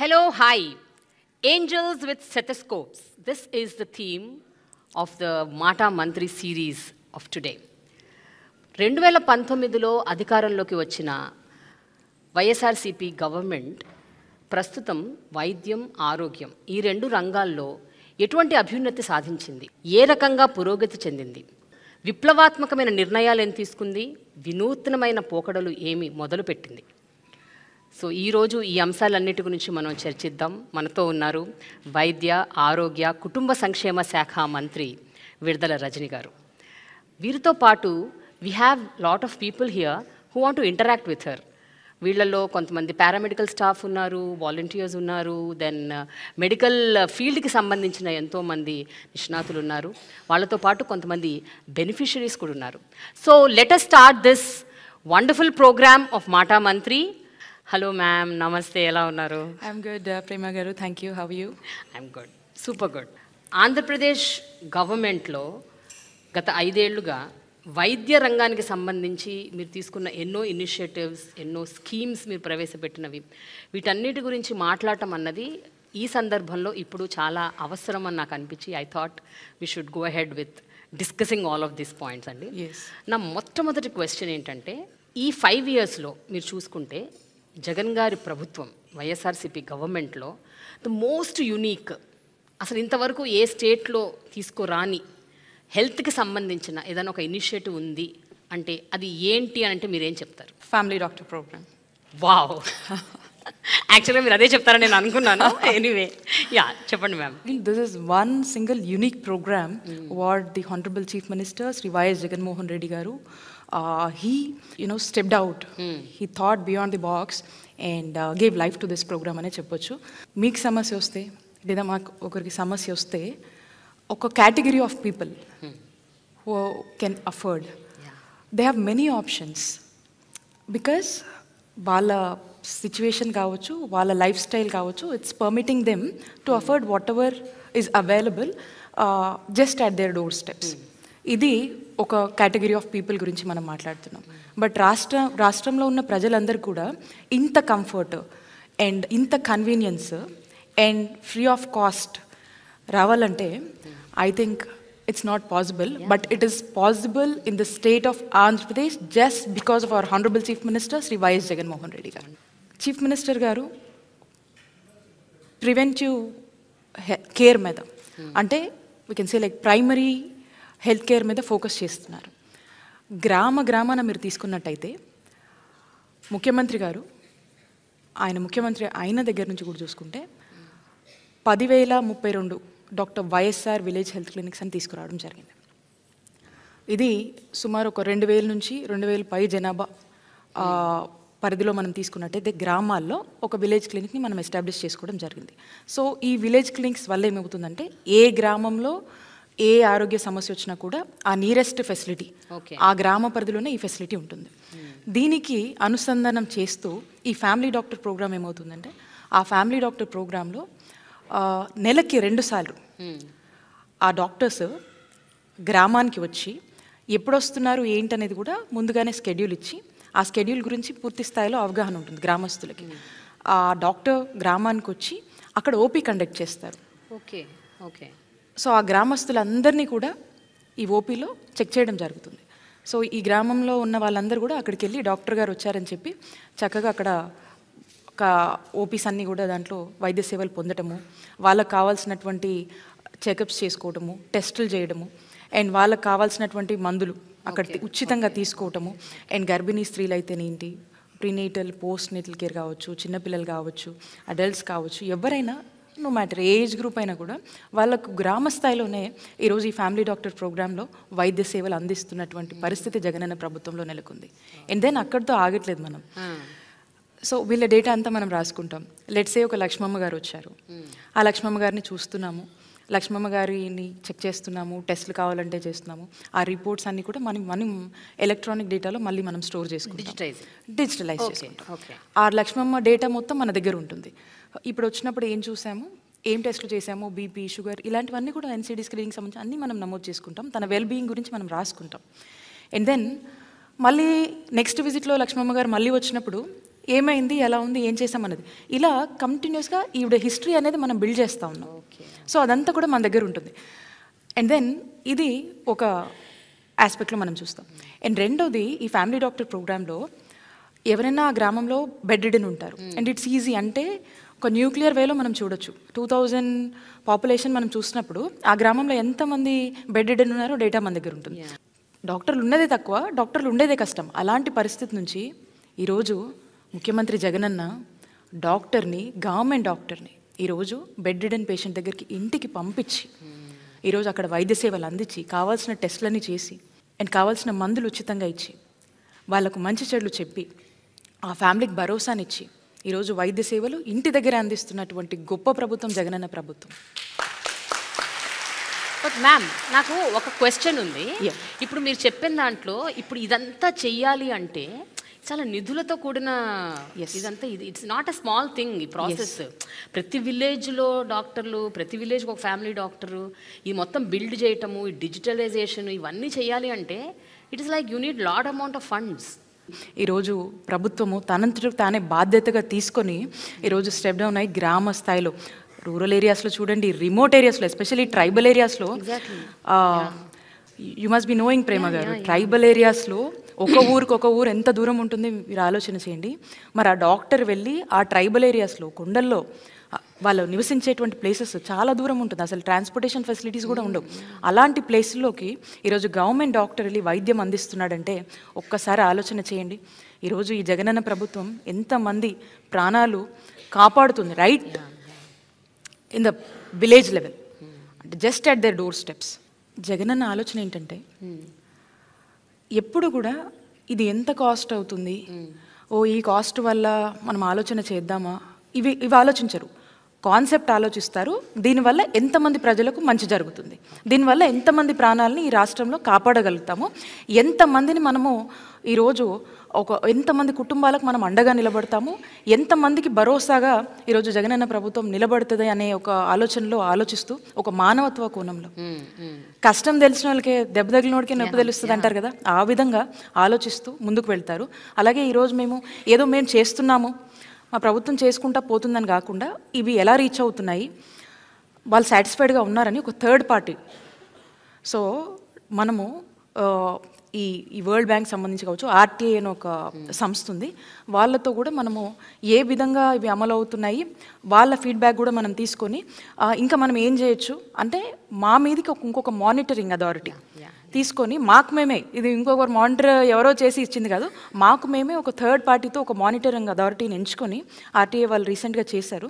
Hello, hi. Angels with stethoscopes. This is the theme of the Mata Mantri series of today. 2019లో అధికారంలోకి వచ్చిన YSRCP government ప్రస్తుతం వైద్యం, ఆరోగ్యం ఈ రెండు రంగాల్లో ఎటువంటి అభ్యున్నతి సాధించింది, ఏ రకంగా పురోగతి చెందింది, విప్లవాత్మకమైన నిర్ణయాలు ఏం తీసుకుంది, వినూత్నమైన పోకడలు ఏమి మొదలుపెట్టింది. సో ఈరోజు ఈ అంశాలన్నిటి గురించి మనం చర్చిద్దాం. మనతో ఉన్నారు వైద్య, ఆరోగ్య, కుటుంబ సంక్షేమ శాఖ మంత్రి విడుదల రజని గారు. వీరితో పాటు we have lot of people here who want to interact with her. వీళ్ళల్లో కొంతమంది పారామెడికల్ స్టాఫ్ ఉన్నారు, వాలంటీర్స్ ఉన్నారు, దెన్ మెడికల్ ఫీల్డ్కి సంబంధించిన ఎంతోమంది నిష్ణాతులు ఉన్నారు. వాళ్ళతో పాటు కొంతమంది బెనిఫిషరీస్ కూడా ఉన్నారు. So let us start this wonderful programme of మాటా మంత్రి. హలో మ్యామ్, నమస్తే, ఎలా ఉన్నారు? ఐఎమ్ గుడ్ ప్రేమ గారు, thank you. How you? I'm good, super good. Andhra Pradesh గవర్నమెంట్లో గత 5 ఏళ్లుగా వైద్య రంగానికి సంబంధించి మీరు తీసుకున్న ఎన్నో ఇనిషియేటివ్స్, ఎన్నో స్కీమ్స్ మీరు ప్రవేశపెట్టినవి, వీటన్నిటి గురించి మాట్లాడటం అన్నది ఈ సందర్భంలో ఇప్పుడు చాలా అవసరం అని నాకు అనిపించి I thought we should go ahead with discussing all of these points అండి. నా మొట్టమొదటి క్వశ్చన్ ఏంటంటే, ఈ 5 ఇయర్స్లో మీరు చూసుకుంటే జగన్ గారి ప్రభుత్వం, వైఎస్ఆర్సీపీ గవర్నమెంట్లో ద మోస్ట్ యునీక్, అసలు ఇంతవరకు ఏ స్టేట్లో తీసుకోరాని హెల్త్కి సంబంధించిన ఏదైనా ఒక ఇనిషియేటివ్ ఉంది అంటే అది ఏంటి అని అంటే మీరేం చెప్తారు? Family doctor programme. వావ్, యాక్చువల్గా మీరు అదే చెప్తారని నేను అనుకున్నాను. ఎనీవే, యా, చెప్పండి ma'am. This is one single unique program what the Honorable Chief Minister Sri Y.S. Jaganmohan Reddy garu he stepped out. He thought beyond the box and gave life to this program అనే చెప్పొచ్చు. మీకు సమస్య వస్తే లేదా మాకు ఒకరికి సమస్య వస్తే ఒక category of people who can afford, they have many options because వాళ్ళ సిచ్యువేషన్ కావచ్చు, వాళ్ళ లైఫ్ స్టైల్ కావచ్చు, it's permitting them to afford whatever is available just at their doorsteps. ఇది ఒక కేటగిరీ ఆఫ్ పీపుల్ గురించి మనం మాట్లాడుతున్నాం. But రాష్ట్రంలో ఉన్న ప్రజలందరూ కూడా ఇంత కంఫర్ట్ అండ్ ఇంత convenience and free of cost రావాలంటే I think it's not possible, but it is possible in the state of Andhra Pradesh just because of our Honorable Chief Minister Sri Y.S. Jaganmohan Reddy garu. Chief Minister garu preventive care మీద అంటే we can say like primary health care మీద focus చేస్తున్నారు. గ్రామాన మీరు తీసుకున్నట్టయితే ముఖ్యమంత్రి గారు ముఖ్యమంత్రి అయిన దగ్గర నుంచి కూడా చూసుకుంటే 10,032 doctor YSR village health clinics అని తీసుకురావడం జరిగింది. ఇది సుమారు ఒక 2,000 నుంచి 2,000 పై జనాభా పరిధిలో మనం తీసుకున్నట్టయితే గ్రామాల్లో ఒక విలేజ్ క్లినిక్ని మనం ఎస్టాబ్లిష్ చేసుకోవడం జరిగింది. సో ఈ విలేజ్ క్లినిక్స్ వల్ల ఏమవుతుందంటే ఏ గ్రామంలో ఏ ఆరోగ్య సమస్య వచ్చినా కూడా ఆ నియరెస్ట్ ఫెసిలిటీ ఆ గ్రామ పరిధిలోనే ఈ ఫెసిలిటీ ఉంటుంది. దీనికి అనుసంధానం చేస్తూ ఈ ఫ్యామిలీ డాక్టర్ ప్రోగ్రామ్ ఏమవుతుందంటే ఆ ఫ్యామిలీ డాక్టర్ ప్రోగ్రాంలో నెలకి 2 సార్లు ఆ డాక్టర్స్ గ్రామానికి వచ్చి ఎప్పుడు వస్తున్నారు ఏంటనేది కూడా ముందుగానే స్కెడ్యూల్ ఇచ్చి ఆ స్కెడ్యూల్ గురించి పూర్తి స్థాయిలో అవగాహన ఉంటుంది గ్రామస్తులకి. ఆ డాక్టర్ గ్రామానికి వచ్చి అక్కడ ఓపీ కండక్ట్ చేస్తారు. ఓకే. సో ఆ గ్రామస్తులందరినీ కూడా ఈ ఓపీలో చెక్ చేయడం జరుగుతుంది. సో ఈ గ్రామంలో ఉన్న వాళ్ళందరూ కూడా అక్కడికి వెళ్ళి డాక్టర్ గారు వచ్చారని చెప్పి చక్కగా అక్కడ ఒక ఓపీస్ అన్నీ కూడా దాంట్లో వైద్య సేవలు పొందటము, వాళ్ళకు కావాల్సినటువంటి చెకప్స్ చేసుకోవటము, టెస్టులు చేయడము, అండ్ వాళ్ళకు కావాల్సినటువంటి మందులు అక్కడ ఉచితంగా తీసుకోవటము, అండ్ గర్భిణీ స్త్రీలు అయితేనేంటి, ప్రీనేటల్ పోస్ట్ నేటల్ కేర్ కావచ్చు, చిన్నపిల్లలు కావచ్చు, అడల్ట్స్ కావచ్చు, ఎవరైనా నో మ్యాటర్ ఏజ్ గ్రూప్ అయినా కూడా వాళ్ళకు గ్రామ స్థాయిలోనే ఈరోజు ఈ ఫ్యామిలీ డాక్టర్ ప్రోగ్రాంలో వైద్య సేవలు అందిస్తున్నటువంటి పరిస్థితి జగనన్న ప్రభుత్వంలో నెలకొంది. అండ్ దెన్ అక్కడితో ఆగట్లేదు మనం. సో వీళ్ళ డేటా అంతా మనం రాసుకుంటాం. లెట్సే ఒక లక్ష్మమ్మ గారు వచ్చారు, ఆ లక్ష్మమ్మ గారిని చూస్తున్నాము, లక్ష్మమ్మ గారిని చెక్ చేస్తున్నాము, టెస్టులు కావాలంటే చేస్తున్నాము. ఆ రిపోర్ట్స్ అన్నీ కూడా మనం ఎలక్ట్రానిక్ డేటాలో మళ్ళీ మనం స్టోర్ చేసుకుంటాం, డిజిటలైజ్ చేసుకుంటాం. ఆ లక్ష్మమ్మ డేటా మొత్తం మన దగ్గర ఉంటుంది. ఇప్పుడు వచ్చినప్పుడు ఏం చూసాము, ఏం టెస్టులు చేసాము, బీపీ, షుగర్, ఇలాంటివన్నీ కూడా ఎన్సీడీ స్క్రీనింగ్ సంబంధించి అన్నీ మనం నమోదు చేసుకుంటాం. తన వెల్బీయింగ్ గురించి మనం రాసుకుంటాం. అండ్ దెన్ మళ్ళీ నెక్స్ట్ విజిట్లో లక్ష్మమ్మ గారు మళ్ళీ వచ్చినప్పుడు ఏమైంది, ఎలా ఉంది, ఏం చేసామన్నది. ఇలా కంటిన్యూస్గా ఈవిడ హిస్టరీ అనేది మనం బిల్డ్ చేస్తూ ఉన్నాం. సో అదంతా కూడా మన దగ్గర ఉంటుంది. అండ్ దెన్ ఇది ఒక ఆస్పెక్ట్లో మనం చూస్తాం. అండ్ రెండోది, ఈ ఫ్యామిలీ డాక్టర్ ప్రోగ్రాంలో ఎవరైనా ఆ గ్రామంలో బెడ్ రిడెన్ ఉంటారు. అండ్ ఇట్స్ ఈజీ, అంటే ఒక న్యూక్లియర్ వేలో మనం చూడొచ్చు. 2000 పాపులేషన్ మనం చూసినప్పుడు ఆ గ్రామంలో ఎంతమంది బెడ్ రిడెన్ ఉన్నారో డేటా మన దగ్గర ఉంటుంది. డాక్టర్లు ఉన్నదే తక్కువ, డాక్టర్లు ఉండేదే కష్టం. అలాంటి పరిస్థితి నుంచి ఈరోజు ముఖ్యమంత్రి జగనన్న డాక్టర్ని, గవర్నమెంట్ డాక్టర్ని ఈరోజు బెడ్ రిడెన్ పేషెంట్ దగ్గరికి ఇంటికి పంపించి ఈరోజు అక్కడ వైద్య సేవలు అందించి కావాల్సిన టెస్టులన్నీ చేసి అండ్ కావాల్సిన మందులు ఉచితంగా ఇచ్చి వాళ్ళకు మంచి చెడులు చెప్పి ఆ ఫ్యామిలీకి భరోసానిచ్చి ఈరోజు వైద్య సేవలు ఇంటి దగ్గర అందిస్తున్నటువంటి గొప్ప ప్రభుత్వం జగనన్న ప్రభుత్వం. బట్ మ్యామ్, నాకు ఒక క్వశ్చన్ ఉంది. ఇప్పుడు మీరు చెప్పిన దాంట్లో ఇప్పుడు ఇదంతా చెయ్యాలి అంటే చాలా నిధులతో కూడిన ఇదంతా, it's not a small thing ఈ ప్రాసెస్. ప్రతి విలేజ్లో డాక్టర్లు, ప్రతి విలేజ్కి ఒక ఫ్యామిలీ డాక్టరు, ఈ మొత్తం బిల్డ్ చేయటము, ఈ డిజిటలైజేషన్, ఇవన్నీ చేయాలి అంటే it is like you need lot amount of funds. ఈరోజు ప్రభుత్వము తనంతటికి తానే బాధ్యతగా తీసుకొని ఈరోజు స్టెప్ డౌన్ అయ్యి గ్రామ స్థాయిలో, రూరల్ ఏరియాస్లో చూడండి, రిమోట్ ఏరియాస్లో, ఎస్పెషల్లీ ట్రైబల్ ఏరియాస్లో, యు మస్ట్ బి నోయింగ్ ప్రేమ గారు, ట్రైబల్ ఏరియాస్లో ఒక ఊరు ఎంత దూరం ఉంటుంది మీరు ఆలోచన చేయండి. మరి ఆ డాక్టర్ వెళ్ళి ఆ ట్రైబల్ ఏరియాస్లో, కొండల్లో వాళ్ళు నివసించేటువంటి ప్లేసెస్ చాలా దూరం ఉంటుంది, అసలు ట్రాన్స్పోర్టేషన్ ఫెసిలిటీస్ కూడా ఉండవు. అలాంటి ప్లేస్లోకి ఈరోజు గవర్నమెంట్ డాక్టర్ వెళ్ళి వైద్యం అందిస్తున్నాడంటే ఒక్కసారి ఆలోచన చేయండి. ఈరోజు ఈ జగనన్న ప్రభుత్వం ఎంతమంది ప్రాణాలు కాపాడుతుంది, right in the village level, అంటే just at their door steps. Jagananna ఆలోచన ఏంటంటే ఎప్పుడు కూడా ఇది ఎంత కాస్ట్ అవుతుంది, ఈ కాస్ట్ వల్ల మనం ఆలోచన చేద్దామా, ఇవి ఆలోచించరు. కాన్సెప్ట్ ఆలోచిస్తారు, దీనివల్ల ఎంతమంది ప్రజలకు మంచి జరుగుతుంది, దీనివల్ల ఎంతమంది ప్రాణాలని ఈ రాష్ట్రంలో కాపాడగలుగుతాము, ఎంతమందిని మనము ఈరోజు ఎంతమంది కుటుంబాలకు మనం అండగా నిలబడతాము, ఎంతమందికి భరోసాగా ఈరోజు జగనన్న ప్రభుత్వం నిలబడుతుంది అనే ఒక ఆలోచనలో ఆలోచిస్తూ, ఒక మానవత్వ కోణంలో, కష్టం తెలిసిన వాళ్ళకే దెబ్బ తగిలినోడికే నొప్పి తెలుస్తుంది అంటారు కదా, ఆ విధంగా ఆలోచిస్తూ ముందుకు వెళ్తారు. అలాగే ఈరోజు మేము చేస్తున్నాము, మా ప్రభుత్వం చేసుకుంటా పోతుందని కాకుండా ఇవి ఎలా రీచ్ అవుతున్నాయి, వాళ్ళు సాటిస్ఫైడ్గా ఉన్నారని ఒక థర్డ్ పార్టీ. సో మనము ఈ వరల్డ్ బ్యాంక్ సంబంధించి కావచ్చు, ఆర్టీఐ అని ఒక సంస్థ ఉంది, వాళ్ళతో కూడా మనము ఏ విధంగా ఇవి అమలు అవుతున్నాయి వాళ్ళ ఫీడ్బ్యాక్ కూడా మనం తీసుకొని ఇంకా మనం ఏం చేయొచ్చు అంటే మా మీదకి ఇంకొక మానిటరింగ్ అథారిటీ తీసుకొని మాకు మేమే, ఇది ఇంకొకరు మానిటర్ ఎవరో చేసి ఇచ్చింది కాదు, మాకు మేమే ఒక థర్డ్ పార్టీతో ఒక మానిటరింగ్ అథారిటీని ఎంచుకొని ఆర్టీఏ వాళ్ళు రీసెంట్గా చేశారు.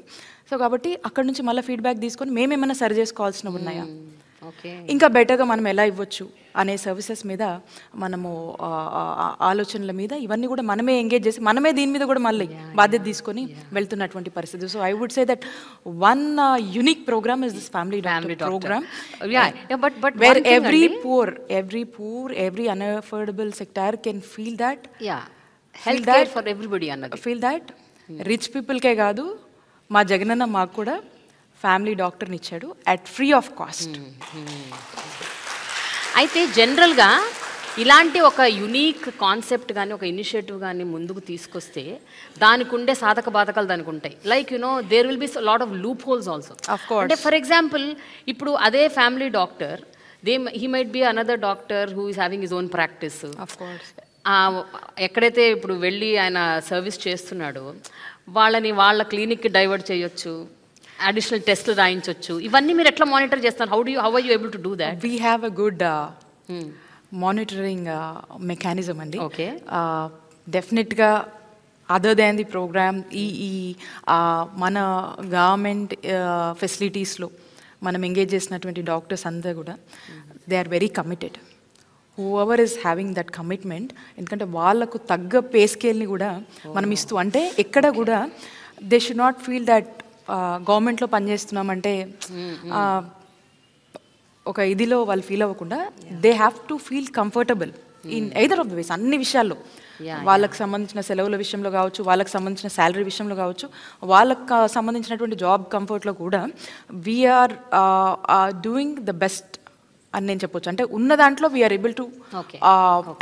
సో కాబట్టి అక్కడ నుంచి మళ్ళీ ఫీడ్బ్యాక్ తీసుకొని మేమేమైనా సరి చేసుకోవాల్సినవి ఉన్నాయా, ఇంకా బెటర్గా మనం ఎలా ఇవ్వచ్చు అనే సర్వీసెస్ మీద మనము ఆలోచనల మీద ఇవన్నీ కూడా మనమే ఎంగేజ్ చేసి మనమే దీని మీద కూడా మళ్ళీ బాధ్యత తీసుకొని వెళ్తున్నటువంటి పరిస్థితి. So I would say that one unique programme is this family doctor programme, where every poor, every unaffordable sector can feel that, healthcare for everybody అన్నది, feel that రిచ్ పీపుల్కే కాదు, మా జగనన్న మాకు కూడా ఫ్యామిలీ డాక్టర్ని ఇచ్చాడు అట్ ఫ్రీ ఆఫ్ కాస్ట్. అయితే జనరల్గా ఇలాంటి ఒక యునీక్ కాన్సెప్ట్ కానీ ఒక ఇనిషియేటివ్ కానీ ముందుకు తీసుకొస్తే దానికి ఉండే సాధక బాధకాలు దానికి ఉంటాయి. Like there will be lot of loopholes also. అంటే ఫర్ ఎగ్జాంపుల్ ఇప్పుడు అదే family doctor he might be another doctor who is having his own practice. Of course. ఎక్కడైతే ఇప్పుడు వెళ్ళి ఆయన సర్వీస్ చేస్తున్నాడో వాళ్ళ క్లినిక్కి డైవర్ట్ చేయొచ్చు, అడిషనల్ టెస్ట్లు రాయించవచ్చు. ఇవన్నీ మీరు ఎట్లా మానిటర్ చేస్తారు? How are you able to do that? We have a good monitoring mechanism అండి. ఓకే, డెఫినెట్గా అదర్ దాన్ ది ప్రోగ్రామ్ ఈ మన గవర్నమెంట్ ఫెసిలిటీస్లో మనం ఎంగేజ్ చేసినటువంటి డాక్టర్స్ అంతా కూడా they are very committed. Whoever is having that commitment, ఎందుకంటే వాళ్ళకు తగ్గ పే స్కేల్ని కూడా మనం ఇస్తూ, అంటే ఎక్కడ కూడా they should not feel that గవర్నమెంట్లో పనిచేస్తున్నామంటే ఒక ఇదిలో వాళ్ళు ఫీల్ అవ్వకుండా they have to feel comfortable in either of the ways, అన్ని విషయాల్లో, వాళ్ళకి సంబంధించిన సెలవుల విషయంలో కావచ్చు, వాళ్ళకి సంబంధించిన శాలరీ విషయంలో కావచ్చు, వాళ్ళకి సంబంధించినటువంటి జాబ్ కంఫర్ట్లో కూడా వీఆర్ డూయింగ్ ద బెస్ట్ అని నేను చెప్పొచ్చు. అంటే ఉన్న దాంట్లో we're able to Okay.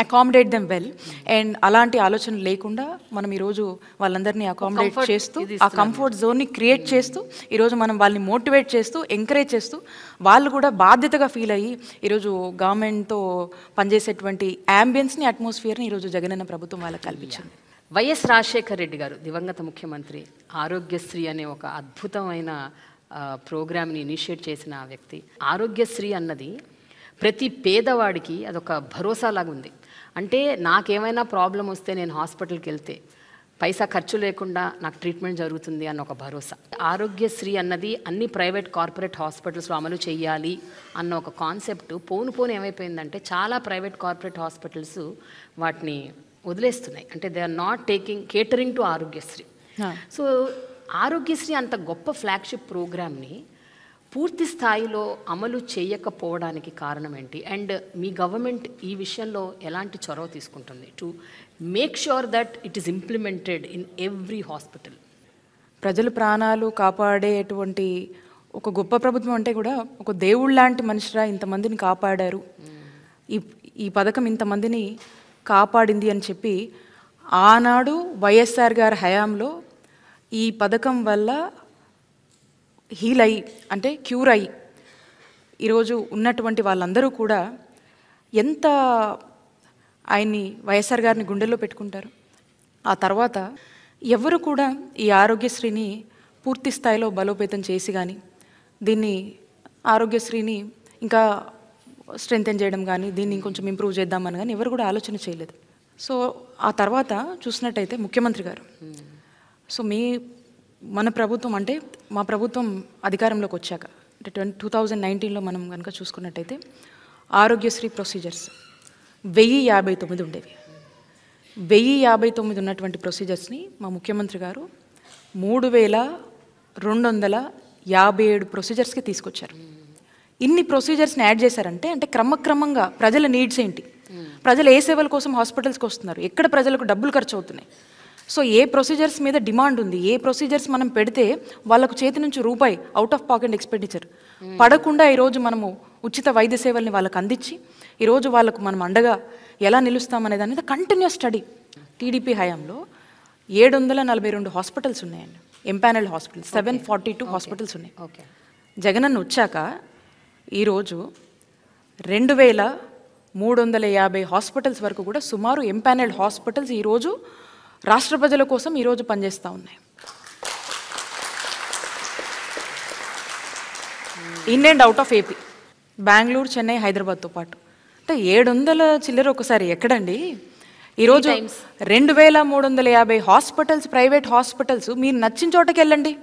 Accommodate them well. And అలాంటి ఆలోచన లేకుండా మనం ఈరోజు వాళ్ళందరినీ అకామిడేట్ comfort చేస్తూ ఇది ఆ కంఫర్ట్ జోన్ని క్రియేట్ చేస్తూ ఈరోజు మనం వాళ్ళని మోటివేట్ చేస్తూ ఎంకరేజ్ చేస్తూ వాళ్ళు కూడా బాధ్యతగా ఫీల్ అయ్యి ఈరోజు గవర్నమెంట్తో పనిచేసేటువంటి యాంబియన్స్ని అట్మాస్ఫియర్ని ఈరోజు జగనన్న ప్రభుత్వం వాళ్ళకి కల్పించింది. వైఎస్ రాజశేఖర్ రెడ్డి గారు దివంగత ముఖ్యమంత్రి ఆరోగ్యశ్రీ అనే ఒక అద్భుతమైన ప్రోగ్రామ్ని ఇనిషియేట్ చేసిన వ్యక్తి. ఆరోగ్యశ్రీ అన్నది ప్రతి పేదవాడికి అదొక భరోసాలాగా ఉంది. అంటే నాకేమైనా ప్రాబ్లం వస్తే నేను హాస్పిటల్కి వెళ్తే పైసా ఖర్చు లేకుండా నాకు ట్రీట్మెంట్ జరుగుతుంది అన్న ఒక భరోసా. ఆరోగ్యశ్రీ అన్నది అన్ని ప్రైవేట్ కార్పొరేట్ హాస్పిటల్స్లో అమలు చేయాలి అన్న ఒక కాన్సెప్ట్ పోను ఏమైపోయిందంటే చాలా ప్రైవేట్ కార్పొరేట్ హాస్పిటల్స్ వాటిని వదిలేస్తున్నాయి. అంటే they are not catering to Aarogyasri. So Aarogyasri అంత గొప్ప ఫ్లాగ్షిప్ ప్రోగ్రామ్ని పూర్తి స్థాయిలో అమలు చేయకపోవడానికి కారణం ఏంటి? అండ్ మీ గవర్నమెంట్ ఈ విషయంలో ఎలాంటి చొరవ తీసుకుంటుంది to make sure that it is implemented in every hospital? ప్రజల ప్రాణాలు కాపాడేటువంటి ఒక గొప్ప ప్రభుత్వం అంటే కూడా ఒక దేవుళ్ళ లాంటి మనిషిరా ఇంతమందిని కాపాడారు, ఈ పథకం ఇంతమందిని కాపాడింది అని చెప్పి ఆనాడు వైఎస్ఆర్ గారి హయాంలో ఈ పథకం వల్ల హీల్ అయ్యి అంటే క్యూర్ అయ్యి ఈరోజు ఉన్నటువంటి వాళ్ళందరూ కూడా ఎంత ఆయన్ని వైఎస్ఆర్ గారిని గుండెల్లో పెట్టుకుంటారు. ఆ తర్వాత ఎవరు కూడా ఈ ఆరోగ్యశ్రీని పూర్తి స్థాయిలో బలోపేతం చేసి కానీ దీన్ని ఆరోగ్యశ్రీని ఇంకా స్ట్రెంథెన్ చేయడం కానీ దీన్ని ఇంకొంచెం ఇంప్రూవ్ చేద్దామని కానీ ఎవరు కూడా ఆలోచన చేయలేదు. సో ఆ తర్వాత చూసినట్టయితే ముఖ్యమంత్రి గారు సో మన ప్రభుత్వం అంటే మా ప్రభుత్వం అధికారంలోకి వచ్చాక అంటే 2019లో మనం కనుక చూసుకున్నట్టయితే ఆరోగ్యశ్రీ ప్రొసీజర్స్ 1059 ఉండేవి. 1059 ఉన్నటువంటి ప్రొసీజర్స్ని మా ముఖ్యమంత్రి గారు 3257 ప్రొసీజర్స్కి తీసుకొచ్చారు. ఇన్ని ప్రొసీజర్స్ని యాడ్ చేశారంటే అంటే క్రమక్రమంగా ప్రజల నీడ్స్ ఏంటి, ప్రజలు ఏ సేవల కోసం హాస్పిటల్స్కి వస్తున్నారు, ఎక్కడ ప్రజలకు డబ్బులు ఖర్చు అవుతున్నాయి, సో ఏ ప్రొసీజర్స్ మీద డిమాండ్ ఉంది, ఏ ప్రొసీజర్స్ మనం పెడితే వాళ్ళకు చేతి నుంచి రూపాయి అవుట్ ఆఫ్ పాకెట్ ఎక్స్పెండిచర్ పడకుండా ఈరోజు మనము ఉచిత వైద్య సేవల్ని వాళ్ళకి అందించి ఈరోజు వాళ్ళకు మనం అండగా ఎలా నిలుస్తామనే దాని మీద కంటిన్యూస్ స్టడీ. టీడీపీ హయాంలో 742 హాస్పిటల్స్ ఉన్నాయండి, ఎంపానల్డ్ హాస్పిటల్స్ 742 హాస్పిటల్స్ ఉన్నాయి. జగనన్న వచ్చాక ఈరోజు 2350 హాస్పిటల్స్ వరకు కూడా సుమారు ఎంపానల్డ్ హాస్పిటల్స్ ఈరోజు రాష్ట్ర ప్రజల కోసం ఈరోజు పనిచేస్తూ ఉన్నాయి. In and out of AP, Bengaluru, Chennai, హైదరాబాద్తో పాటు అంటే 700 చిల్లర ఒకసారి ఎక్కడండి? ఈరోజు 2350 హాస్పిటల్స్, ప్రైవేట్ హాస్పిటల్స్ మీరు నచ్చిన చోటకి వెళ్ళండి,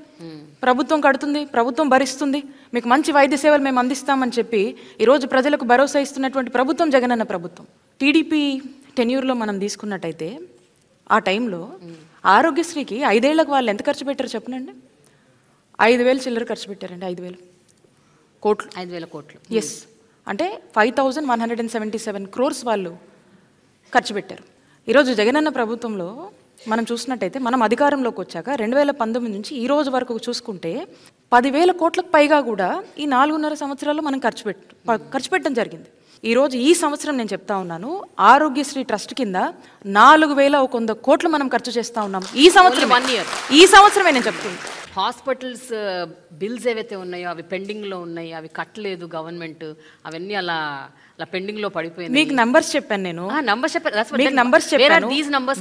ప్రభుత్వం కడుతుంది, ప్రభుత్వం భరిస్తుంది, మీకు మంచి వైద్య సేవలు మేము అందిస్తామని చెప్పి ఈరోజు ప్రజలకు భరోసా ఇస్తున్నటువంటి ప్రభుత్వం జగనన్న ప్రభుత్వం. టీడీపీ టెన్యూర్లో మనం తీసుకున్నట్టయితే ఆ టైంలో ఆరోగ్యశ్రీకి 5 ఏళ్లకు వాళ్ళు ఎంత ఖర్చు పెట్టారు చెప్పనండి? 5,000 చిల్లర ఖర్చు పెట్టారండి. 5,000 కోట్లు. ఎస్, అంటే 5177 crores వాళ్ళు ఖర్చు పెట్టారు. ఈరోజు జగనన్న ప్రభుత్వంలో మనం చూసినట్టయితే మనం అధికారంలోకి వచ్చాక 2019 నుంచి ఈ రోజు వరకు చూసుకుంటే 10,000 కోట్లకు పైగా కూడా ఈ 4.5 సంవత్సరాల్లో మనం ఖర్చు పెట్టడం జరిగింది. ఈరోజు ఈ సంవత్సరం నేను చెప్తా ఉన్నాను, ఆరోగ్యశ్రీ ట్రస్ట్ కింద 4,100 కోట్లు మనం ఖర్చు చేస్తూ ఉన్నాం ఈ సంవత్సరమే నేను చెప్తుంది. హాస్పిటల్స్ బిల్స్ ఏవైతే ఉన్నాయో అవి పెండింగ్లో ఉన్నాయి, అవి కట్టలేదు గవర్నమెంట్, అవన్నీ అలా పెండింగ్లో పడిపోయింది. మీకు నంబర్స్ చెప్పాను నేను, మీకు నంబర్స్ చెప్పాను,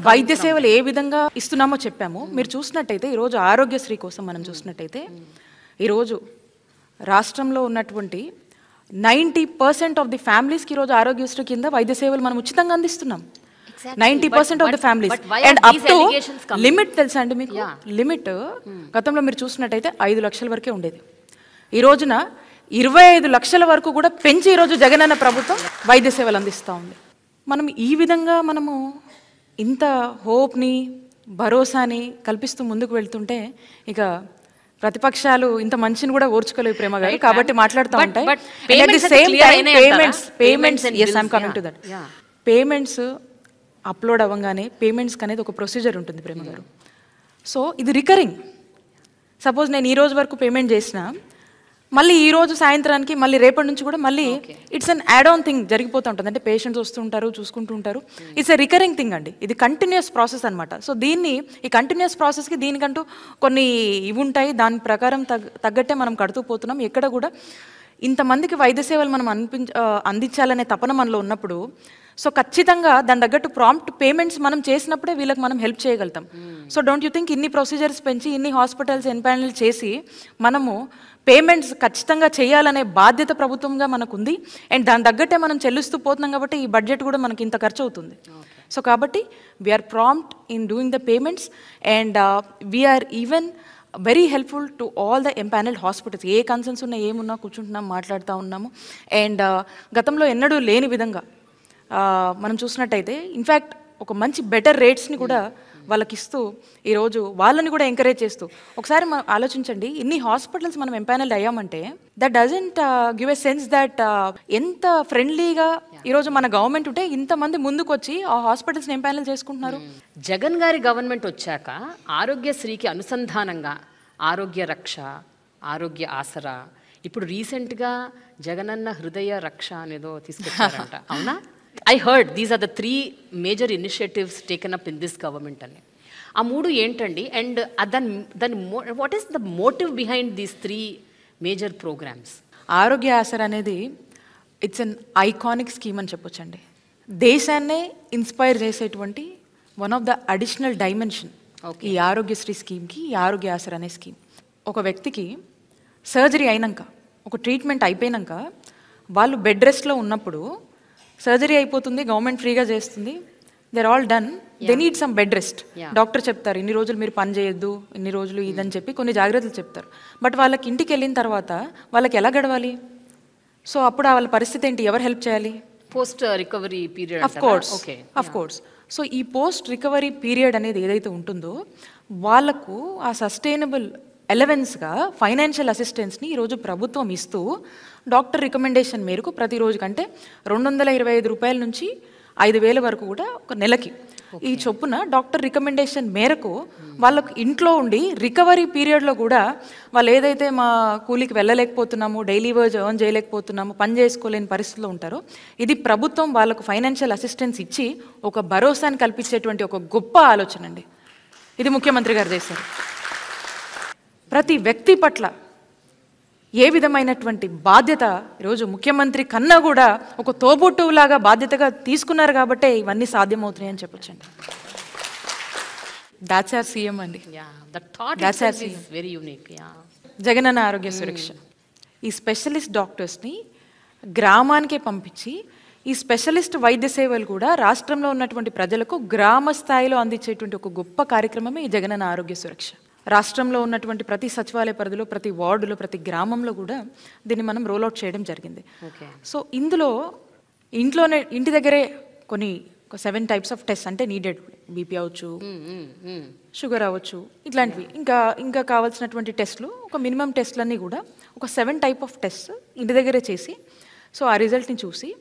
వైద్య సేవలు ఏ విధంగా ఇస్తున్నామో చెప్పాము. మీరు చూసినట్టయితే ఈరోజు ఆరోగ్యశ్రీ కోసం మనం చూసినట్టయితే ఈరోజు రాష్ట్రంలో ఉన్నటువంటి 90% ఆఫ్ ది ఫ్యామిలీస్కి ఈరోజు ఆరోగ్యశ్రీ కింద వైద్య సేవలు మనం ఉచితంగా అందిస్తున్నాం. 90% of the families. And up to limit తెలుసా అండి మీకు? లిమిట్ గతంలో మీరు చూసినట్టయితే 5 లక్షల వరకే ఉండేది. ఈ రోజున 25 లక్షల వరకు కూడా పెంచి ఈరోజు జగనన్న ప్రభుత్వం వైద్య సేవలు అందిస్తూ ఉంది. మనం ఈ విధంగా మనము ఇంత హోప్ని, భరోసాని కల్పిస్తూ ముందుకు వెళ్తుంటే ఇక ప్రతిపక్షాలు ఇంత మంచిని కూడా ఓర్చుకోలేవు ప్రేమ గారు, కాబట్టి మాట్లాడుతూ ఉంటాయి. పేమెంట్స్ అప్లోడ్ అవ్వగానే పేమెంట్స్కి అనేది ఒక ప్రొసీజర్ ఉంటుంది ప్రేమ గారు. సో ఇది రికరింగ్. సపోజ్ నేను ఈ రోజు వరకు పేమెంట్ చేసిన మళ్ళీ ఈ రోజు సాయంత్రానికి మళ్ళీ రేపటి నుంచి కూడా మళ్ళీ it's an add on thing జరిగిపోతూ ఉంటుంది. అంటే పేషెంట్స్ వస్తుంటారు, చూసుకుంటూ ఉంటారు. ఇట్స్ ఎ రికరింగ్ థింగ్ అండి, ఇది కంటిన్యూస్ ప్రాసెస్ అనమాట. సో దీన్ని ఈ కంటిన్యూస్ ప్రాసెస్కి దీనికంటూ కొన్ని ఇవి ఉంటాయి, దాని ప్రకారం తగ్గట్టే మనం కడుతూ పోతున్నాం. ఎక్కడ కూడా ఇంతమందికి వైద్య సేవలు మనం అందించాలనే తపన మనలో ఉన్నప్పుడు సో ఖచ్చితంగా దాని తగ్గట్టు ప్రాంప్ట్ పేమెంట్స్ మనం చేసినప్పుడే వీళ్ళకి మనం హెల్ప్ చేయగలుగుతాం. సో డోంట్ యూ థింక్ ఇన్ని ప్రొసీజర్స్ పెంచి ఇన్ని హాస్పిటల్స్ ఎన్పానల్ చేసి మనము పేమెంట్స్ ఖచ్చితంగా చేయాలనే బాధ్యత ప్రభుత్వంగా మనకు ఉంది. అండ్ దాని తగ్గట్టే మనం చెల్లిస్తూ పోతున్నాం కాబట్టి ఈ బడ్జెట్ కూడా మనకి ఇంత ఖర్చు అవుతుంది. సో కాబట్టి we're prompt in doing the payments and we're even very helpful to all the empanelled hospitals. ఏ కన్సర్న్స్ ఉన్నా ఏమున్నా కూర్చుంటున్నాం, మాట్లాడుతూ ఉన్నాము. అండ్ గతంలో ఎన్నడూ లేని విధంగా మనం చూసినట్టయితే ఇన్ఫ్యాక్ట్ ఒక మంచి బెటర్ రేట్స్ని కూడా వాళ్ళకి ఇస్తూ ఈరోజు వాళ్ళని కూడా ఎంకరేజ్ చేస్తూ ఒకసారి మనం ఆలోచించండి, ఇన్ని హాస్పిటల్స్ మనం ఎంపానల్ అయ్యామంటే that doesn't give a sense that ఎంత ఫ్రెండ్లీగా ఈరోజు మన గవర్నమెంట్ ఉంటే ఇంతమంది ముందుకు వచ్చి ఆ హాస్పిటల్స్ని ఎంపానల్ చేసుకుంటున్నారు. జగన్ గారి గవర్నమెంట్ వచ్చాక ఆరోగ్యశ్రీకి అనుసంధానంగా ఆరోగ్య రక్ష, ఆరోగ్య ఆసరా, ఇప్పుడు రీసెంట్గా జగనన్న హృదయ రక్ష అనేదో తీసుకొచ్చారంట, అవునా? I heard these are the 3 major initiatives taken up in this government అని. ఆ 3 ఏంటండి? అండ్ దాని what is the motive behind these 3 major programmes? Aarogya Asara అనేది ఇట్స్ అన్ ఐకానిక్ స్కీమ్ అని చెప్పొచ్చండి. దేశాన్నే ఇన్స్పైర్ చేసేటువంటి one of the additional dimension ఈ ఆరోగ్యశ్రీ స్కీమ్కి, ఈ ఆరోగ్య ఆసరా అనే స్కీమ్. ఒక వ్యక్తికి సర్జరీ అయినాక, ఒక ట్రీట్మెంట్ అయిపోయినాక వాళ్ళు బెడ్ రెస్ట్లో ఉన్నప్పుడు సర్జరీ అయిపోతుంది, గవర్నమెంట్ ఫ్రీగా చేస్తుంది, they are all done, they need some bed rest. Doctor చెప్తారు ఇన్ని రోజులు మీరు పని చేయొద్దు, ఇన్ని రోజులు ఇదని చెప్పి కొన్ని జాగ్రత్తలు చెప్తారు. బట్ వాళ్ళకి ఇంటికి వెళ్ళిన తర్వాత వాళ్ళకి ఎలా గడవాలి? సో అప్పుడు వాళ్ళ పరిస్థితి ఏంటి? ఎవరు హెల్ప్ చేయాలి? Post recovery period. Of course. So ఈ పోస్ట్ రికవరీ పీరియడ్ అనేది ఏదైతే ఉంటుందో వాళ్ళకు ఆ సస్టైనబుల్ ఎలవెన్స్గా ఫైనాన్షియల్ అసిస్టెన్స్ని ఈరోజు ప్రభుత్వం ఇస్తూ డాక్టర్ రికమెండేషన్ మేరకు ప్రతిరోజు కంటే 225 రూపాయల నుంచి 5,000 వరకు కూడా ఒక నెలకి ఈ చొప్పున డాక్టర్ రికమెండేషన్ మేరకు వాళ్ళకు ఇంట్లో ఉండి రికవరీ పీరియడ్లో కూడా వాళ్ళు ఏదైతే మా కూలికి వెళ్ళలేకపోతున్నాము, డైలీ వేజ్ ఎర్న్ చేయలేకపోతున్నాము, పని చేసుకోలేని పరిస్థితిలో ఉంటారో ఇది ప్రభుత్వం వాళ్ళకు ఫైనాన్షియల్ అసిస్టెన్స్ ఇచ్చి ఒక భరోసాని కల్పించేటువంటి ఒక గొప్ప ఆలోచన అండి. ఇది ముఖ్యమంత్రి గారు చేశారు. ప్రతి వ్యక్తి పట్ల ఏ విధమైనటువంటి బాధ్యత ఈరోజు ముఖ్యమంత్రి కన్నా కూడా ఒక తోబుట్టులాగా బాధ్యతగా తీసుకున్నారు కాబట్టే ఇవన్నీ సాధ్యమవుతున్నాయి అని చెప్పొచ్చండి. దాట్స్ ఆర్ సీఎం అండి. Very unique. జగనన్న ఆరోగ్య సురక్ష. ఈ స్పెషలిస్ట్ డాక్టర్స్ని గ్రామానికే పంపించి ఈ స్పెషలిస్ట్ వైద్య సేవలు కూడా రాష్ట్రంలో ఉన్నటువంటి ప్రజలకు గ్రామ స్థాయిలో అందించేటువంటి ఒక గొప్ప కార్యక్రమమే ఈ జగనన్న ఆరోగ్య సురక్ష. రాష్ట్రంలో ఉన్నటువంటి ప్రతి సచివాలయ పరిధిలో, ప్రతి వార్డులో, ప్రతి గ్రామంలో కూడా దీన్ని మనం రోల్అవుట్ చేయడం జరిగింది. సో ఇందులో ఇంటి దగ్గరే కొన్ని 7 టైప్స్ ఆఫ్ టెస్ట్ అంటే నీడెడ్, బీపీ అవ్వచ్చు, షుగర్ అవ్వచ్చు, ఇట్లాంటివి ఇంకా కావాల్సినటువంటి టెస్ట్లు, ఒక మినిమం టెస్ట్లన్నీ కూడా ఒక 7 టైప్ ఆఫ్ టెస్ట్ ఇంటి దగ్గరే చేసి సో ఆ రిజల్ట్ని చూసి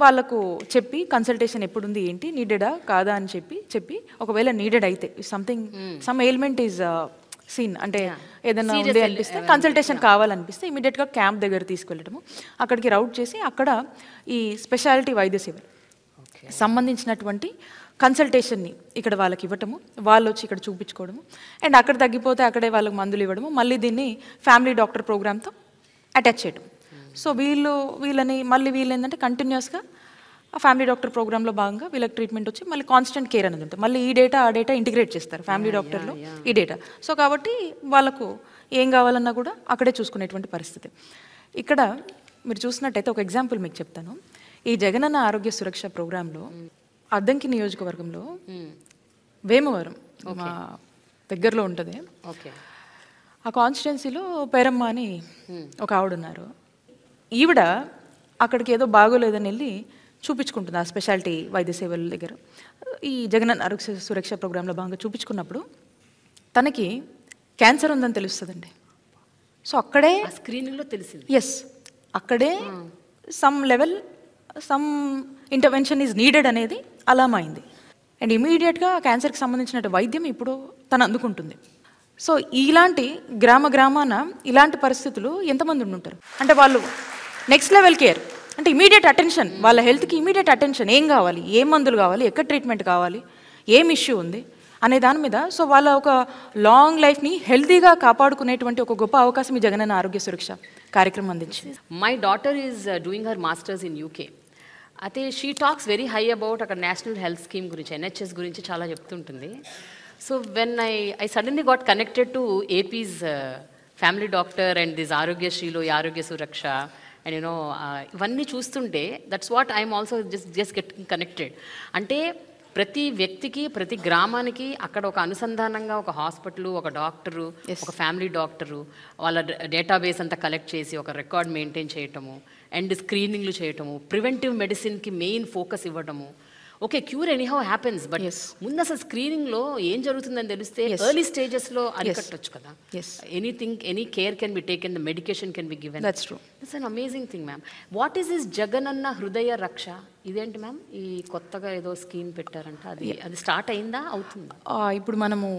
వాళ్ళకు చెప్పి కన్సల్టేషన్ ఎప్పుడుంది, ఏంటి, నీడెడా కాదా అని చెప్పి ఒకవేళ నీడెడ్ అయితే సమ్ ఎయిల్మెంట్ ఈజ్ సీన్ అంటే ఏదైనా ఉంది అనిపిస్తే, కన్సల్టేషన్ కావాలనిపిస్తే ఇమీడియట్గా క్యాంప్ దగ్గర తీసుకెళ్ళటము, అక్కడికి రౌట్ చేసి అక్కడ ఈ స్పెషాలిటీ వైద్య సేవలు సంబంధించినటువంటి కన్సల్టేషన్ని ఇక్కడ వాళ్ళకి ఇవ్వటము, వాళ్ళు వచ్చి ఇక్కడ చూపించుకోవడము, అండ్ అక్కడ తగ్గిపోతే అక్కడే వాళ్ళకి మందులు ఇవ్వడము, మళ్ళీ దీన్ని ఫ్యామిలీ డాక్టర్ ప్రోగ్రామ్తో అటాచ్ చేయడం. సో వీళ్ళు ఏంటంటే కంటిన్యూస్గా ఆ ఫ్యామిలీ డాక్టర్ ప్రోగ్రాంలో భాగంగా వీళ్ళకి ట్రీట్మెంట్ వచ్చి మళ్ళీ కాన్స్టెంట్ కేర్ అనేది ఉంటుంది. మళ్ళీ ఆ డేటా ఇంటిగ్రేట్ చేస్తారు ఫ్యామిలీ డాక్టర్లో ఈ డేటా. సో కాబట్టి వాళ్ళకు ఏం కావాలన్నా కూడా అక్కడే చూసుకునేటువంటి పరిస్థితి. ఇక్కడ మీరు చూసినట్టయితే ఒక ఎగ్జాంపుల్ మీకు చెప్తాను. ఈ జగనన్న ఆరోగ్య సురక్ష ప్రోగ్రాంలో అద్దంకి నియోజకవర్గంలో వేమవరం మా దగ్గరలో ఉంటుంది. ఆ కాన్స్టిట్యున్సీలో పేరమ్మ అని ఒక ఆవిడ ఉన్నారు. ఈవిడ అక్కడికి ఏదో బాగోలేదని వెళ్ళి చూపించుకుంటుంది ఆ స్పెషాలిటీ వైద్య సేవల దగ్గర. ఈ జగనన్న ఆరోగ్య సురక్ష ప్రోగ్రాంలో భాగంగా చూపించుకున్నప్పుడు తనకి క్యాన్సర్ ఉందని తెలుస్తుందండి. సో అక్కడే స్క్రీనింగ్లో తెలిసింది. ఎస్, అక్కడే సమ్ ఇంటర్వెన్షన్ ఈజ్ నీడెడ్ అనేది అలామైంది. అండ్ ఇమీడియట్గా క్యాన్సర్కి సంబంధించిన వైద్యం ఇప్పుడు తను అందుకుంటుంది. సో ఇలాంటి గ్రామాన ఇలాంటి పరిస్థితులు ఎంతమంది ఉండుంటారు? అంటే వాళ్ళు నెక్స్ట్ లెవెల్ కేర్ అంటే ఇమీడియట్ అటెన్షన్, వాళ్ళ హెల్త్కి ఇమీడియట్ అటెన్షన్, ఏం కావాలి, ఏం మందులు కావాలి, ఎక్కడ ట్రీట్మెంట్ కావాలి, ఏం ఇష్యూ ఉంది అనే దాని మీద. సో వాళ్ళ ఒక లాంగ్ లైఫ్ని హెల్తీగా కాపాడుకునేటువంటి ఒక గొప్ప అవకాశం ఈ జగనన్న ఆరోగ్య సురక్ష కార్యక్రమం అందించింది. My daughter is doing her masters in UK. అయితే she talks very high about అక్కడ నేషనల్ హెల్త్ స్కీమ్ గురించి, NHS గురించి చాలా చెప్తుంటుంది. So when I suddenly got connected to AP's family doctor and this ఆరోగ్యశ్రీలో ఈ ఆరోగ్య సురక్ష అండ్ యూనో ఇవన్నీ చూస్తుంటే that's what I'm also just getting connected. అంటే ప్రతి వ్యక్తికి, ప్రతి గ్రామానికి అక్కడ ఒక అనుసంధానంగా ఒక హాస్పిటల్, ఒక డాక్టరు, ఒక ఫ్యామిలీ డాక్టరు, వాళ్ళ డేటాబేస్ అంతా కలెక్ట్ చేసి ఒక రికార్డ్ మెయింటైన్ చేయటము అండ్ స్క్రీనింగ్లు చేయటము, ప్రివెంటివ్ మెడిసిన్కి మెయిన్ ఫోకస్ ఇవ్వటము. Okay, cure anyhow happens, but ముందు అసలు స్క్రీనింగ్లో ఏం జరుగుతుందని తెలిస్తే ఎర్లీ స్టేజెస్లో అరికట్టొచ్చు కదా. Anything, any care can be taken, the medication can be given. That's true. It's an amazing thing ma'am. What is this Jagananna హృదయ రక్ష? ఇదేంటి మ్యామ్? ఈ కొత్తగా ఏదో స్కీమ్ పెట్టారంట, అది స్టార్ట్ అయిందా, అవుతుందా? ఇప్పుడు మనము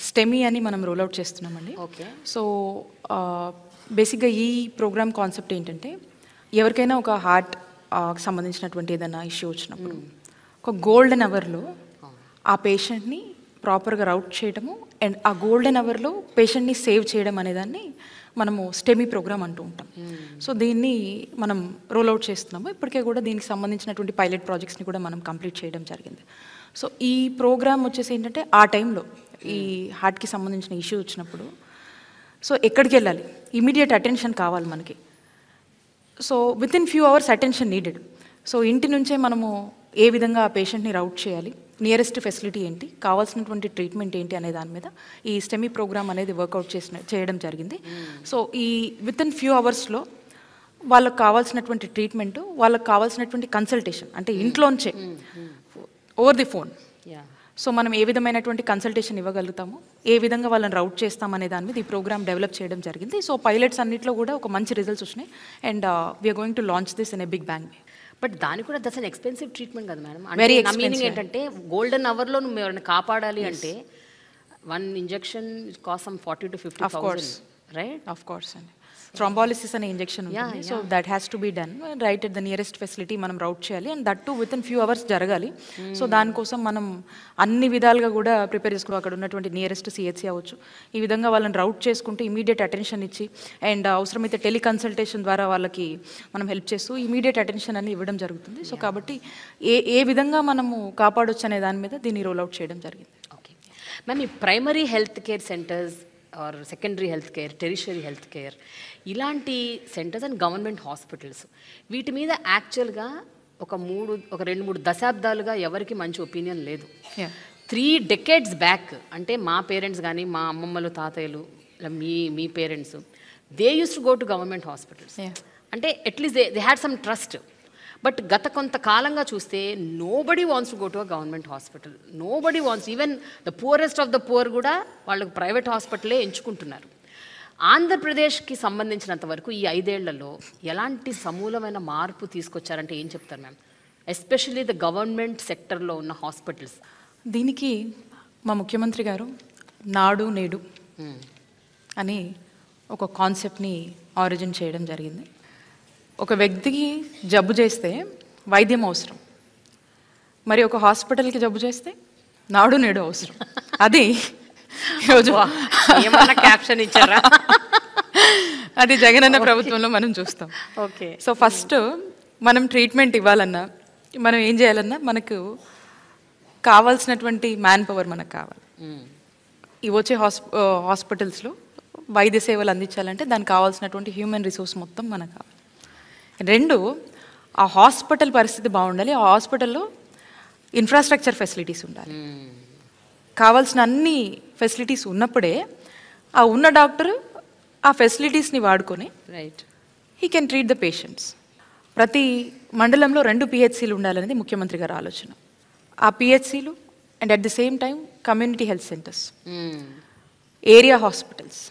స్టెమీ అని మనం రోల్అవుట్ చేస్తున్నామండి. ఓకే. సో బేసిక్గా ఈ ప్రోగ్రామ్ కాన్సెప్ట్ ఏంటంటే, ఎవరికైనా ఒక హార్ట్ సంబంధించినటువంటి ఏదైనా ఇష్యూ వచ్చినప్పుడు ఒక గోల్డెన్ అవర్లో ఆ పేషెంట్ని ప్రాపర్గా రౌట్ చేయడము అండ్ ఆ గోల్డెన్ అవర్లో పేషెంట్ని సేవ్ చేయడం అనేదాన్ని మనము స్టెమీ ప్రోగ్రామ్ అంటూ ఉంటాం. సో దీన్ని మనం రోల్అవుట్ చేస్తున్నాము. ఇప్పటికే కూడా దీనికి సంబంధించినటువంటి పైలట్ ప్రాజెక్ట్స్ని కూడా మనం కంప్లీట్ చేయడం జరిగింది. సో ఈ ప్రోగ్రామ్ వచ్చేసి ఏంటంటే, ఆ టైంలో ఈ హార్ట్కి సంబంధించిన ఇష్యూ వచ్చినప్పుడు సో ఎక్కడికి వెళ్ళాలి, ఇమీడియట్ అటెన్షన్ కావాలి మనకి. So with in few hours attention needed. So ఇంటి నుంచే మనము ఏ విధంగా ఆ పేషెంట్ని రౌట్ చేయాలి, నియరెస్ట్ ఫెసిలిటీ ఏంటి, కావాల్సినటువంటి ట్రీట్మెంట్ ఏంటి అనే దాని మీద ఈ స్టెమీ ప్రోగ్రామ్ అనేది వర్కౌట్ చేయడం జరిగింది. సో ఈ విత్ ఇన్ ఫ్యూ అవర్స్లో వాళ్ళకి కావాల్సినటువంటి ట్రీట్మెంట్, వాళ్ళకి కావాల్సినటువంటి కన్సల్టేషన్, అంటే ఇంట్లోంచే ఓవర్ ది ఫోన్. సో మనం ఏ విధమైనటువంటి కన్సల్టేషన్ ఇవ్వగలుగుతాము, ఏ విధంగా వాళ్ళని రౌట్ చేస్తామనే దాని మీద ఈ ప్రోగ్రామ్ డెవలప్ చేయడం జరిగింది. సో పైలట్స్ అన్నింటిలో కూడా ఒక మంచి రిజల్ట్స్ వచ్చినాయి and we're going to launch this in a big bang way. But దానికి కూడా దట్స్ అన్ ఎక్స్పెన్సివ్ ట్రీట్మెంట్ కదా మేడం. వెరీ నా మీనింగ్ ఏంటంటే, గోల్డెన్ అవర్లో నువ్వు ఎవరైనా కాపాడాలి అంటే one injection cost some 40 to 50,000, right? Of course అండి. థ్రాంబాలిసిస్ అనే ఇంజెక్షన్ ఉంటుంది. So that has to be done right at the nearest facility మనం రౌట్ చేయాలి and that too within few hours జరగాలి. సో దానికోసం మనం అన్ని విధాలుగా కూడా ప్రిపేర్ చేసుకోవాలి. అక్కడ ఉన్నటువంటి నియరెస్ట్ CHC అవ్వచ్చు, ఈ విధంగా వాళ్ళని రౌట్ చేసుకుంటూ ఇమీడియట్ అటెన్షన్ ఇచ్చి అండ్ అవసరమైతే టెలికన్సల్టేషన్ ద్వారా వాళ్ళకి మనం హెల్ప్ చేస్తూ ఇమీడియట్ అటెన్షన్ అని ఇవ్వడం జరుగుతుంది. సో కాబట్టి ఏ విధంగా మనము కాపాడొచ్చు అనే దాని మీద దీన్ని రోల్అవుట్ చేయడం జరిగింది. ఓకే మ్యామ్, ఈ primary health care centres or secondary health care, tertiary health care, ఇలాంటి సెంటర్స్ అండ్ గవర్నమెంట్ హాస్పిటల్స్, వీటి మీద యాక్చువల్గా ఒక 2-3 దశాబ్దాలుగా ఎవరికి మంచి ఒపీనియన్ లేదు. 3 decades బ్యాక్, అంటే మా పేరెంట్స్ కానీ మా అమ్మమ్మలు, తాతయ్యలు, మీ parents, they use to go to government hospitals. అంటే at least they had some trust. But గత కొంతకాలంగా చూస్తే nobody wants to go to a government hospital. Nobody wants, even the poorest of the poor కూడా వాళ్ళకు ప్రైవేట్ హాస్పిటలే ఎంచుకుంటున్నారు. ఆంధ్రప్రదేశ్కి సంబంధించినంత వరకు ఈ 5 ఏళ్లలో ఎలాంటి సమూలమైన మార్పు తీసుకొచ్చారంటే ఏం చెప్తారు మ్యామ్, ఎస్పెషల్లీ ద గవర్నమెంట్ సెక్టర్లో ఉన్న హాస్పిటల్స్? దీనికి మా ముఖ్యమంత్రి గారు నాడు నేడు అని ఒక కాన్సెప్ట్ని ఆరిజిన్ చేయడం జరిగింది. ఒక వ్యక్తికి జబ్బు చేస్తే వైద్యం అవసరం, మరి ఒక హాస్పిటల్కి జబ్బు చేస్తే నాడు నేడు అవసరం. అది ఈరోజు ఏమన్నా క్యాప్షన్ ఇచ్చారా? అది జగనన్న ప్రభుత్వంలో మనం చూస్తాం. ఓకే. సో ఫస్ట్ మనం ట్రీట్మెంట్ ఇవ్వాలన్నా, మనం ఏం చేయాలన్నా, మనకు కావాల్సినటువంటి మ్యాన్ పవర్ మనకు కావాలి. ఈ వచ్చే హాస్పిటల్స్లో వైద్య సేవలు అందించాలంటే దానికి కావాల్సినటువంటి హ్యూమన్ రిసోర్స్ మొత్తం మనకు కావాలి. 2, ఆ హాస్పిటల్ పరిస్థితి బాగుండాలి. ఆ హాస్పిటల్లో ఇన్ఫ్రాస్ట్రక్చర్ ఫెసిలిటీస్ ఉండాలి. కావాల్సిన అన్ని ఫెసిలిటీస్ ఉన్నప్పుడే ఆ ఉన్న డాక్టర్ ఆ ఫెసిలిటీస్ని వాడుకొని right he can treat the patients. ప్రతి మండలంలో 2 PHCలు ఉండాలనేది ముఖ్యమంత్రి గారి ఆలోచన. ఆ PHCలు and at the same time community health centres, area hospitals,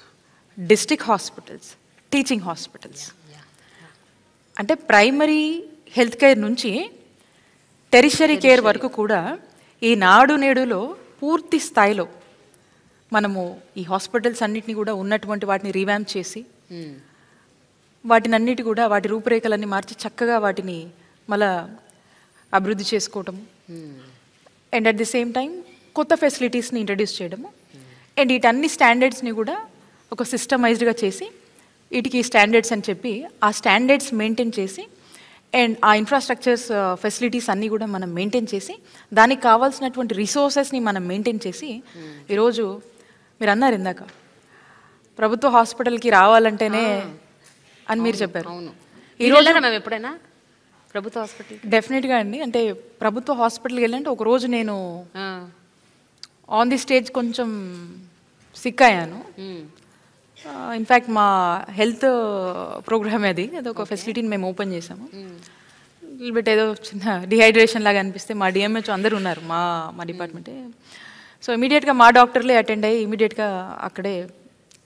district hospitals, teaching hospitals. అంటే ప్రైమరీ హెల్త్ కేర్ నుంచి టెరిషరీ కేర్ వరకు కూడా ఈ నాడు నేడులో పూర్తి స్థాయిలో మనము ఈ హాస్పిటల్స్ అన్నిటిని కూడా ఉన్నటువంటి వాటిని రీవ్యాంప్ చేసి వాటిని అన్నిటి కూడా వాటి రూపురేఖలన్నీ మార్చి చక్కగా వాటిని మళ్ళా అభివృద్ధి చేసుకోవటము and at the same time కొత్త ఫెసిలిటీస్ని ఇంట్రడ్యూస్ చేయడము అండ్ వీటన్ని స్టాండర్డ్స్ని కూడా ఒక సిస్టమైజ్డ్గా చేసి వీటికి స్టాండర్డ్స్ అని చెప్పి ఆ స్టాండర్డ్స్ మెయింటైన్ చేసి అండ్ ఆ ఇన్ఫ్రాస్ట్రక్చర్స్ ఫెసిలిటీస్ అన్నీ కూడా మనం మెయింటైన్ చేసి దానికి కావాల్సినటువంటి రిసోర్సెస్ని మనం మెయింటైన్ చేసి ఈరోజు మీరు అన్నారు ఇందాక ప్రభుత్వ హాస్పిటల్కి రావాలంటేనే అని మీరు చెప్పారు. ఈరోజు మేము ఎప్పుడైనా ప్రభుత్వ హాస్పిటల్ డెఫినెట్గా అండి. అంటే ప్రభుత్వ హాస్పిటల్కి వెళ్ళంటే ఒకరోజు నేను ఆన్ ది స్టేజ్ కొంచెం సిక్ అయ్యాను. ఇన్ఫ్యాక్ట్ మా హెల్త్ ప్రోగ్రామ్ అది ఒక ఫెసిలిటీని మేము ఓపెన్ చేసాము. బట్ ఏదో చిన్న డిహైడ్రేషన్ లాగా అనిపిస్తే మా డిఎంహెచ్ అందరూ ఉన్నారు మా డిపార్ట్మెంటే. సో ఇమీడియట్గా మా డాక్టర్లే అటెండ్ అయ్యి ఇమీడియట్గా అక్కడే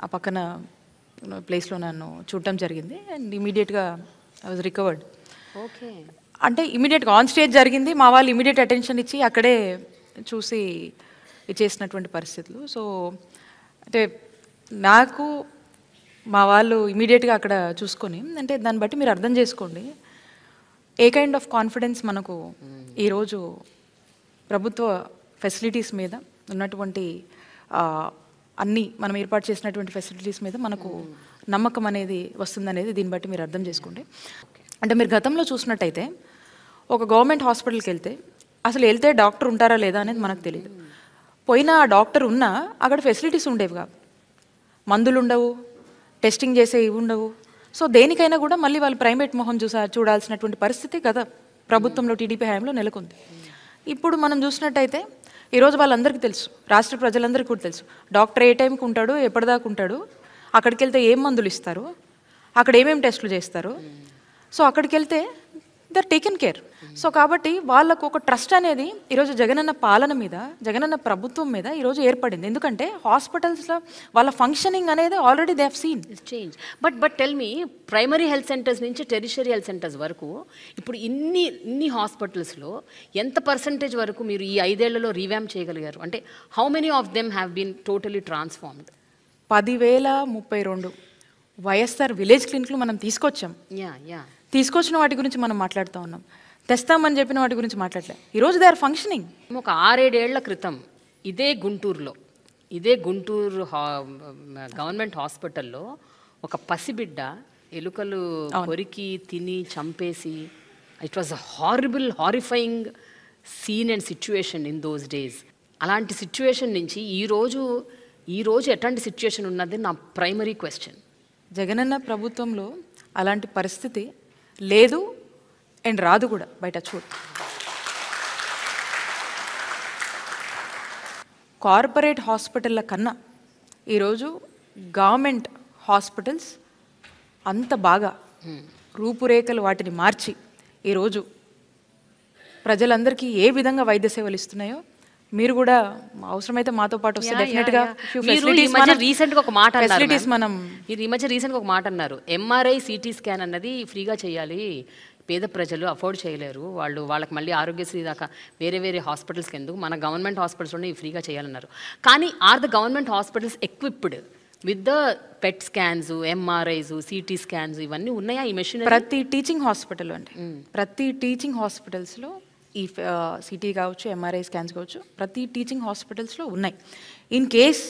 ఆ పక్కన ప్లేస్లో నన్ను చూడటం జరిగింది అండ్ ఇమీడియట్గా ఐ వాజ్ రికవర్డ్. ఓకే. అంటే ఇమీడియట్గా ఆన్ స్టేజ్ జరిగింది, మా వాళ్ళు ఇమీడియట్ అటెన్షన్ ఇచ్చి అక్కడే చూసి చేసినటువంటి పరిస్థితులు. సో అంటే నాకు మా వాళ్ళు ఇమీడియట్గా అక్కడ చూసుకొని అంటే దాన్ని బట్టి మీరు అర్థం చేసుకోండి ఏ కైండ్ ఆఫ్ కాన్ఫిడెన్స్ మనకు ఈరోజు ప్రభుత్వ ఫెసిలిటీస్ మీద ఉన్నటువంటి అన్నీ మనం ఏర్పాటు చేసినటువంటి ఫెసిలిటీస్ మీద మనకు నమ్మకం అనేది వస్తుందనేది దీన్ని బట్టి మీరు అర్థం చేసుకోండి. అంటే మీరు గతంలో చూసినట్టయితే ఒక గవర్నమెంట్ హాస్పిటల్కి వెళ్తే డాక్టర్ ఉంటారా లేదా అనేది మనకు తెలియదు. పోయినా ఆ డాక్టర్ ఉన్నా అక్కడ ఫెసిలిటీస్ ఉండేవి కాదు, మందులు ఉండవు, టెస్టింగ్ చేసే ఇవి ఉండవు. సో దేనికైనా కూడా మళ్ళీ వాళ్ళు ప్రైవేట్ మొహం చూడాల్సినటువంటి పరిస్థితి గత ప్రభుత్వంలో టీడీపీ హయాంలో నెలకొంది. ఇప్పుడు మనం చూసినట్టయితే ఈరోజు వాళ్ళందరికీ తెలుసు, రాష్ట్ర ప్రజలందరికీ కూడా తెలుసు డాక్టర్ ఏ టైంకి ఉంటాడు, ఎప్పటిదాకా ఉంటాడు, అక్కడికి వెళ్తే ఏం మందులు ఇస్తారు, అక్కడ ఏమేమి టెస్టులు చేస్తారు. సో అక్కడికి వెళ్తే they are taken care. So కాబట్టి వాళ్ళకు ఒక ట్రస్ట్ అనేది ఈరోజు జగనన్న పాలన మీద, జగనన్న ప్రభుత్వం మీద ఈరోజు ఏర్పడింది. ఎందుకంటే హాస్పిటల్స్లో వాళ్ళ ఫంక్షనింగ్ అనేది already they have seen change. But tell me, primary health centres నుంచి టెరిషరీ హెల్త్ సెంటర్స్ వరకు ఇప్పుడు ఇన్ని హాస్పిటల్స్లో ఎంత పర్సంటేజ్ వరకు మీరు ఈ 5 ఏళ్లలో రీవ్యాంప్ చేయగలిగారు? అంటే how many of them have been totally transformed? 10,032 YSR village క్లినిక్లు మనం తీసుకొచ్చాం. తీసుకొచ్చిన వాటి గురించి మనం మాట్లాడుతూ ఉన్నాం, తెస్తామని చెప్పిన వాటి గురించి మాట్లాడలేదు. ఈరోజు దే ఆర్ ఫంక్షనింగ్. ఒక 6-7 ఏళ్ల క్రితం ఇదే గుంటూరు గవర్నమెంట్ హాస్పిటల్లో ఒక పసిబిడ్డ ఎలుకలు కొరికి తిని చంపేసి, it was a horrifying scene and situation in those days. అలాంటి సిచ్యువేషన్ నుంచి ఈరోజు ఎట్లాంటి సిచ్యువేషన్ ఉన్నది నా ప్రైమరీ క్వశ్చన్. జగనన్న ప్రభుత్వంలో అలాంటి పరిస్థితి లేదు అండ్ రాదు కూడా. బయట చూడు, కార్పొరేట్ హాస్పిటళ్ళ కన్నా ఈరోజు గవర్నమెంట్ హాస్పిటల్స్ అంత బాగా రూపురేఖలు వాటిని మార్చి ఈరోజు ప్రజలందరికీ ఏ విధంగా వైద్య సేవలు ఇస్తున్నాయో మీరు కూడా అవసరమైతే మాతో పాటు వస్తే డెఫినెట్గా రీసెంట్గా ఒక మాట అన్నారు, ఎంఆర్ఐ సిటీ స్కాన్ అన్నది ఫ్రీగా చేయాలి, పేద ప్రజలు అఫోర్డ్ చేయలేరు, వాళ్ళకి మళ్ళీ ఆరోగ్యశ్రీ దాకా వేరే హాస్పిటల్స్కి ఎందుకు, మన గవర్నమెంట్ హాస్పిటల్స్లోనే ఫ్రీగా చేయాలన్నారు. కానీ are the government hospitals equipped with the PET scans, MRIs, CT scans ఇవన్నీ ఉన్నాయా ఈ మెషిన్? ప్రతి టీచింగ్ హాస్పిటల్ అండి, ప్రతి టీచింగ్ హాస్పిటల్స్లో ఈ సిటీ కావచ్చు, ఎంఆర్ఐ స్కాన్స్ కావచ్చు, ప్రతి టీచింగ్ హాస్పిటల్స్లో ఉన్నాయి. ఇన్ కేస్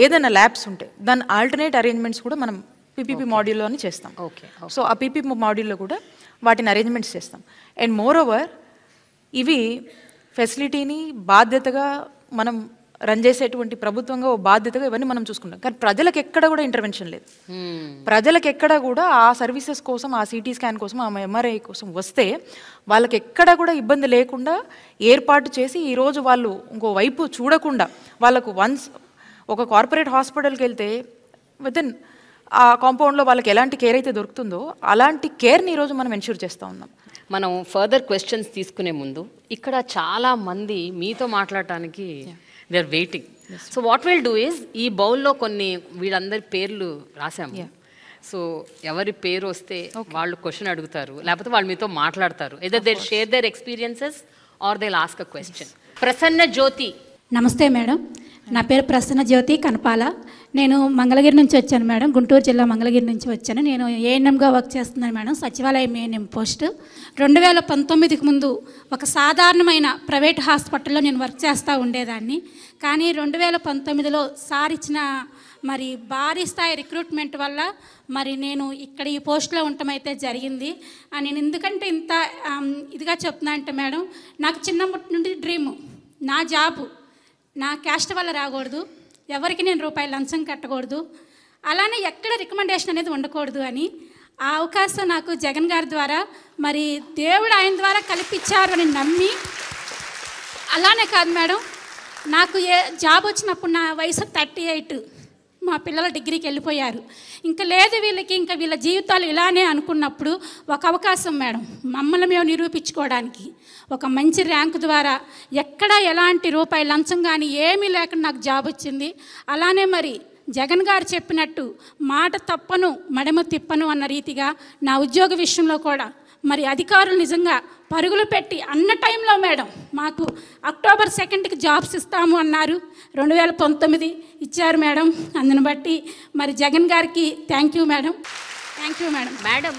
ఏదైనా ల్యాబ్స్ ఉంటే దాని ఆల్టర్నేట్ అరేంజ్మెంట్స్ కూడా మనం పీపీపీ మాడ్యూల్లోనే చేస్తాం. సో ఆ పీపీపీ మాడ్యూల్లో కూడా వాటిని అరేంజ్మెంట్స్ చేస్తాం. అండ్ మోర్ ఓవర్ ఇవి ఫెసిలిటీని బాధ్యతగా మనం రన్ చేసేటువంటి ప్రభుత్వంగా ఓ బాధ్యతగా ఇవన్నీ మనం చూసుకుంటాం. కానీ ప్రజలకు ఎక్కడ కూడా ఇంటర్వెన్షన్ లేదు. ప్రజలకు ఎక్కడ కూడా ఆ సర్వీసెస్ కోసం, ఆ సిటీ స్కాన్ కోసం, ఆ ఎంఆర్ఐ కోసం వస్తే వాళ్ళకి ఎక్కడ కూడా ఇబ్బంది లేకుండా ఏర్పాటు చేసి ఈరోజు వాళ్ళు ఇంకో వైపు చూడకుండా వాళ్ళకు వన్స్ ఒక కార్పొరేట్ హాస్పిటల్కి వెళ్తే వితిన్ ఆ కాంపౌండ్లో వాళ్ళకి ఎలాంటి కేర్ అయితే దొరుకుతుందో అలాంటి కేర్ని ఈరోజు మనం ఎన్ష్యూర్ చేస్తూ ఉన్నాం. మనం ఫర్దర్ క్వశ్చన్స్ తీసుకునే ముందు ఇక్కడ చాలా మంది మీతో మాట్లాడటానికి they are waiting. So what will do is, ఈ బౌల్లో కొన్ని వీళ్ళందరి పేర్లు రాసాము. సో ఎవరి పేరు వస్తే వాళ్ళు క్వశ్చన్ అడుగుతారు, లేకపోతే వాళ్ళు మీతో మాట్లాడతారు. either they share their experiences or they'll ask a question. Prasanna జ్యోతి. నమస్తే మేడం, నా పేరు ప్రసన్న జ్యోతి కనపాల. నేను మంగళగిరి నుంచి వచ్చాను మేడం, గుంటూరు జిల్లా మంగళగిరి నుంచి వచ్చాను. నేను ఏఎన్ఎంగా వర్క్ చేస్తున్నాను మేడం, సచివాలయం ఏఎన్ఎం పోస్ట్. 2019కి ముందు ఒక సాధారణమైన ప్రైవేట్ హాస్పిటల్లో నేను వర్క్ చేస్తూ ఉండేదాన్ని. కానీ 2019లో సార్ ఇచ్చిన మరి భారీ స్థాయి రిక్రూట్మెంట్ వల్ల మరి నేను ఇక్కడ ఈ పోస్ట్లో ఉండటం అయితే జరిగింది. నేను ఎందుకంటే ఇంత ఇదిగా చెప్తున్నా అంటే మేడం, నాకు చిన్నప్పటి నుండి డ్రీము, నా జాబు నా క్యాస్ట్ వల్ల రాకూడదు, ఎవరికి నేను రూపాయలు లంచం కట్టకూడదు, అలానే ఎక్కడ రికమెండేషన్ అనేది ఉండకూడదు అని. ఆ అవకాశం నాకు జగన్ గారి ద్వారా మరి దేవుడు ఆయన ద్వారా కల్పించారు అని నమ్మి, అలానే కాదు మేడం, నాకు జాబ్ వచ్చినప్పుడు నా వయసు 38, మా పిల్లలు డిగ్రీకి వెళ్ళిపోయారు. ఇంకా లేదు వీళ్ళకి, ఇంకా వీళ్ళ జీవితాలు ఇలానే అనుకున్నప్పుడు ఒక అవకాశం మేడం, మమ్మల్ని మేము నిరూపించుకోవడానికి ఒక మంచి ర్యాంకు ద్వారా ఎక్కడ ఎలాంటి రూపాయి లంచం కానీ ఏమీ లేకుండా నాకు జాబ్ వచ్చింది. అలానే మరి జగన్ గారు చెప్పినట్టు మాట తప్పను మడమ తిప్పను అన్న రీతిగా నా ఉద్యోగ విషయంలో కూడా మరి అధికారులు నిజంగా పరుగులు పెట్టి అన్న టైంలో మేడం మాకు అక్టోబర్ 2కి జాబ్స్ ఇస్తాము అన్నారు. 2019 ఇచ్చారు మేడం. అందుని బట్టి మరి జగన్ గారికి thank you madam. Thank you madam. Madam,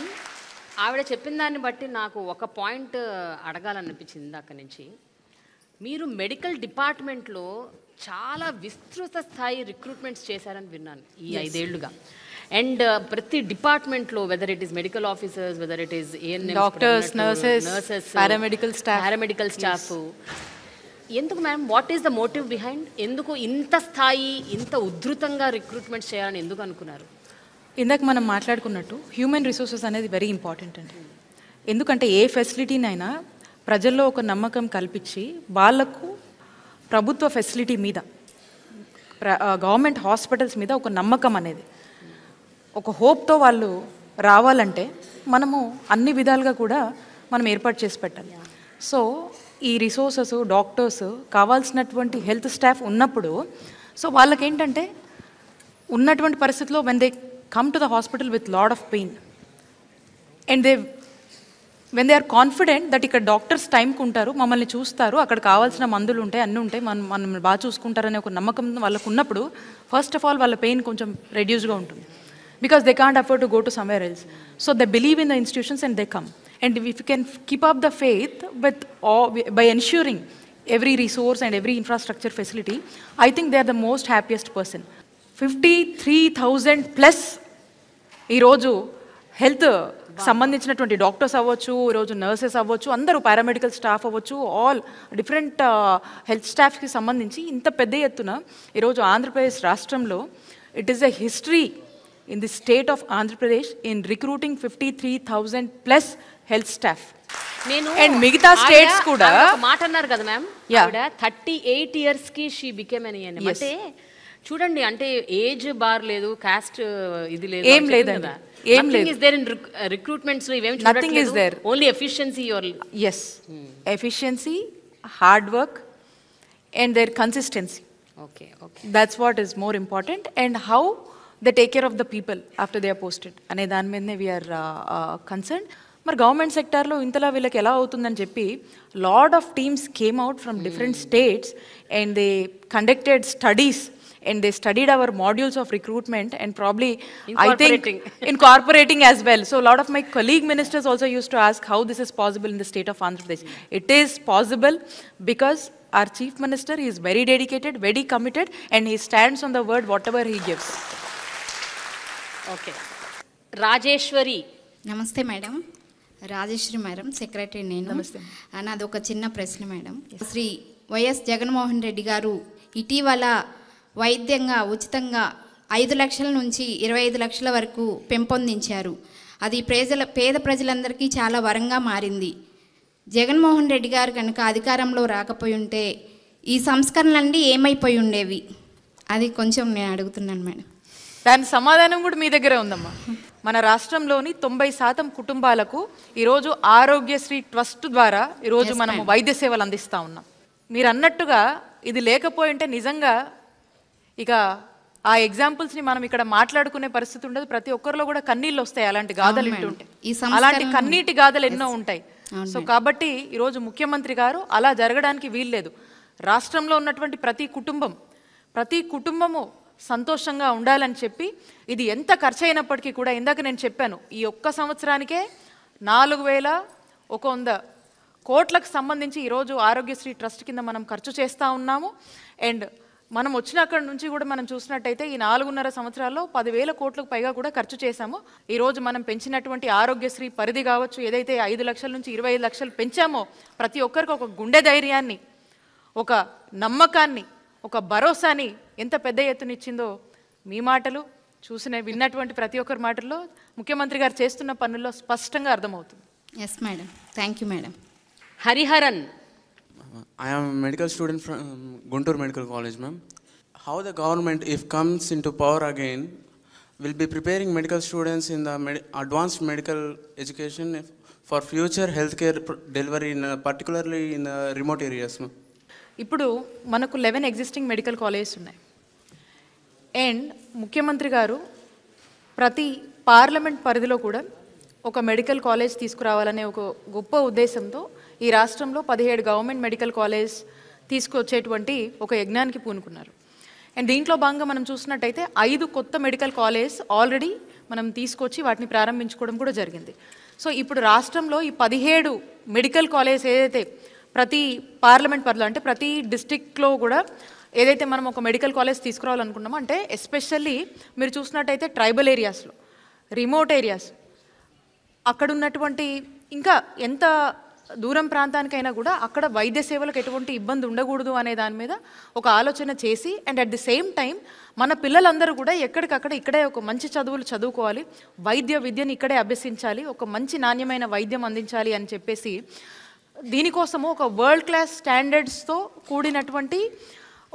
ఆవిడ చెప్పిన దాన్ని బట్టి నాకు ఒక పాయింట్ అడగాలనిపించింది అక్కడి నుంచి. మీరు మెడికల్ డిపార్ట్మెంట్లో చాలా విస్తృత స్థాయి రిక్రూట్మెంట్స్ చేశారని విన్నాను ఈ 5 ఏళ్లుగా. అండ్ ప్రతి డిపార్ట్మెంట్లో, whether it is medical officers, whether it is doctors, nurses, paramedical staff. ఎందుకు ma'am, what is the motive behind? ఎందుకు ఇంత స్థాయి, ఇంత ఉధృతంగా రిక్రూట్మెంట్స్ చేయాలని ఎందుకు అనుకున్నారు? ఇందాక మనం మాట్లాడుకున్నట్టు హ్యూమన్ రిసోర్సెస్ అనేది వెరీ ఇంపార్టెంట్ అండి. ఎందుకంటే ఏ ఫెసిలిటీనైనా ప్రజల్లో ఒక నమ్మకం కల్పించి వాళ్ళకు ప్రభుత్వ ఫెసిలిటీ మీద, గవర్నమెంట్ హాస్పిటల్స్ మీద ఒక నమ్మకం అనేది, ఒక హోప్తో వాళ్ళు రావాలంటే మనము అన్ని విధాలుగా కూడా మనం ఏర్పాటు చేసి పెట్టాలి. సో ఈ రిసోర్సెస్, డాక్టర్స్, కావాల్సినటువంటి హెల్త్ స్టాఫ్ ఉన్నప్పుడు సో వాళ్ళకేంటంటే ఉన్నటువంటి పరిస్థితిలో when they come to the hospital with lot of pain and when they are confident that ఇక్కడ డాక్టర్స్ టైంకి ఉంటారు, మమ్మల్ని చూస్తారు, అక్కడ కావాల్సిన మందులు ఉంటాయి, అన్నీ ఉంటాయి, మనం బాగా చూసుకుంటారనే ఒక నమ్మకం వాళ్ళకు ఉన్నప్పుడు ఫస్ట్ ఆఫ్ ఆల్ వాళ్ళ పెయిన్ కొంచెం రెడ్యూస్గా ఉంటుంది. Because they can't afford to go to somewhere else. So they believe in the institutions and they come. And if you can keep up the faith with by ensuring every resource and every infrastructure facility, I think they are the most happiest person. 53,000 plus ఈరోజు health సంబంధించినటువంటి doctors అవ్వచ్చు, ఈరోజు nurses అవ్వచ్చు, అందరూ paramedical staff అవ్వచ్చు, all different health స్టాఫ్కి సంబంధించి ఇంత పెద్ద ఎత్తున ఈరోజు ఆంధ్రప్రదేశ్ రాష్ట్రంలో it is a history in the state of Andhra Pradesh in recruiting 53,000 plus health staff. నేను అండ్ మిగతా స్టేట్స్ కూడా మాట అన్నారు కదా మ్యామ్, 38 yearsకి షీ బికేమ్ ఎన్ ENM. అంటే చూడండి, అంటే ఏజ్ బార్ లేదు, కాస్ట్ ఇది లేదు, ఏం లేదండి, ఏం లేదు. ఇస్ దేర్ ఇన్ రిక్రూట్మెంట్స్ లో ఇవేం nothing is there, only efficiency your efficiency, hard work and their consistency. Okay okay, that's what is more important. And how they take care of the people after they are posted అనే దాని మీదనే we are concern. మరి government సెక్టార్లో ఇంతలా వీళ్ళకి ఎలా అవుతుందని చెప్పి lot of teams came out from different states and they conducted studies and they studied our modules of recruitment and probably I think incorporating as well. So a lot of my colleague ministers also used to ask how this is possible in the state of Andhra Pradesh. It is possible because our chief minister is very dedicated, very committed, and he stands on the word whatever he gives. Okay, Rajeshwari. నమస్తే madam. Rajeshwari madam, secretary నేను. నమస్తే. నాది ఒక చిన్న ప్రశ్న madam. Shri YS Jaganmohan Reddy గారు ఇటీవల వైద్యంగా ఉచితంగా 5 లక్షల నుంచి 25 లక్షల వరకు పెంపొందించారు. అది పేద ప్రజలందరికీ చాలా వరంగా మారింది. జగన్మోహన్ రెడ్డి గారు కనుక అధికారంలో రాకపోయి ఉంటే ఈ సంస్కరణలన్నీ ఏమైపోయి ఉండేవి? అది కొంచెం నేను అడుగుతున్నాను మేడం. దాని సమాధానం కూడా మీ దగ్గరే ఉందమ్మా. మన రాష్ట్రంలోని 90% కుటుంబాలకు ఈరోజు ఆరోగ్యశ్రీ ట్రస్ట్ ద్వారా ఈరోజు మనము వైద్య సేవలు అందిస్తూ ఉన్నాం. మీరు అన్నట్టుగా ఇది లేకపోయి ఉంటే నిజంగా ఇక ఆ ఎగ్జాంపుల్స్ని మనం ఇక్కడ మాట్లాడుకునే పరిస్థితి ఉండదు. ప్రతి ఒక్కరిలో కూడా కన్నీళ్ళు వస్తాయి అలాంటి గాథలు వింటుంటాయి. అలాంటి కన్నీటి గాథలు ఎన్నో ఉంటాయి. సో కాబట్టి ఈరోజు ముఖ్యమంత్రి గారు అలా జరగడానికి వీల్లేదు. రాష్ట్రంలో ఉన్నటువంటి ప్రతి కుటుంబం ప్రతి కుటుంబము సంతోషంగా ఉండాలని చెప్పి ఇది ఎంత ఖర్చు అయినప్పటికీ కూడా ఇందాక నేను చెప్పాను, ఈ ఒక్క సంవత్సరానికే 4100 కోట్లకు సంబంధించి ఈరోజు ఆరోగ్యశ్రీ ట్రస్ట్ కింద మనం ఖర్చు చేస్తూ ఉన్నాము. అండ్ మనం వచ్చినక్కడి నుంచి కూడా మనం చూసినట్టయితే ఈ 4.5 సంవత్సరాల్లో 10,000 కోట్లకు పైగా కూడా ఖర్చు చేశాము. ఈరోజు మనం పెంచినటువంటి ఆరోగ్యశ్రీ పరిధి కావచ్చు, ఏదైతే 5 లక్షల నుంచి 25 లక్షలు పెంచామో ప్రతి ఒక్కరికి ఒక గుండె ధైర్యాన్ని, ఒక నమ్మకాన్ని, ఒక భరోసాని ఎంత పెద్ద ఎత్తునిచ్చిందో మీ మాటలు విన్నటువంటి ప్రతి ఒక్కరి మాటల్లో ముఖ్యమంత్రి గారు చేస్తున్న పనుల్లో స్పష్టంగా అర్థమవుతుంది. Yes madam, thank you madam. Hariharan. I am a medical student from Guntur Medical College, ma'am. How the government, if comes into power again, will be preparing medical students in the advanced medical education for future healthcare delivery, particularly in the remote areas, ma'am? ఇప్పుడు మనకు 11 existing medical colleges ఉన్నాయి. And ముఖ్యమంత్రి గారు ప్రతి parliament పరిధిలో కూడా ఒక medical college తీసుకురావాలనే ఒక గొప్ప ఉద్దేశంతో ఈ రాష్ట్రంలో 17 గవర్నమెంట్ మెడికల్ కాలేజ్ తీసుకొచ్చేటువంటి ఒక యజ్ఞానికి పూనుకున్నారు. అండ్ దీంట్లో భాగంగా మనం చూసినట్టయితే 5 కొత్త మెడికల్ కాలేజ్ ఆల్రెడీ మనం తీసుకొచ్చి వాటిని ప్రారంభించుకోవడం కూడా జరిగింది. సో ఇప్పుడు రాష్ట్రంలో ఈ 17 మెడికల్ కాలేజ్ ఏదైతే ప్రతి పార్లమెంట్ పరిధిలో అంటే ప్రతి డిస్టిక్లో కూడా ఏదైతే మనం ఒక మెడికల్ కాలేజ్ తీసుకురావాలనుకున్నామో, అంటే ఎస్పెషల్లీ మీరు చూసినట్టయితే ట్రైబల్ ఏరియాస్లో, రిమోట్ ఏరియాస్, అక్కడ ఉన్నటువంటి ఇంకా ఎంత దూరం ప్రాంతానికైనా కూడా అక్కడ వైద్య సేవలకు ఎటువంటి ఇబ్బంది ఉండకూడదు అనే దాని మీద ఒక ఆలోచన చేసి, and at the same time మన పిల్లలందరూ కూడా ఎక్కడికక్కడ ఇక్కడే ఒక మంచి చదువులు చదువుకోవాలి, వైద్య విద్యను ఇక్కడే అభ్యసించాలి, ఒక మంచి నాణ్యమైన వైద్యం అందించాలి అని చెప్పేసి దీనికోసము ఒక వరల్డ్ క్లాస్ స్టాండర్డ్స్తో కూడినటువంటి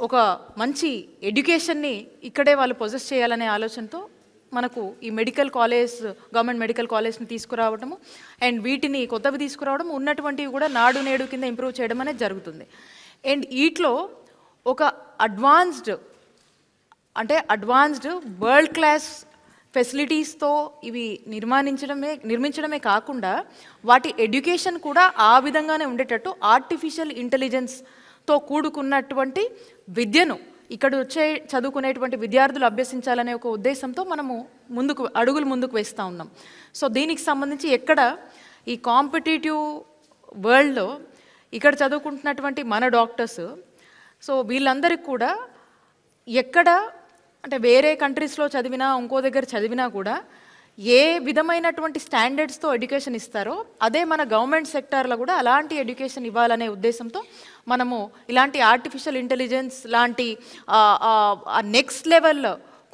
ఒక మంచి ఎడ్యుకేషన్ని ఇక్కడే వాళ్ళు పొజెస్ చేయాలనే ఆలోచనతో మనకు ఈ మెడికల్ కాలేజ్, గవర్నమెంట్ మెడికల్ కాలేజ్ని తీసుకురావడము అండ్ వీటిని కొత్తవి తీసుకురావడం, ఉన్నటువంటివి కూడా నాడు నేడు కింద ఇంప్రూవ్ చేయడం అనేది జరుగుతుంది. అండ్ వీటిలో ఒక అడ్వాన్స్డ్ వరల్డ్ క్లాస్ ఫెసిలిటీస్తో ఇవి నిర్మించడమే కాకుండా వాటి ఎడ్యుకేషన్ కూడా ఆ విధంగానే ఉండేటట్టు ఆర్టిఫిషియల్ ఇంటెలిజెన్స్తో కూడుకున్నటువంటి విద్యను ఇక్కడ వచ్చే చదువుకునేటువంటి విద్యార్థులు అభ్యసించాలనే ఒక ఉద్దేశంతో మనము అడుగులు ముందుకు వేస్తూ ఉన్నాం. సో దీనికి సంబంధించి ఎక్కడ ఈ కాంపిటేటివ్ వరల్డ్లో ఇక్కడ చదువుకుంటున్నటువంటి మన డాక్టర్స్, సో వీళ్ళందరికీ కూడా ఎక్కడ అంటే వేరే కంట్రీస్లో చదివినా ఇంకో దగ్గర చదివినా కూడా ఏ విధమైనటువంటి స్టాండర్డ్స్తో ఎడ్యుకేషన్ ఇస్తారో అదే మన గవర్నమెంట్ సెక్టార్లో కూడా అలాంటి ఎడ్యుకేషన్ ఇవ్వాలనే ఉద్దేశంతో మనము ఇలాంటి ఆర్టిఫిషియల్ ఇంటెలిజెన్స్ లాంటి నెక్స్ట్ లెవెల్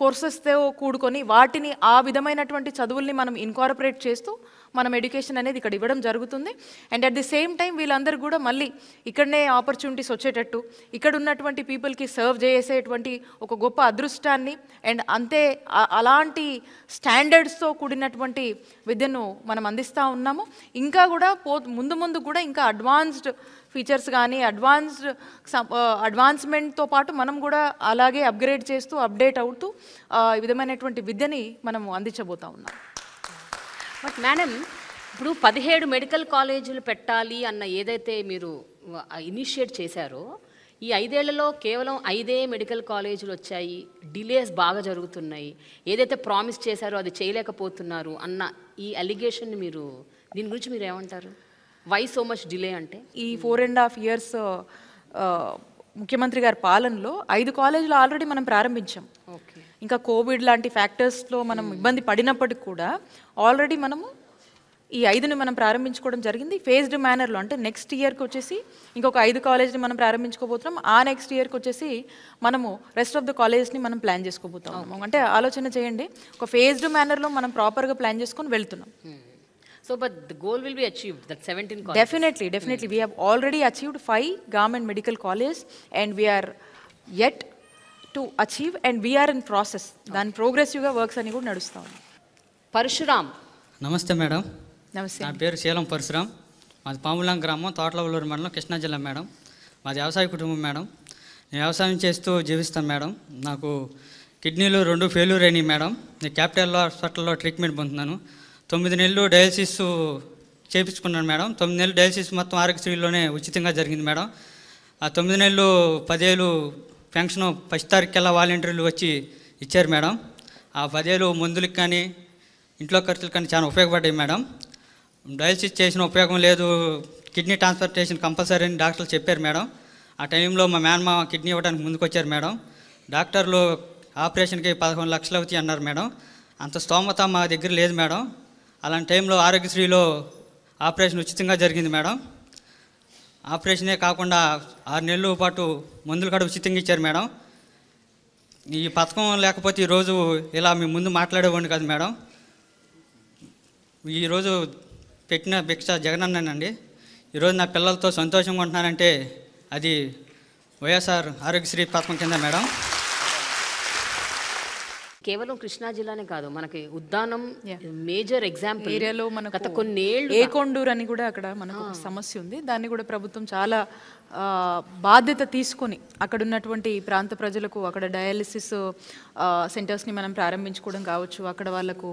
కోర్సెస్తో కూడుకొని వాటిని ఆ విధమైనటువంటి చదువుల్ని మనం ఇన్కార్పొరేట్ చేస్తూ మనం ఎడ్యుకేషన్ అనేది ఇక్కడ ఇవ్వడం జరుగుతుంది. And at the same time వీళ్ళందరూ కూడా మళ్ళీ ఇక్కడనే ఆపర్చునిటీస్ వచ్చేటట్టు ఇక్కడ ఉన్నటువంటి పీపుల్కి సర్వ్ చేసేటువంటి ఒక గొప్ప అదృష్టాన్ని అండ్ అంతే అలాంటి స్టాండర్డ్స్తో కూడినటువంటి విద్యను మనం అందిస్తూ ఉన్నాము. ఇంకా కూడా ముందు కూడా ఇంకా అడ్వాన్స్డ్ ఫీచర్స్ కానీ అడ్వాన్స్మెంట్తో పాటు మనం కూడా అలాగే అప్గ్రేడ్ చేస్తూ అప్డేట్ అవుతూ ఈ విధమైనటువంటి విద్యని మనం అందించబోతా ఉన్నాం. బట్ మేడం, ఇప్పుడు 17 మెడికల్ కాలేజీలు పెట్టాలి అన్న ఏదైతే మీరు ఇనిషియేట్ చేశారో, ఈ 5 ఏళ్లలో కేవలం 5 మెడికల్ కాలేజీలు వచ్చాయి, డిలేస్ బాగా జరుగుతున్నాయి, ఏదైతే ప్రామిస్ చేశారో అది చేయలేకపోతున్నారు అన్న ఈ అలిగేషన్ని మీరు దీని గురించి మీరు ఏమంటారు? వై సో మచ్ డిలే అంటే? ఈ 4.5 years ముఖ్యమంత్రి గారి పాలనలో 5 కాలేజీలు ఆల్రెడీ మనం ప్రారంభించాం. ఓకే, ఇంకా కోవిడ్ లాంటి ఫ్యాక్టర్స్లో మనం ఇబ్బంది పడినప్పటికి కూడా ఆల్రెడీ మనము ఈ 5ని మనం ప్రారంభించుకోవడం జరిగింది ఫేజ్డ్ మేనర్లో. అంటే నెక్స్ట్ ఇయర్కి వచ్చేసి ఇంకొక 5 కాలేజ్ని మనం ప్రారంభించుకోబోతున్నాం. ఆ నెక్స్ట్ ఇయర్కి వచ్చేసి మనము రెస్ట్ ఆఫ్ ద కాలేజ్ని మనం ప్లాన్ చేసుకోబోతున్నాము. అంటే ఆలోచన చేయండి, ఒక ఫేజ్డ్ మేనర్లో మనం ప్రాపర్గా ప్లాన్ చేసుకొని వెళ్తున్నాం. So, but the goal will be achieved, that 17 colleges. Definitely. We have already achieved 5 government medical colleges and we are yet to achieve and we are in process. Then progressive works ani kuda nadusta undi. Parshuram. నమస్తే madam. నమస్తే. నా పేరు శీలం పరశురామ్. మాది పాములాం గ్రామం, తోటలవల్లూరు మండలం, కృష్ణా జిల్లా madam. మాది వ్యవసాయ కుటుంబం మేడం. నేను వ్యవసాయం చేస్తూ జీవిస్తాను మేడం. నాకు కిడ్నీలు 2 ఫెయిల్యూర్ అయినాయి మేడం. నేను క్యాపిటల్ హాస్పిటల్లో ట్రీట్మెంట్ పొందుతున్నాను. 9 నెలలు డయాలసిస్ చేయించుకున్నాను మేడం. 9 నెలలు డయాలసిస్ మొత్తం ఆరోగ్యశ్రీలోనే ఉచితంగా జరిగింది మేడం. ఆ 9 నెలలు 10 ఏళ్ళు పెన్షన్ ఫస్ట్ తారీఖుకెల్లా వాలంటీర్లు వచ్చి ఇచ్చారు మేడం. ఆ 10,000 మందులకు కానీ ఇంట్లో ఖర్చులకు కానీ చాలా ఉపయోగపడ్డాయి మేడం. డయాలసిస్ చేసిన ఉపయోగం లేదు, కిడ్నీ ట్రాన్స్ప్లాంటేషన్ కంపల్సరీ అని డాక్టర్లు చెప్పారు మేడం. ఆ టైంలో మా మేనమామ కిడ్నీ ఇవ్వడానికి ముందుకు వచ్చారు మేడం. డాక్టర్లు ఆపరేషన్కి 11 లక్షలు అవుతాయి అన్నారు మేడం. అంత స్తోమత మా దగ్గర లేదు మేడం. అలాంటి టైంలో ఆరోగ్యశ్రీలో ఆపరేషన్ ఉచితంగా జరిగింది మేడం. ఆపరేషనే కాకుండా 6 నెలల పాటు మందులు కూడా ఉచితంగా ఇచ్చారు మేడం. ఈ పథకం లేకపోతే ఈరోజు ఇలా మీ ముందు మాట్లాడేవాడిని కాదు మేడం. ఈరోజు పెట్టిన భిక్ష జగనన్నండి. ఈరోజు నా పిల్లలతో సంతోషంగా ఉంటున్నానంటే అది వైఎస్ఆర్ ఆరోగ్యశ్రీ పథకం కింద మేడం. కేవలం కృష్ణా జిల్లానే కాదు, మనకి ఉద్దానం మేజర్ ఎగ్జాంపుల్. ఏరియాలో మనకు గత కొన్నేళ్ళు ఏకొండూరు అని కూడా అక్కడ మనకు ఒక సమస్య ఉంది. దాన్ని కూడా ప్రభుత్వం చాలా బాధ్యత తీసుకొని అక్కడ ఉన్నటువంటి ప్రాంత ప్రజలకు అక్కడ డయాలిసిస్ సెంటర్స్ని మనం ప్రారంభించుకోవడం కావచ్చు, అక్కడ వాళ్ళకు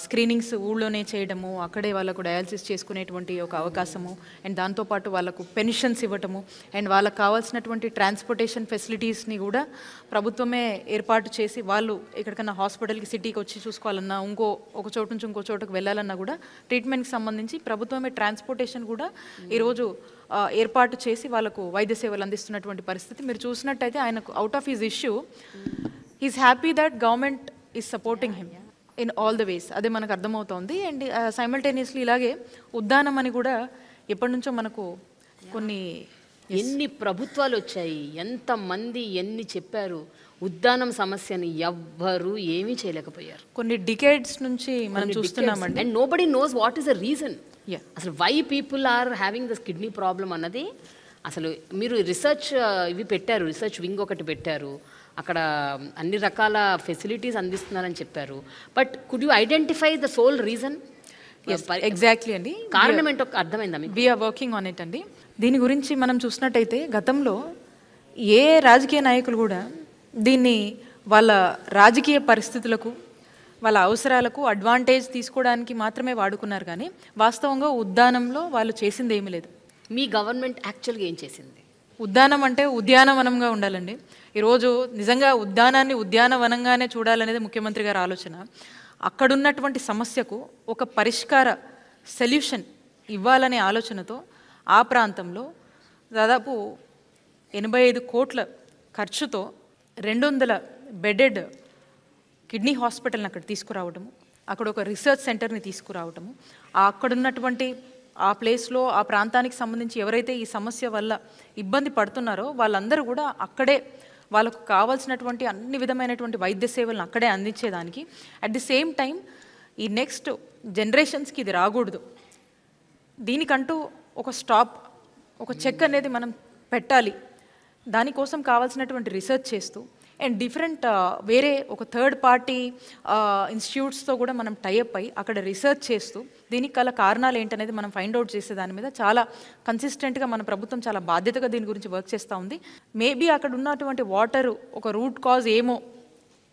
స్క్రీనింగ్స్ ఊళ్ళోనే చేయడము, అక్కడే వాళ్ళకు డయాలిసిస్ చేసుకునేటువంటి ఒక అవకాశము, అండ్ దాంతోపాటు వాళ్ళకు పెన్షన్స్ ఇవ్వటము, అండ్ వాళ్ళకు కావాల్సినటువంటి ట్రాన్స్పోర్టేషన్ ఫెసిలిటీస్ని కూడా ప్రభుత్వమే ఏర్పాటు చేసి వాళ్ళు ఎక్కడికన్నా హాస్పిటల్కి సిటీకి వచ్చి చూసుకోవాలన్నా, ఒక చోటు నుంచి ఇంకో చోటుకు వెళ్ళాలన్నా కూడా ట్రీట్మెంట్కి సంబంధించి ప్రభుత్వమే ట్రాన్స్పోర్టేషన్ కూడా ఈరోజు ఏర్పాటు చేసి వాళ్ళకు వైద్య సేవలు అందిస్తున్నటువంటి పరిస్థితి మీరు చూసినట్టయితే ఆయనకు out of his issue is happy that government is supporting him in all the ways. అదే మనకు అర్థమవుతోంది. అండ్ సైమల్టేనియస్లీ ఇలాగే ఉద్దానం అని కూడా ఎప్పటి నుంచో మనకు ఎన్ని ప్రభుత్వాలు వచ్చాయి, ఎంతమంది ఎన్ని చెప్పారు, ఉద్దానం సమస్యని ఎవ్వరు ఏమీ చేయలేకపోయారు. కొన్ని డికేడ్స్ నుంచి మనం చూస్తున్నామండి. And nobody knows what is the reason. అసలు why people are having this kidney problem అన్నది అసలు మీరు రీసెర్చ్ ఇవి పెట్టారు, రీసెర్చ్ వింగ్ ఒకటి పెట్టారు, అక్కడ అన్ని రకాల ఫెసిలిటీస్ అందిస్తున్నారని చెప్పారు. But could you identify the sole reason? Exactly అండి, కారణం ఏంటో అర్థమైందా మీకు? వీఆర్ వర్కింగ్ ఆన్ ఇట్ అండి. దీని గురించి మనం చూసినట్టయితే గతంలో ఏ రాజకీయ నాయకులు కూడా దీన్ని వాళ్ళ రాజకీయ పరిస్థితులకు వాళ్ళ అవసరాలకు అడ్వాంటేజ్ తీసుకోవడానికి మాత్రమే వాడుకున్నారు, కానీ వాస్తవంగా ఉద్దానంలో వాళ్ళు చేసింది ఏమీ లేదు. మీ గవర్నమెంట్ యాక్చువల్గా ఏం చేసింది? ఉద్దానం అంటే ఉద్యానవనంగా ఉండాలండి. ఈరోజు నిజంగా ఉద్యానాన్ని ఉద్యానవనంగానే చూడాలనేది ముఖ్యమంత్రి గారి ఆలోచన. అక్కడున్నటువంటి సమస్యకు ఒక పరిష్కార సొల్యూషన్ ఇవ్వాలనే ఆలోచనతో ఆ ప్రాంతంలో దాదాపు 85 కోట్ల ఖర్చుతో 200 బెడెడ్ కిడ్నీ హాస్పిటల్ని అక్కడ తీసుకురావటము, అక్కడ ఒక రీసెర్చ్ సెంటర్ని తీసుకురావటము, అక్కడున్నటువంటి ఆ ప్లేస్లో ఆ ప్రాంతానికి సంబంధించి ఎవరైతే ఈ సమస్య వల్ల ఇబ్బంది పడుతున్నారో వాళ్ళందరూ కూడా అక్కడే వాళ్ళకు కావాల్సినటువంటి అన్ని విధమైనటువంటి వైద్య సేవలను అక్కడే అందించేదానికి, అట్ ది సేమ్ టైం ఈ నెక్స్ట్ జనరేషన్స్కి ఇది రాకూడదు, దీనికంటూ ఒక స్టాప్, ఒక చెక్ అనేది మనం పెట్టాలి, దానికోసం కావాల్సినటువంటి రీసెర్చ్ చేస్తూ అండ్ డిఫరెంట్ వేరే ఒక థర్డ్ పార్టీ ఇన్స్టిట్యూట్స్తో కూడా మనం టైఅప్ అయ్యి అక్కడ రీసెర్చ్ చేస్తూ దీనికి గల కారణాలు ఏంటనేది మనం ఫైండ్ అవుట్ చేసే దాని మీద చాలా కన్సిస్టెంట్గా మన ప్రభుత్వం చాలా బాధ్యతగా దీని గురించి వర్క్ చేస్తూ ఉంది. మేబీ అక్కడ ఉన్నటువంటి వాటర్ ఒక రూట్ కాజ్ ఏమో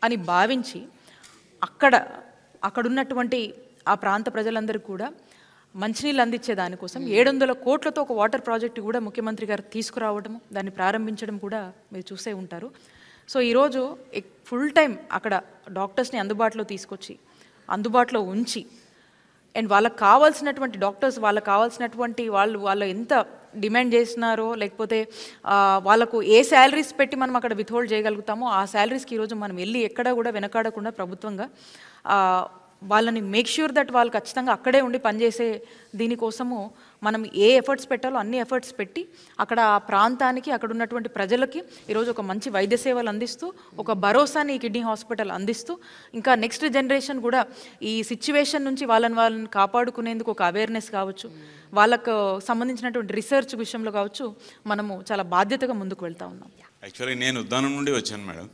అని భావించి అక్కడున్నటువంటి ఆ ప్రాంత ప్రజలందరికీ కూడా మంచినీళ్ళు అందించే దానికోసం 700 కోట్లతో ఒక వాటర్ ప్రాజెక్టు కూడా ముఖ్యమంత్రి గారు తీసుకురావడము, దాన్ని ప్రారంభించడం కూడా మీరు చూసే ఉంటారు. సో ఈరోజు ఫుల్ టైం అక్కడ డాక్టర్స్ని అందుబాటులో తీసుకొచ్చి అందుబాటులో ఉంచి అండ్ వాళ్ళకి కావాల్సినటువంటి డాక్టర్స్ వాళ్ళకి కావాల్సినటువంటి వాళ్ళు ఎంత డిమాండ్ చేసినారో లేకపోతే వాళ్ళకు ఏ శాలరీస్ పెట్టి మనం అక్కడ విత్హోల్డ్ చేయగలుగుతామో ఆ శాలరీస్కి ఈరోజు మనం వెళ్ళి ఎక్కడా కూడా వెనకాడకుండా ప్రభుత్వంగా వాళ్ళని మేక్ ష్యూర్ దట్ వాళ్ళు ఖచ్చితంగా అక్కడే ఉండి పనిచేసే దీనికోసము మనం ఏ ఎఫర్ట్స్ పెట్టాలో అన్ని ఎఫర్ట్స్ పెట్టి అక్కడ ఆ ప్రాంతానికి అక్కడ ఉన్నటువంటి ప్రజలకి ఈరోజు ఒక మంచి వైద్య సేవలు అందిస్తూ ఒక భరోసాని ఈ కిడ్నీ హాస్పిటల్ అందిస్తూ ఇంకా నెక్స్ట్ జనరేషన్ కూడా ఈ సిచ్యువేషన్ నుంచి వాళ్ళని కాపాడుకునేందుకు ఒక అవేర్నెస్ కావచ్చు, వాళ్ళకు సంబంధించినటువంటి రీసెర్చ్ విషయంలో కావచ్చు, మనము చాలా బాధ్యతగా ముందుకు వెళ్తూ ఉన్నాం. యాక్చువల్లీ నేను ఉద్దానం నుండి వచ్చాను మేడం,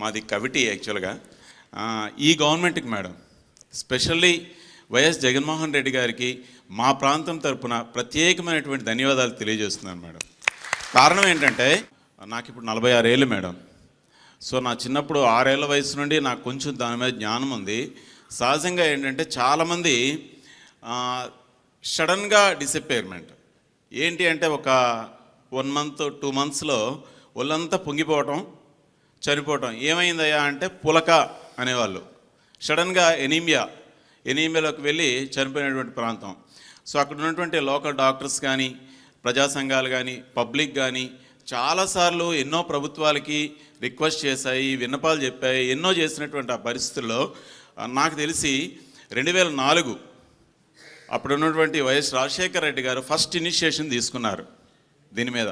మాది కవిటి. యాక్చువల్గా ఈ గవర్నమెంట్కి madam specially YS Jaganmohan Reddy గారికి మా ప్రాంతం తరపున ప్రత్యేకమైనటువంటి ధన్యవాదాలు తెలియజేస్తున్నాను మేడం. కారణం ఏంటంటే నాకు ఇప్పుడు 46 ఏళ్ళు మేడం. సో నా చిన్నప్పుడు 6 ఏళ్ల వయసు నుండి నాకు కొంచెం దాని మీద జ్ఞానం ఉంది. సహజంగా ఏంటంటే చాలామంది సడన్గా డిసప్పేర్మెంట్ ఏంటి అంటే ఒక 1 month 2 monthsలో ఒళ్ళంతా పొంగిపోవటం, చనిపోవటం. ఏమైందయ్యా అంటే పులక అనేవాళ్ళు. సడన్గా ఎనీమియాలోకి వెళ్ళి చనిపోయినటువంటి ప్రాంతం. సో అక్కడ ఉన్నటువంటి లోకల్ డాక్టర్స్ కానీ, ప్రజా సంఘాలు కానీ, పబ్లిక్ కానీ చాలాసార్లు ఎన్నో ప్రభుత్వాలకి రిక్వెస్ట్ చేశాయి, విన్నపాలు చెప్పాయి, ఎన్నో చేసినటువంటి ఆ పరిస్థితుల్లో నాకు తెలిసి 2004 అప్పుడు ఉన్నటువంటి వైఎస్ రాజశేఖర రెడ్డి గారు ఫస్ట్ ఇనిషియేషన్ తీసుకున్నారు దీని మీద.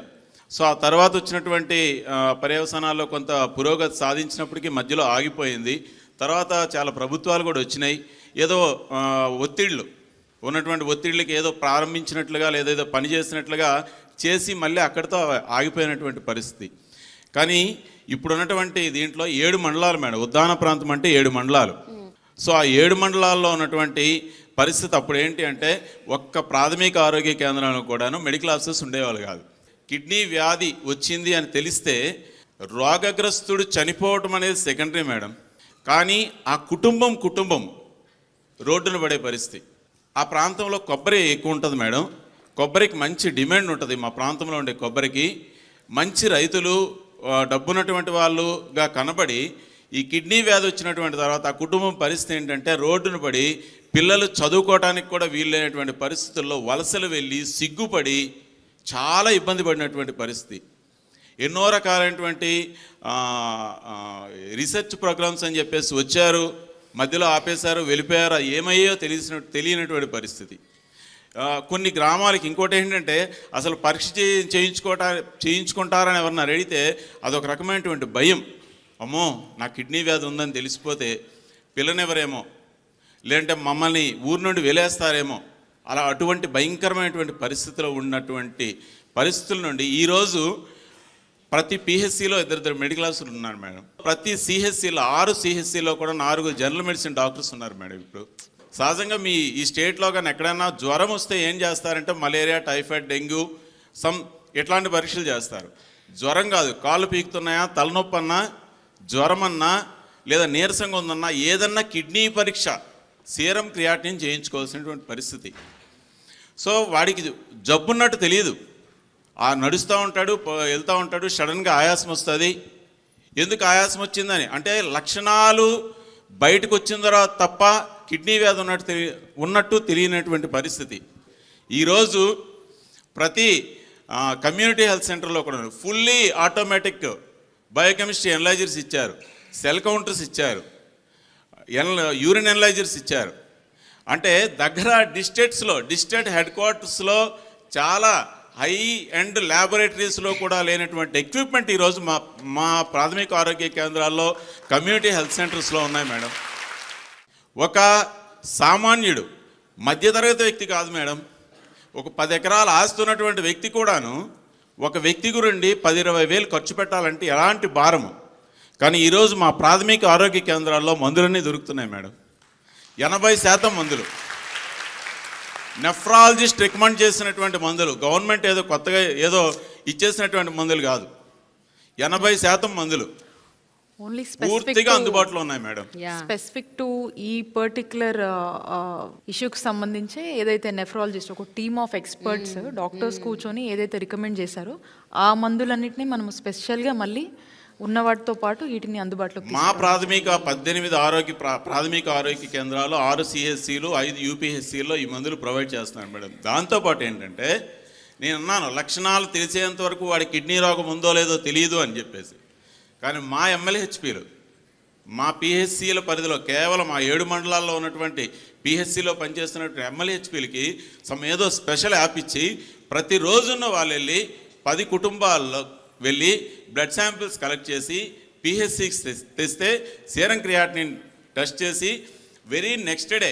సో ఆ తర్వాత వచ్చినటువంటి పర్యవసానాల్లో కొంత పురోగతి సాధించినప్పటికీ మధ్యలో ఆగిపోయింది. తర్వాత చాలా ప్రభుత్వాలు కూడా వచ్చినాయి. ఏదో ఉన్నటువంటి ఒత్తిళ్ళకి ఏదో ప్రారంభించినట్లుగా లేదా ఏదో పని చేసినట్లుగా చేసి మళ్ళీ అక్కడితో ఆగిపోయినటువంటి పరిస్థితి. కానీ ఇప్పుడున్నటువంటి దీంట్లో 7 మండలాలు మేడం. ఉద్దాన ప్రాంతం అంటే 7 మండలాలు. సో ఆ 7 మండలాల్లో ఉన్నటువంటి పరిస్థితి అప్పుడు ఏంటి అంటే ఒక్క ప్రాథమిక ఆరోగ్య కేంద్రంలో కూడాను మెడికల్ ఆఫీసర్స్ ఉండేవాళ్ళు కాదు. కిడ్నీ వ్యాధి వచ్చింది అని తెలిస్తే రోగగ్రస్తుడు చనిపోవటం అనేది సెకండరీ మేడం. కానీ ఆ కుటుంబం రోడ్డున పడే పరిస్థితి. ఆ ప్రాంతంలో కొబ్బరి ఎక్కువ ఉంటుంది మేడం. కొబ్బరికి మంచి డిమాండ్ ఉంటుంది. మా ప్రాంతంలో ఉండే కొబ్బరికి మంచి రైతులు, డబ్బున్నటువంటి వాళ్ళుగా కనబడి ఈ కిడ్నీ వ్యాధి వచ్చినటువంటి తర్వాత ఆ కుటుంబం పరిస్థితి ఏంటంటే రోడ్డును పడి పిల్లలు చదువుకోవడానికి కూడా వీల్లేనటువంటి పరిస్థితుల్లో వలసలు వెళ్ళి సిగ్గుపడి చాలా ఇబ్బంది పడినటువంటి పరిస్థితి. ఎన్నో రకాలైనటువంటి రీసెర్చ్ ప్రోగ్రామ్స్ అని చెప్పేసి వచ్చారు, మధ్యలో ఆపేశారు, వెళ్ళిపోయారు. ఏమయ్యో తెలియనటువంటి పరిస్థితి. కొన్ని గ్రామాలకి ఇంకోటి ఏంటంటే అసలు పరీక్ష చేయించుకుంటారని ఎవరన్నా అడిగితే అదొక రకమైనటువంటి భయం. అమ్మో నా కిడ్నీ వ్యాధి ఉందని తెలిసిపోతే పిల్లనెవరేమో, లేదంటే మమ్మల్ని ఊరి నుండి వెలేస్తారేమో, అలా అటువంటి భయంకరమైనటువంటి పరిస్థితిలో ఉన్నటువంటి పరిస్థితుల నుండి ఈరోజు ప్రతి పిహెచ్సిలో 2 మెడికల్ ఆఫీసర్లు ఉన్నారు మేడం. ప్రతి సిహెచ్సిలో 6 సిహెచ్సిలో కూడా 4 జనరల్ మెడిసిన్ డాక్టర్స్ ఉన్నారు మేడం. ఇప్పుడు సహజంగా మీ ఈ స్టేట్లో కానీ ఎక్కడైనా జ్వరం వస్తే ఏం చేస్తారంటే మలేరియా, టైఫాయిడ్, డెంగ్యూ ఇట్లాంటి పరీక్షలు చేస్తారు. జ్వరం కాదు, కాళ్ళు పీకుతున్నాయా, తలనొప్పి అన్నా, జ్వరం అన్నా, లేదా నీరసంగా ఉందన్నా, ఏదన్నా కిడ్నీ పరీక్ష, సీరం క్రియాటినిన్ చేయించుకోవాల్సినటువంటి పరిస్థితి. సో వాడికి జబ్బున్నట్టు తెలియదు. నడుస్తూ ఉంటాడు, వెళ్తూ ఉంటాడు, సడన్గా ఆయాసం వస్తుంది. ఎందుకు ఆయాసం వచ్చిందని అంటే లక్షణాలు బయటకు వచ్చిన తర్వాత తప్ప కిడ్నీ వ్యాధి ఉన్నట్టు తెలియనటువంటి పరిస్థితి. ఈరోజు ప్రతి కమ్యూనిటీ హెల్త్ సెంటర్లో కూడా ఫుల్లీ ఆటోమేటిక్ బయోకెమిస్ట్రీ ఎనలైజర్స్ ఇచ్చారు, సెల్ కౌంటర్స్ ఇచ్చారు, యూరిన్ ఎనలైజర్స్ ఇచ్చారు. అంటే దగ్గర డిస్ట్రిక్ట్ హెడ్ క్వార్టర్స్లో చాలా హై అండ్ ల్యాబొరేటరీస్లో కూడా లేనటువంటి ఎక్విప్మెంట్ ఈరోజు మా ప్రాథమిక ఆరోగ్య కేంద్రాల్లో, కమ్యూనిటీ హెల్త్ సెంటర్స్లో ఉన్నాయి మేడం. ఒక సామాన్యుడు, మధ్యతరగతి వ్యక్తి కాదు మేడం, ఒక 10 ఎకరాల ఆస్తి ఉన్నటువంటి వ్యక్తి కూడాను ఒక వ్యక్తి గురించి 10-20 వేలు ఖర్చు పెట్టాలంటే ఎలాంటి భారము. కానీ ఈరోజు మా ప్రాథమిక ఆరోగ్య కేంద్రాల్లో మందులన్నీ దొరుకుతున్నాయి మేడం. 80% మందులు నెఫ్రాలజిస్ట్ రికమెండ్ చేసినటువంటి మందులు, గవర్నమెంట్ ఏదో కొత్తగా ఏదో ఇచ్చేసినటువంటి మందులు కాదు. 80% మందులు ఓన్లీ పూర్తిగా అందుబాటులో ఉన్నాయి మేడం. స్పెసిఫిక్ టు ఈ పర్టికులర్ ఇష్యూకి సంబంధించి ఏదైతే నెఫ్రాలజిస్ట్ ఒక టీమ్ ఆఫ్ ఎక్స్పర్ట్స్ డాక్టర్స్ కూర్చొని ఏదైతే రికమెండ్ చేశారో ఆ మందులన్నింటినీ మనం స్పెషల్గా మళ్ళీ ఉన్న వాటితో పాటు వీటిని అందుబాటులోకి మా ప్రాథమిక 18 ప్రాథమిక ఆరోగ్య కేంద్రాలు, 6 సిహెచ్సిలు, 5 యూపీహెచ్సిలో ఈ మందులు ప్రొవైడ్ చేస్తున్నారు మేడం. దాంతోపాటు ఏంటంటే నేను అన్నాను లక్షణాలు తెలిసేంత వరకు వాడి కిడ్నీ రోగం ఉందో లేదో తెలియదు అని చెప్పేసి. కానీ మా ఎమ్మెల్యేహెచ్పీలు, మా పిహెచ్సిల పరిధిలో కేవలం ఆ 7 మండలాల్లో ఉన్నటువంటి పిహెచ్సిలో పనిచేస్తున్నటువంటి ఎమ్మెల్యేహెచ్పీలకి ఏదో స్పెషల్ యాప్ ఇచ్చి ప్రతిరోజున్న వాళ్ళు వెళ్ళి 10 కుటుంబాల్లో వెళ్ళి బ్లడ్ శాంపిల్స్ కలెక్ట్ చేసి పిహెచ్సికి తెస్తే సీరం క్రియాటినిన్ టెస్ట్ చేసి వెరీ నెక్స్ట్ డే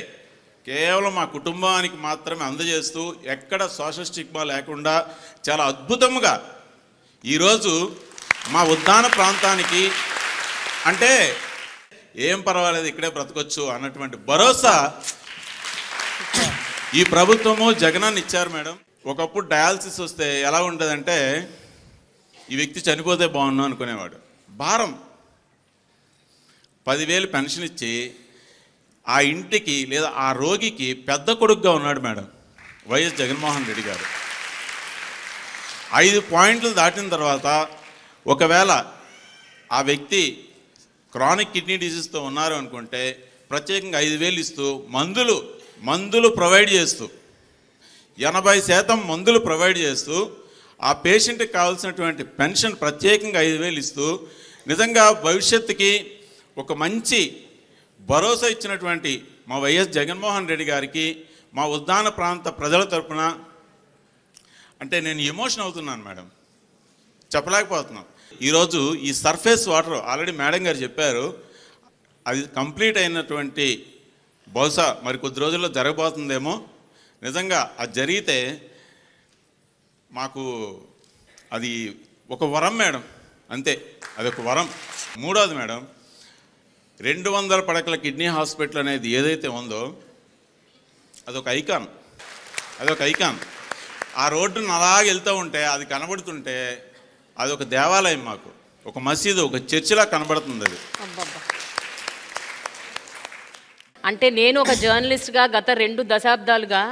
కేవలం ఆ కుటుంబానికి మాత్రమే అందజేస్తూ ఎక్కడ సోషల్ స్టిగ్మా లేకుండా చాలా అద్భుతంగా ఈరోజు మా ఉద్దాన ప్రాంతానికి అంటే ఏం పర్వాలేదు ఇక్కడే బ్రతకొచ్చు అన్నటువంటి భరోసా ఈ ప్రభుత్వము జగనన్న ఇచ్చారు మేడం. ఒకప్పుడు డయాలసిస్ వస్తే ఎలా ఉంటుందంటే ఈ వ్యక్తి చనిపోతే బాగున్నా అనుకునేవాడు. భారం 10,000 పెన్షన్ ఇచ్చి ఆ ఇంటికి లేదా ఆ రోగికి పెద్ద కొడుకుగా ఉన్నాడు మేడం వైఎస్ జగన్మోహన్ రెడ్డి గారు. 5 పాయింట్లు దాటిన తర్వాత ఒకవేళ ఆ వ్యక్తి క్రానిక్ కిడ్నీ డిసీజ్తో ఉన్నారు అనుకుంటే ప్రత్యేకంగా 5,000 ఇస్తూ మందులు ప్రొవైడ్ చేస్తూ 80% మందులు ప్రొవైడ్ చేస్తూ ఆ పేషెంట్కి కావాల్సినటువంటి పెన్షన్ ప్రత్యేకంగా 5,000 ఇస్తూ నిజంగా భవిష్యత్తుకి ఒక మంచి భరోసా ఇచ్చినటువంటి మా వైఎస్ జగన్మోహన్ రెడ్డి గారికి మా ఉద్దాన ప్రాంత ప్రజల తరపున అంటే నేను ఎమోషన్ అవుతున్నాను మేడం, చెప్పలేకపోతున్నాను. ఈరోజు ఈ సర్ఫేస్ వాటర్ ఆల్రెడీ మేడం గారు చెప్పారు, అది కంప్లీట్ అయినటువంటి బహుశా మరి కొద్ది రోజుల్లో జరగబోతుందేమో. నిజంగా అది జరిగితే మాకు అది ఒక వరం మేడం, అంతే, అది ఒక వరం. మూడోది మేడం, 200 పడకల కిడ్నీ హాస్పిటల్ అనేది ఏదైతే ఉందో అదొక ఐకాన్. ఆ రోడ్డును అలాగే వెళ్తూ ఉంటే అది కనబడుతుంటే అది ఒక దేవాలయం, మాకు ఒక మసీదు, ఒక చర్చిలా కనబడుతుంది అది. అంటే నేను ఒక జర్నలిస్ట్గా గత 2 దశాబ్దాలుగా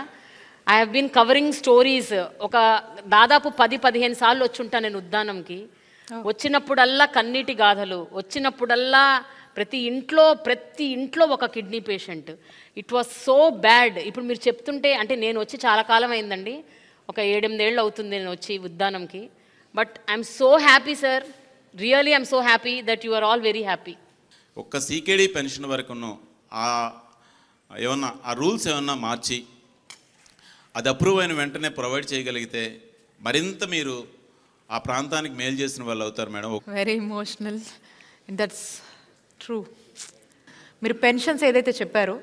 I have been covering stories. ఒక దాదాపు 10-15 సార్లు వచ్చుంటాను నేను ఉద్దానంకి. వచ్చినప్పుడల్లా కన్నీటి గాథలు, వచ్చినప్పుడల్లా ప్రతి ఇంట్లో ఒక kidney patient. It was so bad. ఇప్పుడు మీరు చెప్తుంటే అంటే నేను వచ్చి చాలా కాలం అయిందండి, ఒక 7-8 ఏళ్ళు అవుతుంది నేను వచ్చి ఉద్దానంకి. But I'm so happy sir, really I'm so happy that you are all very happy. ఒక్క సీకేడీ పెన్షన్ వరకును ఏమన్నా ఆ రూల్స్ ఏమన్నా మార్చి అది అప్రూవ్ అయిన వెంటనే ప్రొవైడ్ చేయగలిగితే మరింత మీరు ఆ ప్రాంతానికి మేలు చేసిన వాళ్ళు అవుతారు madam. Very emotional, that's true. మీరు పెన్షన్స్ ఏదైతే చెప్పారో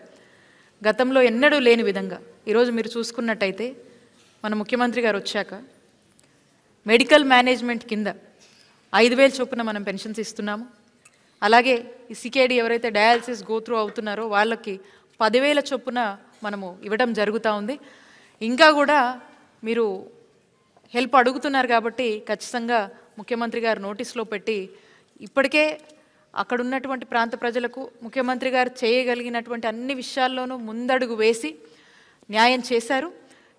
గతంలో ఎన్నడూ లేని విధంగా ఈరోజు మీరు చూసుకున్నట్టయితే మన ముఖ్యమంత్రి గారు వచ్చాక మెడికల్ మేనేజ్మెంట్ కింద 5,000 చొప్పున మనం పెన్షన్స్ ఇస్తున్నాము. అలాగే ఈ సికేడి ఎవరైతే డయాలసిస్ గోత్రూ అవుతున్నారో వాళ్ళకి 10,000 చొప్పున మనము ఇవ్వడం జరుగుతూ ఉంది. ఇంకా కూడా మీరు హెల్ప్ అడుగుతున్నారు కాబట్టి ఖచ్చితంగా ముఖ్యమంత్రి గారు నోటీస్లో పెట్టి ఇప్పటికే అక్కడ ఉన్నటువంటి ప్రాంత ప్రజలకు ముఖ్యమంత్రి గారు చేయగలిగినటువంటి అన్ని విషయాల్లోనూ ముందడుగు వేసి న్యాయం చేశారు.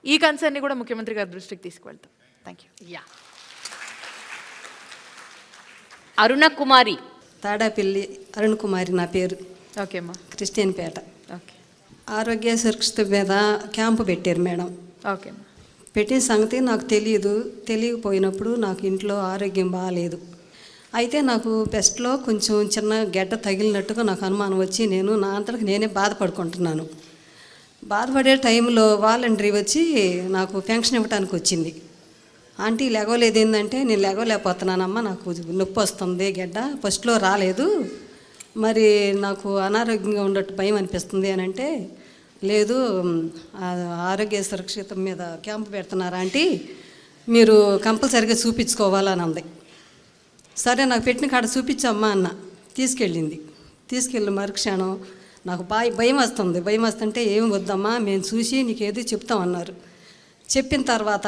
ఈ కన్సర్న్ని కూడా ముఖ్యమంత్రి గారి దృష్టికి తీసుకువెళ్తాం. Thank you. అరుణ కుమారి. తాడాపల్లి అరుణ్ కుమారి నా పేరు. ఓకే అమ్మా. క్రిస్టియన్పేట. ఓకే. ఆరోగ్య సురక్షిత మీద క్యాంపు పెట్టారు మేడం. ఓకే అమ్మా. పెట్టిన సంగతి నాకు తెలియకపోయినప్పుడు నాకు ఇంట్లో ఆరోగ్యం బాగాలేదు. అయితే నాకు పెస్ట్లో కొంచెం చిన్న గడ్డ తగిలినట్టుగా నాకు అనుమానం వచ్చి నేను నా అంతటికి నేనే బాధపడుకుంటున్నాను. బాధపడే టైంలో వాలంటరీ వచ్చి నాకు పెన్షన్ ఇవ్వడానికి వచ్చింది. ఆంటీ లెగవలేదు ఏంటంటే, నేను లెగవలేకపోతున్నానమ్మా, నాకు నొప్పి వస్తుంది, గడ్డ ఫస్ట్లో రాలేదు, మరి నాకు అనారోగ్యంగా ఉండట్టు భయం అనిపిస్తుంది అని అంటే, లేదు ఆరోగ్య సురక్షితం మీద క్యాంపు పెడుతున్నారు ఆంటీ, మీరు కంపల్సరిగా చూపించుకోవాలని అంది. సరే నాకు పెట్టిన కాడ చూపించమ్మా అన్న. తీసుకెళ్ళి మరుక్షణం నాకు భయం వస్తుంటే ఏం వద్దమ్మా మేము చూసి నీకేదో చెప్తామన్నారు. చెప్పిన తర్వాత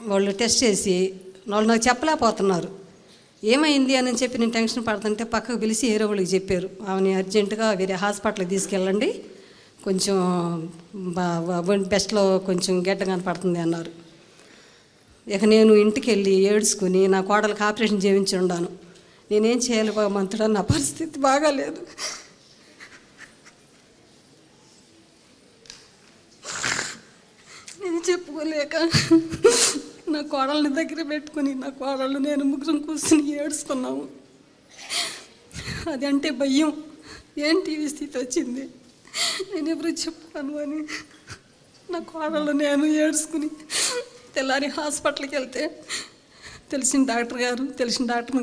వాళ్ళు టెస్ట్ చేసి వాళ్ళు నాకు చెప్పలేకపోతున్నారు ఏమైంది అని చెప్పి నేను టెన్షన్ పడుతుంటే పక్కకు పిలిచి వేరే వాళ్ళకి చెప్పారు, ఆమెని అర్జెంటుగా వేరే హాస్పిటల్కి తీసుకెళ్ళండి, కొంచెం బెస్ట్లో కొంచెం గడ్డ కనపడుతుంది అన్నారు. ఇక నేను ఇంటికి వెళ్ళి ఏడ్చుకుని నా కోడలకు ఆపరేషన్ చేయించి ఉన్నాను. నేనేం చేయాలి భగవంతుడా, నా పరిస్థితి బాగాలేదు. నేను చెప్పుకోలేక నా కోడళ్ళని దగ్గర పెట్టుకుని నా కోడళ్ళు నేను ముగ్గురం కూర్చుని ఏడుచుకున్నాము. అది అంటే భయం, ఏంటి ఈ స్థితి వచ్చింది, నేను ఎవరు చెప్పుకోను అని నా కోడళ్ళు నేను ఏడుచుకుని తెల్లారి హాస్పిటల్కి వెళ్తే తెలిసిన డాక్టర్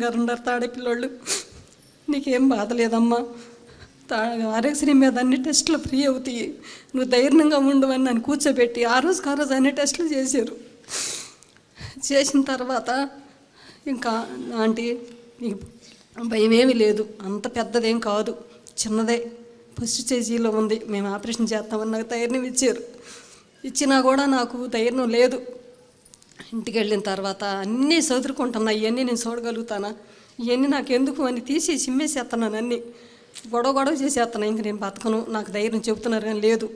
గారు ఉన్నారు, తాడేపిల్లోళ్ళు, నీకేం బాధ లేదమ్మా, ఆరోగ్యశ్రీ మీద అన్ని టెస్టులు ఫ్రీ అవుతాయి, నువ్వు ధైర్యంగా ఉండవని నన్ను కూర్చోబెట్టి ఆ రోజు అన్ని టెస్టులు చేశారు. చేసిన తర్వాత ఇంకా ఆంటీ నీకు భయం ఏమీ లేదు, అంత పెద్దదేం కాదు, చిన్నదే, ఫస్ట్ స్టేజీలో ఉంది, మేము ఆపరేషన్ చేస్తామని నాకు ధైర్యం ఇచ్చినా కూడా నాకు ధైర్యం లేదు. ఇంటికి వెళ్ళిన తర్వాత అన్నీ చదువుకుంటున్నా, ఇవన్నీ నేను చూడగలుగుతానా, ఇవన్నీ నాకు ఎందుకు అని తీసి చిమ్మేసేస్తున్నాను, అన్నీ గొడవ చేసేస్తున్నాను. ఇంక నేను బతకను, నాకు ధైర్యం చెబుతున్నారు కానీ లేదు,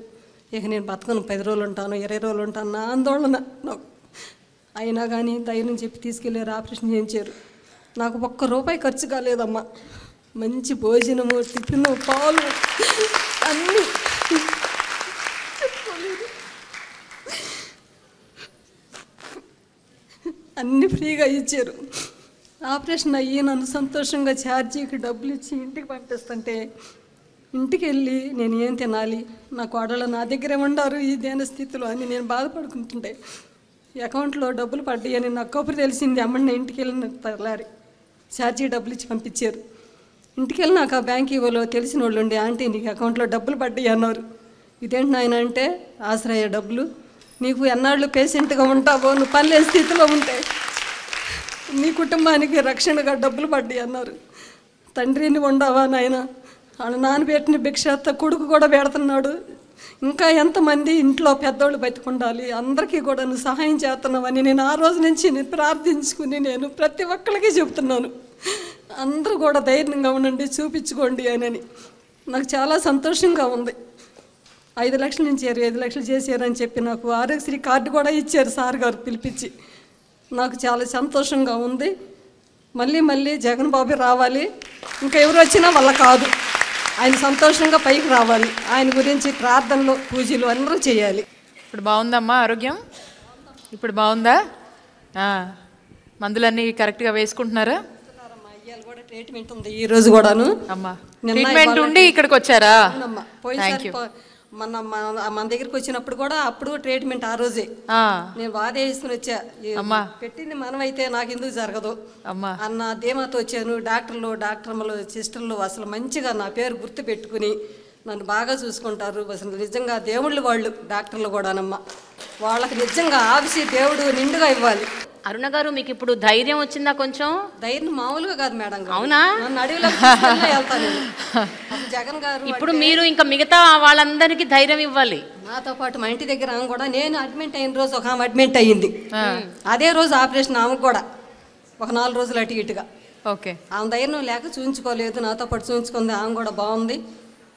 ఇక నేను బతకను, 10 రోజులు ఉంటాను, 20 రోజులు ఉంటాను, నా ఆందోళన నాకు. అయినా కానీ ధైర్యం చెప్పి తీసుకెళ్ళారు, ఆపరేషన్ చేయించారు. నాకు ఒక్క రూపాయి ఖర్చు కాలేదమ్మా. మంచి భోజనము, టిఫిన్, పాలు అన్నీ అన్నీ ఫ్రీగా ఇచ్చారు. ఆపరేషన్ అయ్యి నన్ను సంతోషంగా ఛార్జీకి డబ్బులు ఇచ్చి ఇంటికి పంపిస్తుంటే ఇంటికి వెళ్ళి నేను ఏం తినాలి, నా కోడళ్ళు నా దగ్గరే ఉండారు ఈ దేన స్థితిలో అని నేను బాధపడుకుంటుంటే అకౌంట్లో డబ్బులు పడ్డాయని నాకు కబురు తెలిసింది. అమ్మని ఇంటికి వెళ్ళిన తెల్లారి ఛార్జీ డబ్బులు ఇచ్చి పంపించారు. ఇంటికి వెళ్ళి నాకు ఆ బ్యాంక్ ఇవ్వలో తెలిసిన వాళ్ళు ఉండే, ఆంటీ నీకు అకౌంట్లో డబ్బులు పడ్డాయి అన్నారు. ఇదేంటి నాయన అంటే, ఆశ్రయ డబ్బులు, నీకు ఎన్నాళ్ళు పేషెంట్గా ఉంటావో, నువ్వు పనిలేని స్థితిలో ఉంటే నీ కుటుంబానికి రక్షణగా డబ్బులు పడ్డాయి అన్నారు. తండ్రిని ఉండవా నాయన, వాళ్ళ నాన్నబెట్టిన భిక్షాత కొడుకు కూడా పెడుతున్నాడు, ఇంకా ఎంతమంది ఇంట్లో పెద్దోళ్ళు బతికుండాలి, అందరికీ కూడా నువ్వు సహాయం చేస్తున్నావని నేను ఆ రోజు నుంచి ప్రార్థించుకుని నేను ప్రతి ఒక్కరికి చెప్తున్నాను. అందరూ కూడా ధైర్యంగా ఉండండి, చూపించుకోండి అని. నాకు చాలా సంతోషంగా ఉంది. 5 లక్షల నుంచి 25 లక్షలు చేశారని చెప్పి నాకు ఆరోగ్యశ్రీ కార్డు కూడా ఇచ్చారు సార్ గారు పిలిపించి. నాకు చాలా సంతోషంగా ఉంది. మళ్ళీ మళ్ళీ జగన్ బాబు రావాలి, ఇంకా ఎవరు వచ్చినా వాళ్ళ కాదు, ఆయన సంతోషంగా పైకి రావాలి. ఆయన గురించి ప్రార్థనలు, పూజలు అందరూ చేయాలి. ఇప్పుడు బాగుందమ్మా ఆరోగ్యం? ఇప్పుడు బాగుందా? మందులన్నీ కరెక్ట్గా వేసుకుంటున్నారా? కూడా ట్రీట్మెంట్ ఉంది ఈ రోజు కూడాను. అమ్మా ట్రీట్మెంట్ ఉండి ఇక్కడికి వచ్చారా? పోయినసారి మన దగ్గరికి వచ్చినప్పుడు కూడా అప్పుడు ట్రీట్మెంట్ ఆ రోజే నేను బాధ వేసుకుని వచ్చా. పెట్టింది మనమైతే నాకు ఎందుకు జరగదు అన్న ధీమాతో వచ్చాను. డాక్టర్లు సిస్టర్లు అసలు మంచిగా నా పేరు గుర్తు పెట్టుకుని నన్ను బాగా చూసుకుంటారు. అసలు నిజంగా దేవుళ్ళు వాళ్ళు డాక్టర్లు కూడానమ్మా, వాళ్ళకి నిజంగా ఆవిసి దేవుడు నిండుగా ఇవ్వాలి. అరుణ గారు, మీకు ఇప్పుడు ధైర్యం వచ్చిందా? కొంచెం ధైర్యం మామూలుగా కాదు మేడం. అవునా? నన్ను అడవిలో వెళ్తాను. జగన్ గారు ఇప్పుడు మీరు ఇంకా మిగతా వాళ్ళందరికీ ధైర్యం ఇవ్వాలి. నాతో పాటు మా ఇంటి దగ్గర ఆమె కూడా, నేను అడ్మిట్ అయిన రోజు ఒక ఆమె అడ్మిట్ అయ్యింది, అదే రోజు ఆపరేషన్ ఆమెకు కూడా ఒక 4 రోజులు అటు ఇటుగా. ఓకే, ఆమె ధైర్యం లేక చూయించుకోలేదు, నాతో పాటు చూయించుకుంది. ఆమె కూడా బాగుంది.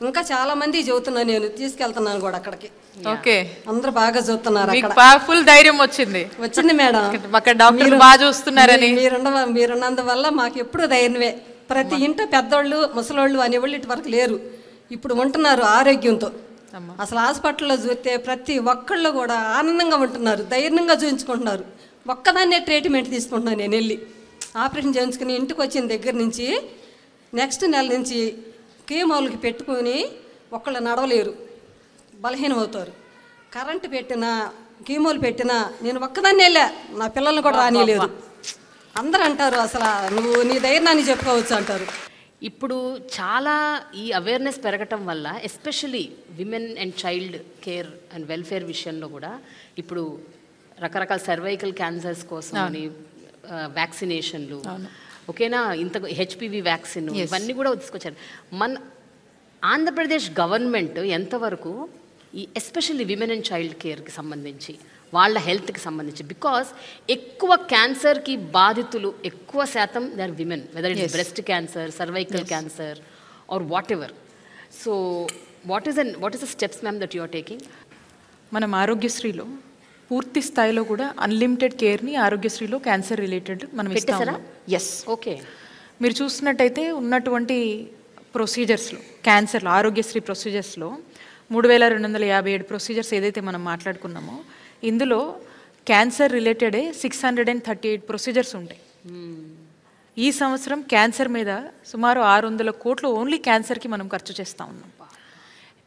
ఇంకా చాలా మంది చదువుతున్నా, నేను తీసుకెళ్తున్నాను కూడా అక్కడికి. ఓకే, అందరూ బాగా చదువుతున్నారు. ఫుల్ ధైర్యం వచ్చింది మేడం. అక్కడ డాక్టర్లు బాగా చూస్తున్నారని మీరున్నందువల్ల మాకు ఎప్పుడు ధైర్యమే. ప్రతి ఇంట పెద్దోళ్ళు, ముసలోళ్ళు అనేవాళ్ళు ఇటు వరకు లేరు, ఇప్పుడు ఉంటున్నారు ఆరోగ్యంతో. అసలు హాస్పిటల్లో చూస్తే ప్రతి ఒక్కళ్ళు కూడా ఆనందంగా ఉంటున్నారు, ధైర్యంగా చూయించుకుంటున్నారు. ఒక్కదాన్నే ట్రీట్మెంట్ తీసుకుంటున్నాను నేను. వెళ్ళి ఆపరేషన్ చేయించుకుని ఇంటికి వచ్చిన దగ్గర నుంచి నెక్స్ట్ నెల నుంచి కీమోలకి పెట్టుకుని ఒక్కళ్ళు నడవలేరు, బలహీనం అవుతారు. కరెంటు పెట్టినా, కీమోలు పెట్టినా నేను ఒక్కదాన్ని వెళ్ళా, నా పిల్లల్ని కూడా రానిలేదు. అందరూ అంటారు అసలు నువ్వు నీ ధైర్యాన్ని చెప్పుకోవచ్చు అంటారు. ఇప్పుడు చాలా ఈ అవేర్నెస్ పెరగటం వల్ల especially women and child care and welfare విషయంలో కూడా ఇప్పుడు రకరకాల సర్వైకల్ క్యాన్సర్స్ కోసం అని వ్యాక్సినేషన్లు, ఓకేనా, ఇంత హెచ్పివి వ్యాక్సిన్, ఇవన్నీ కూడా తీసుకొచ్చారు. మన ఆంధ్రప్రదేశ్ గవర్నమెంట్ ఎంతవరకు ఈ ఎస్పెషల్లీ విమెన్ అండ్ చైల్డ్ కేర్కి సంబంధించి, వాళ్ళ హెల్త్కి సంబంధించి, బికాస్ ఎక్కువ క్యాన్సర్కి బాధితులు ఎక్కువ శాతం they are women, whether it is breast cancer, cervical cancer or whatever. So what is the steps ma'am that you are taking? మనం ఆరోగ్యశ్రీలో పూర్తి స్థాయిలో కూడా అన్లిమిటెడ్ కేర్ని ఆరోగ్యశ్రీలో క్యాన్సర్ రిలేటెడ్ మనం ఇస్తాం. Yes, okay. మీరు చూసినట్టయితే ఉన్నటువంటి ప్రొసీజర్స్లో, క్యాన్సర్లో ఆరోగ్యశ్రీ ప్రొసీజర్స్లో 3257 ప్రొసీజర్స్ ఏదైతే మనం మాట్లాడుకున్నామో, ఇందులో క్యాన్సర్ రిలేటెడే 638 ప్రొసీజర్స్ ఉంటాయి. ఈ సంవత్సరం క్యాన్సర్ మీద సుమారు 600 కోట్లు ఓన్లీ క్యాన్సర్కి మనం ఖర్చు చేస్తూ ఉన్నాం.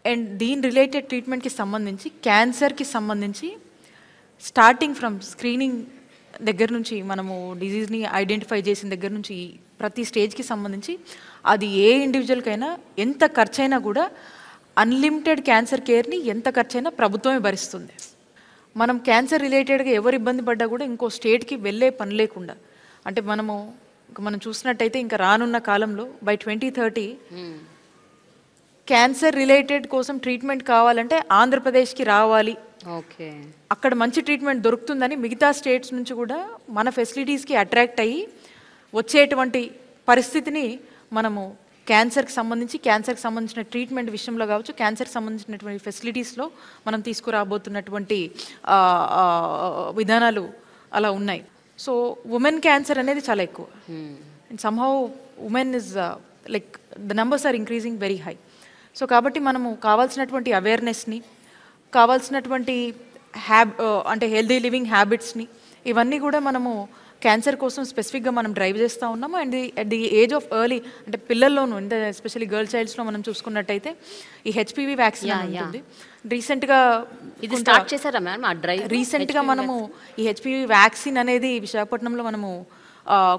అండ్ దీని రిలేటెడ్ ట్రీట్మెంట్కి సంబంధించి, క్యాన్సర్కి సంబంధించి స్టార్టింగ్ ఫ్రమ్ స్క్రీనింగ్ దగ్గర నుంచి, మనము డిజీజ్ని ఐడెంటిఫై చేసిన దగ్గర నుంచి ప్రతి స్టేజ్కి సంబంధించి అది ఏ ఇండివిజువల్కైనా ఎంత ఖర్చైనా కూడా అన్లిమిటెడ్ క్యాన్సర్ కేర్ని ఎంత ఖర్చైనా ప్రభుత్వమే భరిస్తుంది. మనం క్యాన్సర్ రిలేటెడ్గా ఎవరు ఇబ్బంది పడ్డా కూడా ఇంకో స్టేట్కి వెళ్ళే పని లేకుండా, అంటే మనం చూసినట్టయితే ఇంకా రానున్న కాలంలో బై 2030 క్యాన్సర్ రిలేటెడ్ కోసం ట్రీట్మెంట్ కావాలంటే ఆంధ్రప్రదేశ్కి రావాలి, ఓకే, అక్కడ మంచి ట్రీట్మెంట్ దొరుకుతుందని మిగతా స్టేట్స్ నుంచి కూడా మన ఫెసిలిటీస్కి అట్రాక్ట్ అయ్యి వచ్చేటువంటి పరిస్థితిని మనము క్యాన్సర్కి సంబంధించిన ట్రీట్మెంట్ విషయంలో కావచ్చు, క్యాన్సర్కి సంబంధించినటువంటి ఫెసిలిటీస్లో మనం తీసుకురాబోతున్నటువంటి విధానాలు అలా ఉన్నాయి. సో ఉమెన్ క్యాన్సర్ అనేది చాలా ఎక్కువ. And somehow women is like the numbers are increasing very high. So కాబట్టి మనము కావాల్సినటువంటి అవేర్నెస్ని, కావాల్సినటువంటి అంటే హెల్దీ లివింగ్ హ్యాబిట్స్ని, ఇవన్నీ కూడా మనము క్యాన్సర్ కోసం స్పెసిఫిక్గా మనం డ్రైవ్ చేస్తూ ఉన్నాము. And at the age of early అంటే పిల్లల్లోనూ ఇంత ఎస్పెషల్లీ గర్ల్ చైల్డ్స్లో మనం చూసుకున్నట్టయితే ఈ హెచ్పివి వ్యాక్సిన్ ఉంటుంది. రీసెంట్గా ఇది స్టార్ట్ చేశారా మ్యామ్ ఆ డ్రైవ్? రీసెంట్గా మనము ఈ హెచ్పివి వ్యాక్సిన్ అనేది విశాఖపట్నంలో మనము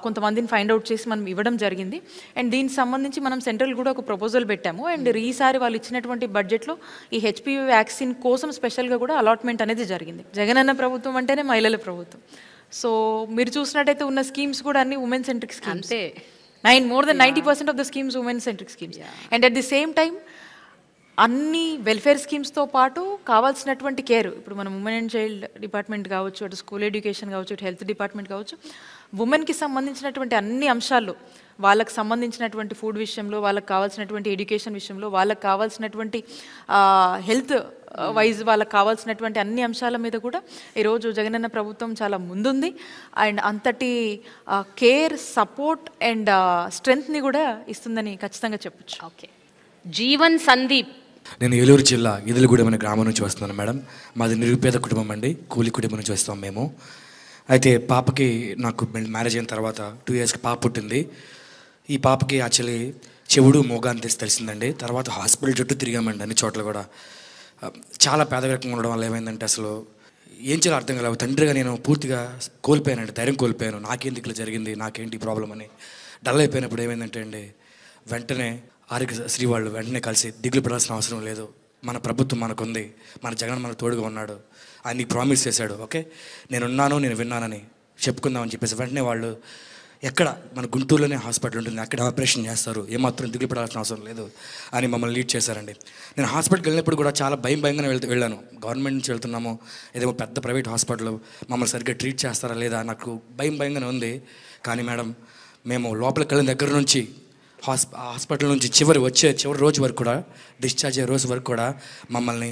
కొంతమందిని ఫైండ్ అవుట్ చేసి మనం ఇవ్వడం జరిగింది. అండ్ దీనికి సంబంధించి మనం సెంట్రల్ కూడా ఒక ప్రపోజల్ పెట్టాము. అండ్ ఈసారి వాళ్ళు ఇచ్చినటువంటి బడ్జెట్లో ఈ హెచ్పివి వ్యాక్సిన్ కోసం స్పెషల్గా కూడా అలాట్మెంట్ అనేది జరిగింది. జగనన్న ప్రభుత్వం అంటేనే మహిళల ప్రభుత్వం. సో మీరు చూసినట్టయితే ఉన్న స్కీమ్స్ కూడా అన్ని women centric schemes. More than 90% of the schemes women centric schemes. And at the same time అన్ని వెల్ఫేర్ స్కీమ్స్తో పాటు కావాల్సినటువంటి కేర్, ఇప్పుడు మనం ఉమెన్ అండ్ చైల్డ్ డిపార్ట్మెంట్ కావచ్చు, అటు స్కూల్ ఎడ్యుకేషన్ కావచ్చు, ఇటు హెల్త్ డిపార్ట్మెంట్ కావచ్చు, ఉమెన్కి సంబంధించినటువంటి అన్ని అంశాల్లో, వాళ్ళకి సంబంధించినటువంటి ఫుడ్ విషయంలో, వాళ్ళకి కావాల్సినటువంటి ఎడ్యుకేషన్ విషయంలో, వాళ్ళకి కావాల్సినటువంటి హెల్త్ వైజ్ వాళ్ళకి కావాల్సినటువంటి అన్ని అంశాల మీద కూడా ఈరోజు జగనన్న ప్రభుత్వం చాలా ముందుంది. అండ్ అంతటి కేర్, సపోర్ట్ అండ్ స్ట్రెంగ్త్ని కూడా ఇస్తుందని ఖచ్చితంగా చెప్పచ్చు. ఓకే. జీవన్ సందీప్. నేను ఏలూరు జిల్లా ఇదులగూడెం అనే గ్రామం నుంచి వస్తున్నాను మేడం. మాది నిరుపేద కుటుంబం అండి, కూలి కుటుంబం నుంచి వస్తాం మేము. అయితే పాపకి నాకు మ్యారేజ్ అయిన తర్వాత 2 yearsకి పాప పుట్టింది. ఈ పాపకి యాక్చువల్లీ చెవుడు మోగా అని తెలిసిందండి. తర్వాత హాస్పిటల్ చుట్టూ తిరిగామండి అన్ని చోట్ల కూడా. చాలా పేదరికంగా ఉండడం వల్ల ఏమైందంటే అసలు ఏం చేయాలో అర్థం కాలేదు. తండ్రిగా నేను పూర్తిగా కోల్పోయానండి, ధైర్యం కోల్పోయాను. నాకేంటి ఇట్లా జరిగింది, నాకేంటి ప్రాబ్లం అని డల్ అయిపోయినప్పుడు ఏమైందంటే అండి, వెంటనే ఆరోగ్యశ్రీ వాళ్ళు వెంటనే కలిసి దిగులు పడాల్సిన అవసరం లేదు, మన ప్రభుత్వం మనకుంది, మన జగన్ మనకు తోడుగా ఉన్నాడు, ఆయన నీకు ప్రామిస్ చేశాడు, ఓకే నేనున్నాను, నేను విన్నానని చెప్పుకుందామని చెప్పేసి వెంటనే వాళ్ళు ఎక్కడ మన గుంటూరులోనే హాస్పిటల్ ఉంటుంది, అక్కడ ఆపరేషన్ చేస్తారు, ఏమాత్రం దిగులు పడాల్సిన అవసరం లేదు అని మమ్మల్ని లీడ్ చేశారండి. నేను హాస్పిటల్కి వెళ్ళినప్పుడు కూడా చాలా భయంగానే వెళ్ళాను. గవర్నమెంట్ నుంచి వెళ్తున్నాము, ఏదేమో పెద్ద ప్రైవేట్ హాస్పిటల్, మమ్మల్ని సరిగ్గా ట్రీట్ చేస్తారా లేదా నాకు భయంగానే ఉంది. కానీ మేడం మేము లోపలికి వెళ్ళిన దగ్గర నుంచి హాస్పిటల్ నుంచి చివరి రోజు వరకు కూడా, డిశ్చార్జ్ అయ్యే రోజు వరకు కూడా మమ్మల్ని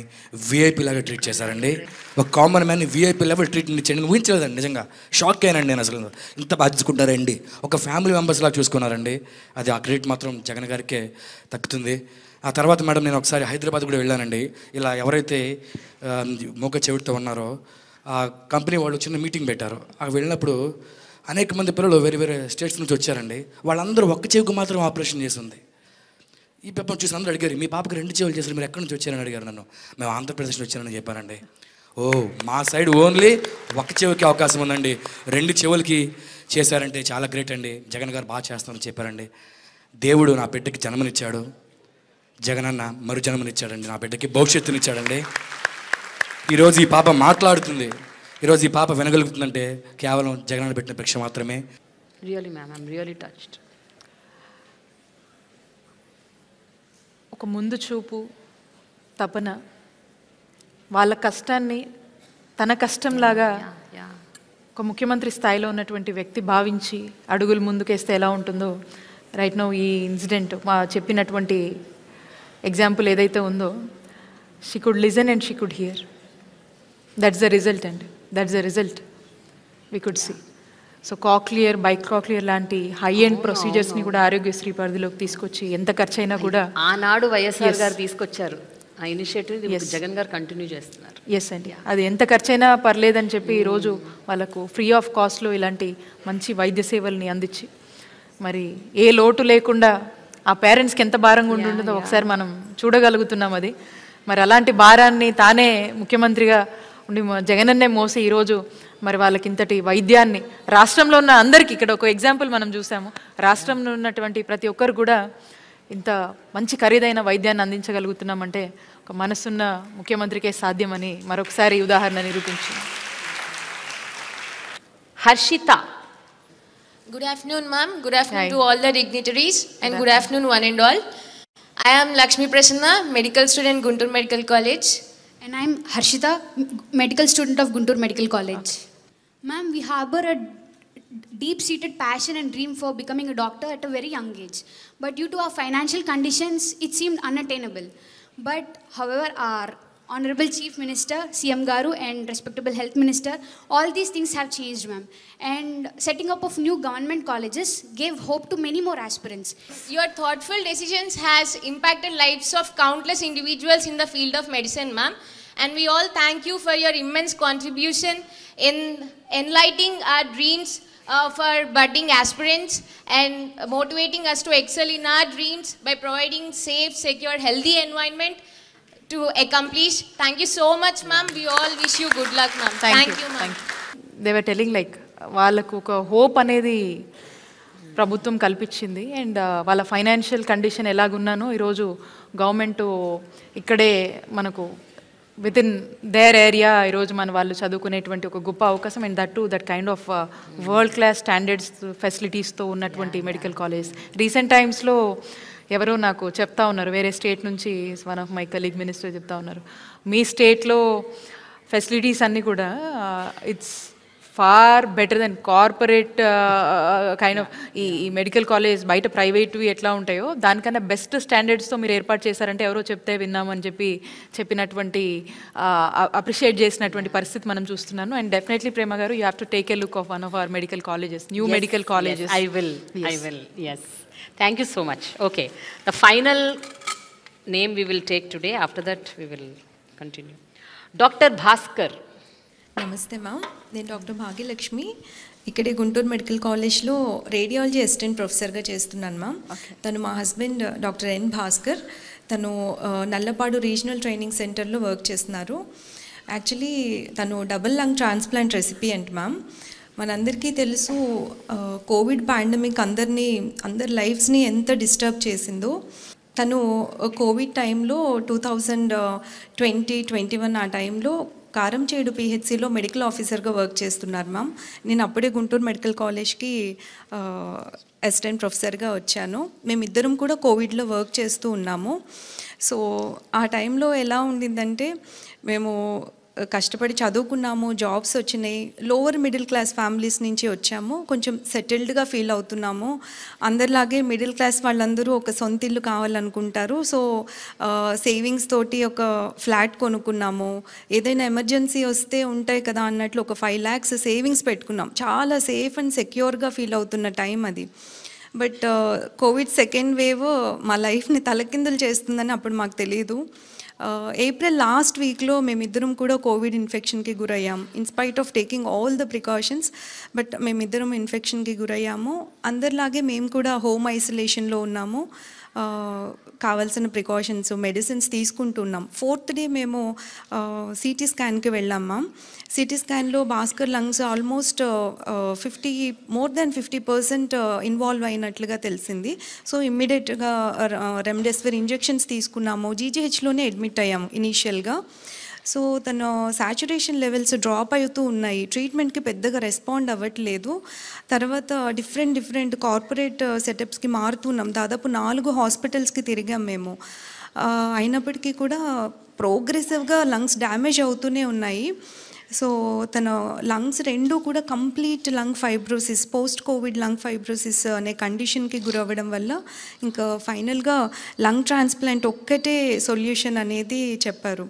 వీఐపీ లాగా ట్రీట్ చేశారండి. ఒక కామన్ మ్యాన్ని వీఐపీ లెవెల్ ట్రీట్మెంట్ ఇచ్చాను. ఊహించలేదండి, నిజంగా షాక్ అయ్యానండి నేను. అసలు ఇంత బాధ్యతకుంటారండి, ఒక ఫ్యామిలీ మెంబర్స్ లాగా చూసుకున్నారండి. అది ఆ క్రెడిట్ మాత్రం జగన్ గారికే దక్కుతుంది. ఆ తర్వాత మేడం నేను ఒకసారి హైదరాబాద్ కూడా వెళ్ళానండి. ఇలా ఎవరైతే మూగ చెవిటితో ఉన్నారో ఆ కంపెనీ వాళ్ళు చిన్న మీటింగ్ పెట్టారు. అక్కడ వెళ్ళినప్పుడు అనేక మంది పిల్లలు వేరే స్టేట్స్ నుంచి వచ్చారండి. వాళ్ళందరూ ఒక్క చెవికి మాత్రం ఆపరేషన్ చేసి ఉంది. ఈ పేపర్ చూసి అందరూ అడిగారు, మీ పాపకి 2 చెవులు చేశారు, మీరు ఎక్కడి నుంచి వచ్చారని అడిగారు నన్ను. మేము ఆంధ్రప్రదేశ్ నుంచి వచ్చానని చెప్పానండి. ఓ మా సైడ్ ఓన్లీ ఒక చెవికి అవకాశం ఉందండి, 2 చెవులకి చేశారంటే చాలా గ్రేట్ అండి, జగన్ గారు బాగా చేస్తారని చెప్పారండి. దేవుడు నా బిడ్డకి జన్మనిచ్చాడు, జగనన్న మరు జన్మనిచ్చాడండి, నా బిడ్డకి భవిష్యత్తునిచ్చాడండి. ఈరోజు ఈ పాప మాట్లాడుతుంది, ఈరోజు ఈ పాప వినగలుగుతుందంటే కేవలం జగనన్న పెట్టిన భిక్ష మాత్రమే. Really ma'am, I'm really touched. ఒక ముందు చూపు, తపన, వాళ్ళ కష్టాన్ని తన కష్టంలాగా ఒక ముఖ్యమంత్రి స్థాయిలో ఉన్నటువంటి వ్యక్తి భావించి అడుగులు ముందుకేస్తే ఎలా ఉంటుందో రైట్ నౌ ఈ ఇన్సిడెంట్ మా చెప్పినటువంటి ఎగ్జాంపుల్ ఏదైతే ఉందో, she could listen and she could hear. That's the result అండి, that's the result we could see. So cochlear, bicochlear లాంటి హై ఎండ్ ప్రొసీజర్స్ని కూడా ఆరోగ్యశ్రీ పరిధిలోకి తీసుకొచ్చి ఎంత ఖర్చు అయినా కూడా ఆనాడు వైఎస్ఆర్ గారు తీసుకొచ్చారు ఆ ఇనిషియేటివ్, జగన్ గారు కంటిన్యూ చేస్తున్నారు. ఎస్ అండి, అది ఎంత ఖర్చైనా పర్లేదని చెప్పి ఈరోజు వాళ్ళకు ఫ్రీ ఆఫ్ కాస్ట్లో ఇలాంటి మంచి వైద్య సేవల్ని అందించి మరి ఏ లోటు లేకుండా ఆ పేరెంట్స్కి ఎంత భారంగా ఉంటుందో ఒకసారి మనం చూడగలుగుతున్నాం. అది మరి అలాంటి భారాన్ని తానే ముఖ్యమంత్రిగా ఉండి జగనన్నే మోసి ఈరోజు మరి వాళ్ళకి ఇంతటి వైద్యాన్ని రాష్ట్రంలో ఉన్న అందరికీ, ఇక్కడ ఒక ఎగ్జాంపుల్ మనం చూసాము, రాష్ట్రంలో ఉన్నటువంటి ప్రతి ఒక్కరు కూడా ఇంత మంచి ఖరీదైన వైద్యాన్ని అందించగలుగుతున్నామంటే ఒక మనసున్న ముఖ్యమంత్రికే సాధ్యమని మరొకసారి ఉదాహరణ నిరూపించింది. Harshita. Good afternoon, ma'am. Good afternoon to all the dignitaries and good afternoon one and all. I am Lakshmi Prasanna, medical student, Guntur Medical College. And I am Harshita, medical student of Guntur Medical College. Ma'am, we harbor a deep-seated passion and dream for becoming a doctor at a very young age. But due to our financial conditions, it seemed unattainable. But however, our Honorable Chief Minister, CM Garu, and respectable Health Minister, all these things have changed, ma'am. And setting up of new government colleges gave hope to many more aspirants. Your thoughtful decisions has impacted lives of countless individuals in the field of medicine, ma'am. And we all thank you for your immense contribution in enlightening our dreams for budding aspirants and motivating us to excel in our dreams by providing safe, secure, healthy environment to accomplish. Thank you so much, ma'am. We all wish you good luck, ma'am. Thank you, ma'am. They were telling like వాళ్ళకు ఒక hope అనేది ప్రభుత్వం కల్పించింది. And వాళ్ళ financial condition ఎలాగున్నానో ఈరోజు government ఇక్కడే మనకు with in there area ఈరోజు మన వాళ్ళు చదువుకునేటువంటి ఒక గొప్ప అవకాశం. And that kind of world class standards ఫెసిలిటీస్తో ఉన్నటువంటి మెడికల్ కాలేజ్. రీసెంట్ టైమ్స్లో ఎవరో నాకు చెప్తా ఉన్నారు, వేరే స్టేట్ నుంచి one of my colleague minister చెప్తా ఉన్నారు, మీ స్టేట్లో ఫెసిలిటీస్ అన్నీ కూడా it's far better than corporate kind of ఈ మెడికల్ కాలేజ్ బయట ప్రైవేట్వి ఎట్లా ఉంటాయో దానికన్నా బెస్ట్ స్టాండర్డ్స్తో మీరు ఏర్పాటు చేశారంటే ఎవరో చెప్తే విన్నామని చెప్పినటువంటి అప్రిషియేట్ చేసినటువంటి పరిస్థితి మనం చూస్తున్నాను. అండ్ డెఫినెట్లీ ప్రేమ గారు, you have to take a look of one of our medical colleges, new medical colleges. I will, yes. Thank you so much. Okay, the final name we will take today, after that we will continue. Dr. Bhaskar. నమస్తే ma'am, నేను doctor Bhagyalakshmi, ఇక్కడే Guntur medical కాలేజ్లో radiology assistant ప్రొఫెసర్గా చేస్తున్నాను ma'am. తను మా husband doctor N Bhaskar, తను Nallapadu regional training సెంటర్లో వర్క్ చేస్తున్నారు. యాక్చువల్లీ తను double lung transplant recipient ma'am. మనందరికీ తెలుసు కోవిడ్ పాండమిక్ అందరి లైఫ్స్ని ఎంత డిస్టర్బ్ చేసిందో. తను కోవిడ్ టైంలో 2020-21 ఆ టైంలో కారంచేడు పిహెచ్సిలో మెడికల్ ఆఫీసర్గా వర్క్ చేస్తున్నారు మ్యామ్. నేను అప్పుడే గుంటూరు మెడికల్ కాలేజ్కి అసిస్టెంట్ ప్రొఫెసర్గా వచ్చాను. మేమిద్దరం కూడా కోవిడ్లో వర్క్ చేస్తూ ఉన్నాము. సో ఆ టైంలో ఎలా ఉండిందంటే, మేము కష్టపడి చదువుకున్నాము, జాబ్స్ వచ్చినాయి, లోవర్ మిడిల్ క్లాస్ ఫ్యామిలీస్ నుంచి వచ్చాము, కొంచెం సెటిల్డ్గా ఫీల్ అవుతున్నాము. అందరిలాగే మిడిల్ క్లాస్ వాళ్ళందరూ ఒక సొంత ఇల్లు కావాలనుకుంటారు. సో సేవింగ్స్ తోటి ఒక ఫ్లాట్ కొనుక్కున్నాము. ఏదైనా ఎమర్జెన్సీ వస్తే ఉంటాయి కదా అన్నట్లు ఒక 5 lakhs సేవింగ్స్ పెట్టుకున్నాం. చాలా సేఫ్ అండ్ సెక్యూర్గా ఫీల్ అవుతున్న టైం అది. బట్ కోవిడ్ సెకండ్ వేవ్ మా లైఫ్ని తలకిందులు చేస్తుందని అప్పుడు మాకు తెలియదు. ఏప్రిల్ లాస్ట్ వీక్లో మేమిద్దరం కూడా కోవిడ్ ఇన్ఫెక్షన్కి గురయ్యాం. In spite of taking all the precautions, but మేమిద్దరం ఇన్ఫెక్షన్కి గురయ్యాము. అందరిలాగే మేము కూడా హోమ్ ఐసోలేషన్లో ఉన్నాము. కావాల్సిన ప్రికాషన్స్, మెడిసిన్స్ తీసుకుంటున్నాం. 4th డే మేము సిటీ స్కాన్కి వెళ్ళాం మ్యామ్. సిటీ స్కాన్లో భాస్కర్ లంగ్స్ ఆల్మోస్ట్ 50% ఇన్వాల్వ్ అయినట్లుగా తెలిసింది. సో ఇమ్మీడియట్గా రెమ్డెసివిర్ ఇంజెక్షన్స్ తీసుకున్నాము. జీజీహెచ్లోనే అడ్మిట్ అయ్యాము ఇనీషియల్గా. సో తను సాచురేషన్ లెవెల్స్ డ్రాప్ అవుతూ ఉన్నాయి, ట్రీట్మెంట్కి పెద్దగా రెస్పాండ్ అవ్వట్లేదు. తర్వాత డిఫరెంట్ కార్పొరేట్ సెటప్స్కి మారుతున్నాం. దాదాపు 4 హాస్పిటల్స్కి తిరిగాం మేము. అయినప్పటికీ కూడా ప్రోగ్రెసివ్గా లంగ్స్ డ్యామేజ్ అవుతూనే ఉన్నాయి. సో తన లంగ్స్ 2 కూడా complete lung fibrosis, post Covid lung fibrosis అనే కండిషన్కి గురవ్వడం వల్ల ఇంకా ఫైనల్గా లంగ్ ట్రాన్స్ప్లాంట్ ఒక్కటే సొల్యూషన్ అనేది చెప్పారు.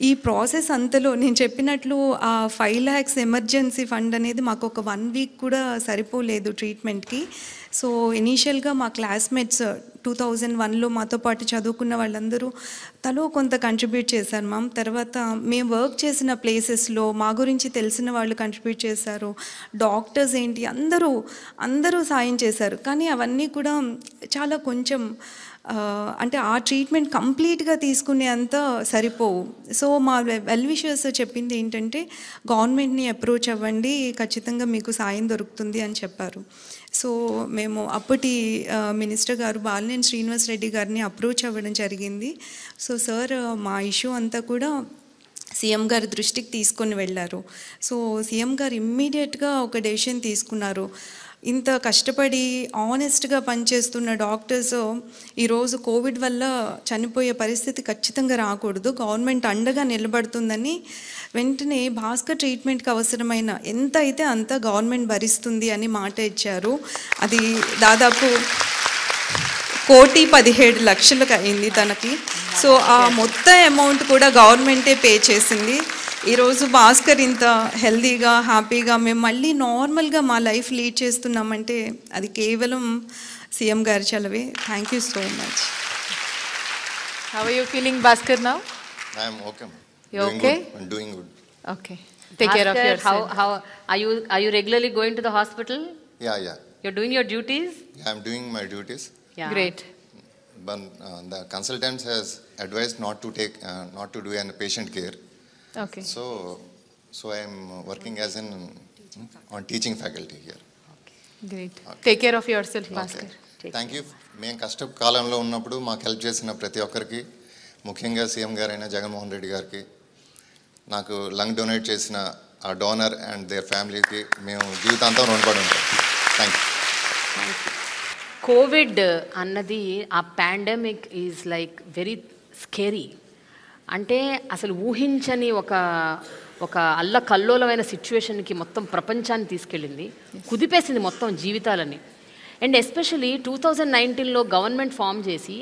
ఈ ప్రాసెస్ అంతలో నేను చెప్పినట్లు ఆ 5 lakhs ఎమర్జెన్సీ ఫండ్ అనేది మాకు ఒక 1 week కూడా సరిపోలేదు ట్రీట్మెంట్కి. సో ఇనీషియల్గా మా క్లాస్మేట్స్ 2001లో మాతో పాటు చదువుకున్న వాళ్ళందరూ తలో కొంత కంట్రిబ్యూట్ చేశారు మ్యామ్. తర్వాత మేము వర్క్ చేసిన ప్లేసెస్లో మా గురించి తెలిసిన వాళ్ళు కంట్రిబ్యూట్ చేశారు. డాక్టర్స్ ఏంటి అందరూ సాయం చేశారు. కానీ అవన్నీ కూడా చాలా కొంచెం అంటే ఆ ట్రీట్మెంట్ కంప్లీట్గా తీసుకునే అంత సరిపోవు. సో మా వెల్ విషర్స్ చెప్పింది ఏంటంటే, గవర్నమెంట్ని అప్రోచ్ అవ్వండి, ఖచ్చితంగా మీకు సాయం దొరుకుతుంది అని చెప్పారు. సో మేము అప్పటి మినిస్టర్ గారు బాలినేని శ్రీనివాస్ రెడ్డి గారిని అప్రోచ్ అవ్వడం జరిగింది. సో సార్ మా ఇష్యూ అంతా కూడా సీఎం గారి దృష్టికి తీసుకొని వెళ్ళారు. సో సీఎం గారు ఇమ్మీడియట్గా ఒక డెసిషన్ తీసుకున్నారు. ఇంత కష్టపడి ఆనెస్ట్గా పనిచేస్తున్న డాక్టర్స్ ఈరోజు కోవిడ్ వల్ల చనిపోయే పరిస్థితి ఖచ్చితంగా రాకూడదు, గవర్నమెంట్ అండగా నిలబడుతుందని వెంటనే భాస్కర్ ట్రీట్మెంట్కి అవసరమైన ఎంత అయితే అంత గవర్నమెంట్ భరిస్తుంది అని మాట ఇచ్చారు. అది దాదాపు 1,17,00,000 అయింది తనకి. సో ఆ మొత్తం అమౌంట్ కూడా గవర్నమెంటే పే చేసింది. ఈరోజు భాస్కర్ ఇంత హెల్దీగా హ్యాపీగా మేము మళ్ళీ నార్మల్గా మా లైఫ్ లీడ్ చేస్తున్నామంటే అది కేవలం సీఎం గారి చలవే. Thank you so much. How are you feeling, Bhaskar, now? I am okay. You okay? I'm doing good. Okay. Take care of Bhaskar, yourself. how are you regularly going to the hospital? Yeah. You're doing your duties? Yeah, I'm doing my duties. Yeah. Great. But the consultant has advised not to do any patient care. Okay. So I am working as on teaching faculty here. Great. Take care of yourself, Bhaskar. Thank you. మేము కష్టకాలంలో ఉన్నప్పుడు మాకు help చేసిన ప్రతి ఒక్కరికి, ముఖ్యంగా CM గారైన జగన్మోహన్ రెడ్డి గారికి, నాకు లంగ్ డొనేట్ చేసిన ఆ డోనర్ అండ్ దేర్ ఫ్యామిలీకి మేము జీవితాంతం రుణపడి ఉంటాం. Thank you. కోవిడ్ అన్నది ఆ pandemic is like very scary. అంటే అసలు ఊహించని ఒక అల్లకల్లోలమైన సిచ్యువేషన్కి మొత్తం ప్రపంచాన్ని తీసుకెళ్ళింది, కుదిపేసింది మొత్తం జీవితాలని. అండ్ ఎస్పెషలీ 2019లో గవర్నమెంట్ ఫామ్ చేసి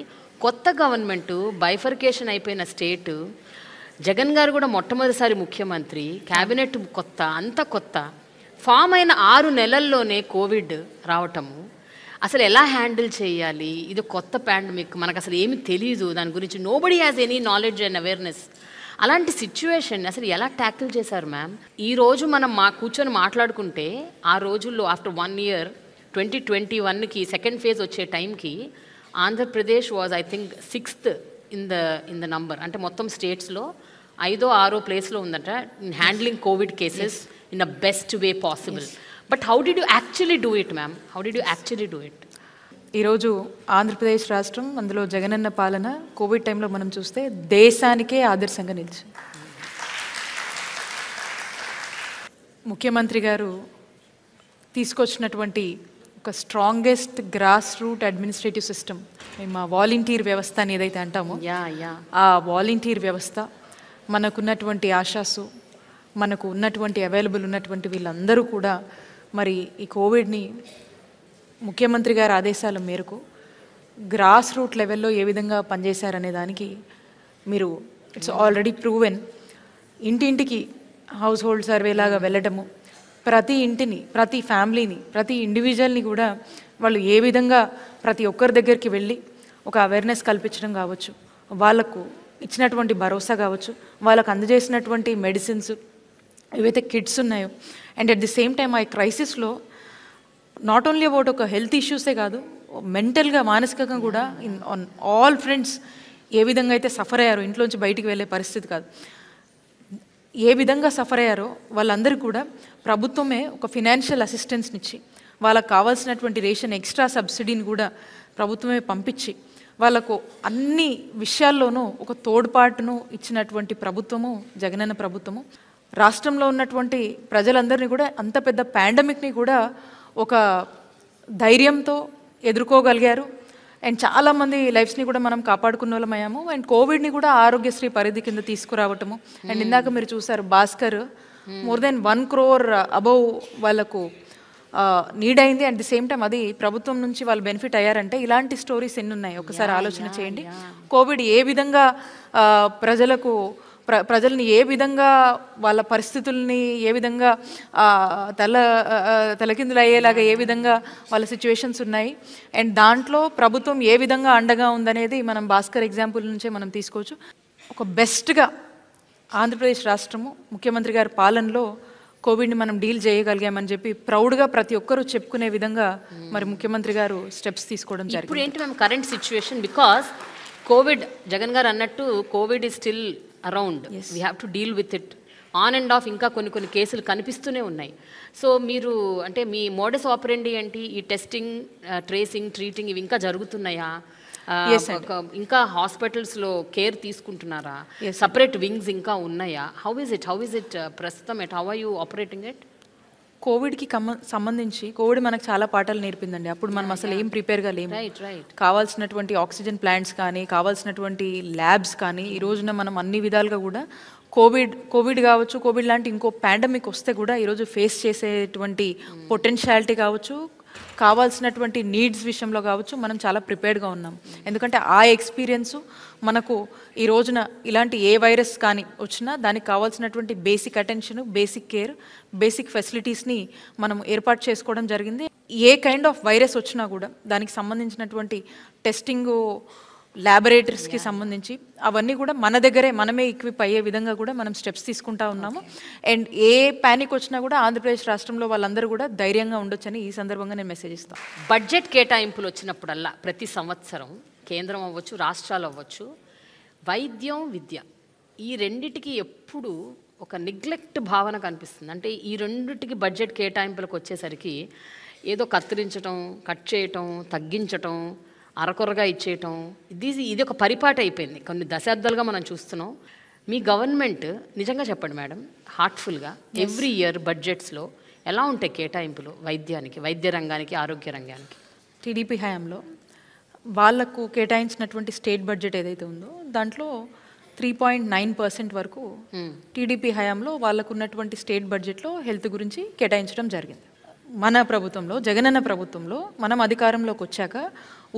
కొత్త గవర్నమెంటు బైఫర్కేషన్ అయిపోయిన స్టేటు, జగన్ గారు కూడా మొట్టమొదటిసారి ముఖ్యమంత్రి, క్యాబినెట్ కొత్త, అంత కొత్త, ఫామ్ అయిన 6 నెలల్లోనే కోవిడ్ రావటము. అసలు ఎలా హ్యాండిల్ చేయాలి, ఇది కొత్త పాండమిక్, మనకు అసలు ఏమీ తెలియదు దాని గురించి, nobody has any knowledge and awareness. అలాంటి సిచ్యువేషన్ అసలు ఎలా ట్యాకిల్ చేశారు మ్యామ్? ఈరోజు మనం కూర్చొని మాట్లాడుకుంటే ఆ రోజుల్లో ఆఫ్టర్ 1 year 2021కి సెకండ్ ఫేజ్ వచ్చే టైంకి Andhra Pradesh was I think 6th in the number. అంటే మొత్తం స్టేట్స్లో 5వ 6వ ప్లేస్లో ఉందంట in handling Covid cases in the best way possible. But how did you actually do it ma'am? How did you actually do it? ఈరోజు ఆంధ్రప్రదేశ్ రాష్ట్రం, అందులో జగనన్న పాలన కోవిడ్ టైంలో మనం చూస్తే దేశానికే ఆదర్శంగా నిలిచింది. ముఖ్యమంత్రి గారు తీసుకొచ్చినటువంటి ఒక strongest grass root administrative system, మేము ఆ వాలంటీర్ వ్యవస్థ అని ఏదైతే అంటామో ఆ వాలంటీర్ వ్యవస్థ, మనకున్నటువంటి ఆశాసు, మనకు ఉన్నటువంటి అవైలబుల్ ఉన్నటువంటి వీళ్ళందరూ కూడా మరి ఈ కోవిడ్ని ముఖ్యమంత్రి గారి ఆదేశాల మేరకు గ్రాస్ రూట్ లెవెల్లో ఏ విధంగా పనిచేశారనే దానికి మీరు ఇట్స్ ఆల్రెడీ ప్రూవెన్. ఇంటింటికి హౌస్ హోల్డ్ సర్వే లాగా వెళ్ళటము, ప్రతి ఇంటిని, ప్రతి ఫ్యామిలీని, ప్రతి ఇండివిజువల్ని కూడా వాళ్ళు ఏ విధంగా ప్రతి ఒక్కరి దగ్గరికి వెళ్ళి ఒక అవేర్నెస్ కల్పించడం కావచ్చు, వాళ్ళకు ఇచ్చినటువంటి భరోసా కావచ్చు, వాళ్ళకు అందజేసినటువంటి మెడిసిన్స్ ఏవైతే కిట్స్ ఉన్నాయో, and at the same time ఆ క్రైసిస్లో నాట్ ఓన్లీ అబౌట్ ఒక హెల్త్ ఇష్యూసే కాదు, మెంటల్గా మానసికంగా కూడా ఆన్ ఆల్ ఫ్రెండ్స్ ఏ విధంగా అయితే సఫర్ అయ్యారో, ఇంట్లోంచి బయటికి వెళ్ళే పరిస్థితి కాదు, ఏ విధంగా సఫర్ అయ్యారో వాళ్ళందరికీ కూడా ప్రభుత్వమే ఒక ఫినాన్షియల్ అసిస్టెన్స్నిచ్చి, వాళ్ళకు కావాల్సినటువంటి రేషన్ ఎక్స్ట్రా సబ్సిడీని కూడా ప్రభుత్వమే పంపించి వాళ్ళకు అన్ని విషయాల్లోనూ ఒక తోడ్పాటును ఇచ్చినటువంటి ప్రభుత్వము జగనన్న ప్రభుత్వము. రాష్ట్రంలో ఉన్నటువంటి ప్రజలందరినీ కూడా అంత పెద్ద పాండమిక్ని కూడా ఒక ధైర్యంతో ఎదుర్కోగలిగారు. అండ్ చాలామంది లైఫ్స్ని కూడా మనం కాపాడుకున్న వాళ్ళమయ్యాము. అండ్ కోవిడ్ని కూడా ఆరోగ్యశ్రీ పరిధి కింద తీసుకురావటము. అండ్ ఇందాక మీరు చూసారు Bhaskar more than 1 crore above వాళ్ళకు నీడ్ అయింది. అట్ ది సేమ్ టైం అది ప్రభుత్వం నుంచి వాళ్ళు బెనిఫిట్ అయ్యారంటే ఇలాంటి స్టోరీస్ ఎన్ని ఉన్నాయి ఒకసారి ఆలోచన చేయండి. కోవిడ్ ఏ విధంగా ప్రజల్ని ఏ విధంగా వాళ్ళ పరిస్థితుల్ని ఏ విధంగా తలకిందులు అయ్యేలాగా ఏ విధంగా వాళ్ళ సిచ్యువేషన్స్ ఉన్నాయి, అండ్ దాంట్లో ప్రభుత్వం ఏ విధంగా అండగా ఉందనేది మనం భాస్కర్ ఎగ్జాంపుల్ నుంచే మనం తీసుకోవచ్చు. ఒక బెస్ట్గా ఆంధ్రప్రదేశ్ రాష్ట్రము ముఖ్యమంత్రి గారి పాలనలో కోవిడ్ని మనం డీల్ చేయగలిగామని చెప్పి ప్రౌడ్గా ప్రతి ఒక్కరూ చెప్పుకునే విధంగా మరి ముఖ్యమంత్రి గారు స్టెప్స్ తీసుకోవడం జరిగింది. ఇప్పుడు ఏంటి మేము current situation, because Covid Jagan గారు అన్నట్టు Covid is still around, we have to deal with it on and of. ఇంకా కొన్ని కేసులు కనిపిస్తూనే ఉన్నాయి. సో మీరు అంటే మీ మోడస్ ఆపరెండి ఏంటి? ఈ టెస్టింగ్, ట్రేసింగ్, ట్రీటింగ్ ఇవి ఇంకా జరుగుతున్నాయా? ఇంకా హాస్పిటల్స్లో కేర్ తీసుకుంటున్నారా? సపరేట్ వింగ్స్ ఇంకా ఉన్నాయా? హౌ ఇస్ ఇట్ ప్రస్తుతం? How are you operating it? కోవిడ్కి సంబంధించి కోవిడ్ మనకు చాలా పాఠాలు నేర్పిందండి. అప్పుడు మనం అసలు ఏం ప్రిపేర్గా లేము. కావాల్సినటువంటి ఆక్సిజన్ ప్లాంట్స్ కానీ కావాల్సినటువంటి ల్యాబ్స్ కానీ ఈ రోజున మనం అన్ని విధాలుగా కూడా కోవిడ్ కావచ్చు, కోవిడ్ లాంటి ఇంకో పాండమిక్ వస్తే కూడా ఈరోజు ఫేస్ చేసేటువంటి పొటెన్షియాలిటీ కావచ్చు, కావాల్సినటువంటి నీడ్స్ విషయంలో కావచ్చు మనం చాలా ప్రిపేర్డ్గా ఉన్నాం. ఎందుకంటే ఆ ఎక్స్పీరియన్సు మనకు ఈ రోజున ఇలాంటి ఏ వైరస్ కానీ వచ్చినా దానికి కావాల్సినటువంటి basic attention, basic care, basic ఫెసిలిటీస్ని మనం ఏర్పాటు చేసుకోవడం జరిగింది. ఏ కైండ్ ఆఫ్ వైరస్ వచ్చినా కూడా దానికి సంబంధించినటువంటి టెస్టింగ్, ల్యాబొరేటరీస్కి సంబంధించి అవన్నీ కూడా మన దగ్గరే మనమే ఎక్విప్ అయ్యే విధంగా కూడా మనం స్టెప్స్ తీసుకుంటా ఉన్నాము. అండ్ ఏ ప్యానిక్ వచ్చినా కూడా ఆంధ్రప్రదేశ్ రాష్ట్రంలో వాళ్ళందరూ కూడా ధైర్యంగా ఉండొచ్చని ఈ సందర్భంగా నేను మెసేజ్ ఇస్తాను. బడ్జెట్ కేటాయింపులు వచ్చినప్పుడల్లా ప్రతి సంవత్సరం కేంద్రం అవ్వచ్చు, రాష్ట్రాలు అవ్వచ్చు, వైద్యం, విద్య ఈ రెండిటికి ఎప్పుడు ఒక నెగ్లెక్ట్ భావన కనిపిస్తుంది. అంటే ఈ రెండిటికి బడ్జెట్ కేటాయింపులకు వచ్చేసరికి ఏదో కత్తిరించటం, కట్ చేయటం, తగ్గించటం, అరకొరగా ఇచ్చేయటం, ఇది ఒక పరిపాటి అయిపోయింది. కొన్ని దశాబ్దాలుగా మనం చూస్తున్నాం. మీ గవర్నమెంట్ నిజంగా చెప్పండి మేడం, హార్ట్ఫుల్గా ఎవ్రీ ఇయర్ బడ్జెట్స్లో ఎలా ఉంటాయి కేటాయింపులు వైద్యానికి, వైద్య రంగానికి, ఆరోగ్య రంగానికి? టీడీపీ హయాంలో వాళ్లకు కేటాయించినటువంటి స్టేట్ బడ్జెట్ ఏదైతే ఉందో దాంట్లో 3.9% వరకు టీడీపీ హయాంలో వాళ్ళకు ఉన్నటువంటి స్టేట్ బడ్జెట్లో హెల్త్ గురించి కేటాయించడం జరిగింది. మన ప్రభుత్వంలో, జగనన్న ప్రభుత్వంలో మనం అధికారంలోకి వచ్చాక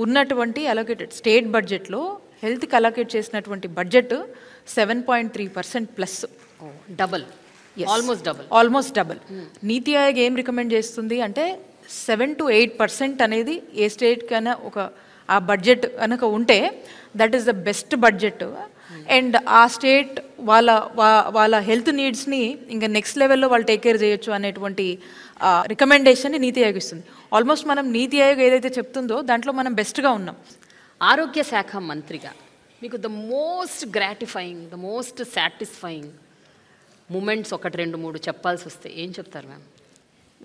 ఉన్నటువంటి అలొకేటెడ్ స్టేట్ బడ్జెట్లో హెల్త్కి అలొకేట్ చేసినటువంటి budget 7.3% plus, double, almost double. నీతి ఆయోగ్ ఏం రికమెండ్ చేస్తుంది అంటే 7 to 8% అనేది ఏ స్టేట్ కన్నా ఒక ఆ బడ్జెట్ కనుక ఉంటే that is the best budget. And ఆ స్టేట్ వాళ్ళ హెల్త్ నీడ్స్ని ఇంకా నెక్స్ట్ లెవెల్లో వాళ్ళు టేక్ కేర్ చేయొచ్చు అనేటువంటి రికమెండేషన్ని నీతి ఆయోగ్ ఇస్తుంది. ఆల్మోస్ట్ మనం నీతి ఆయోగ్ ఏదైతే చెప్తుందో దాంట్లో మనం బెస్ట్గా ఉన్నాం. ఆరోగ్య శాఖ మంత్రిగా మీకు the most gratifying, the most satisfying moments 1, 2, 3 చెప్పాల్సి వస్తే ఏం చెప్తారు మ్యామ్?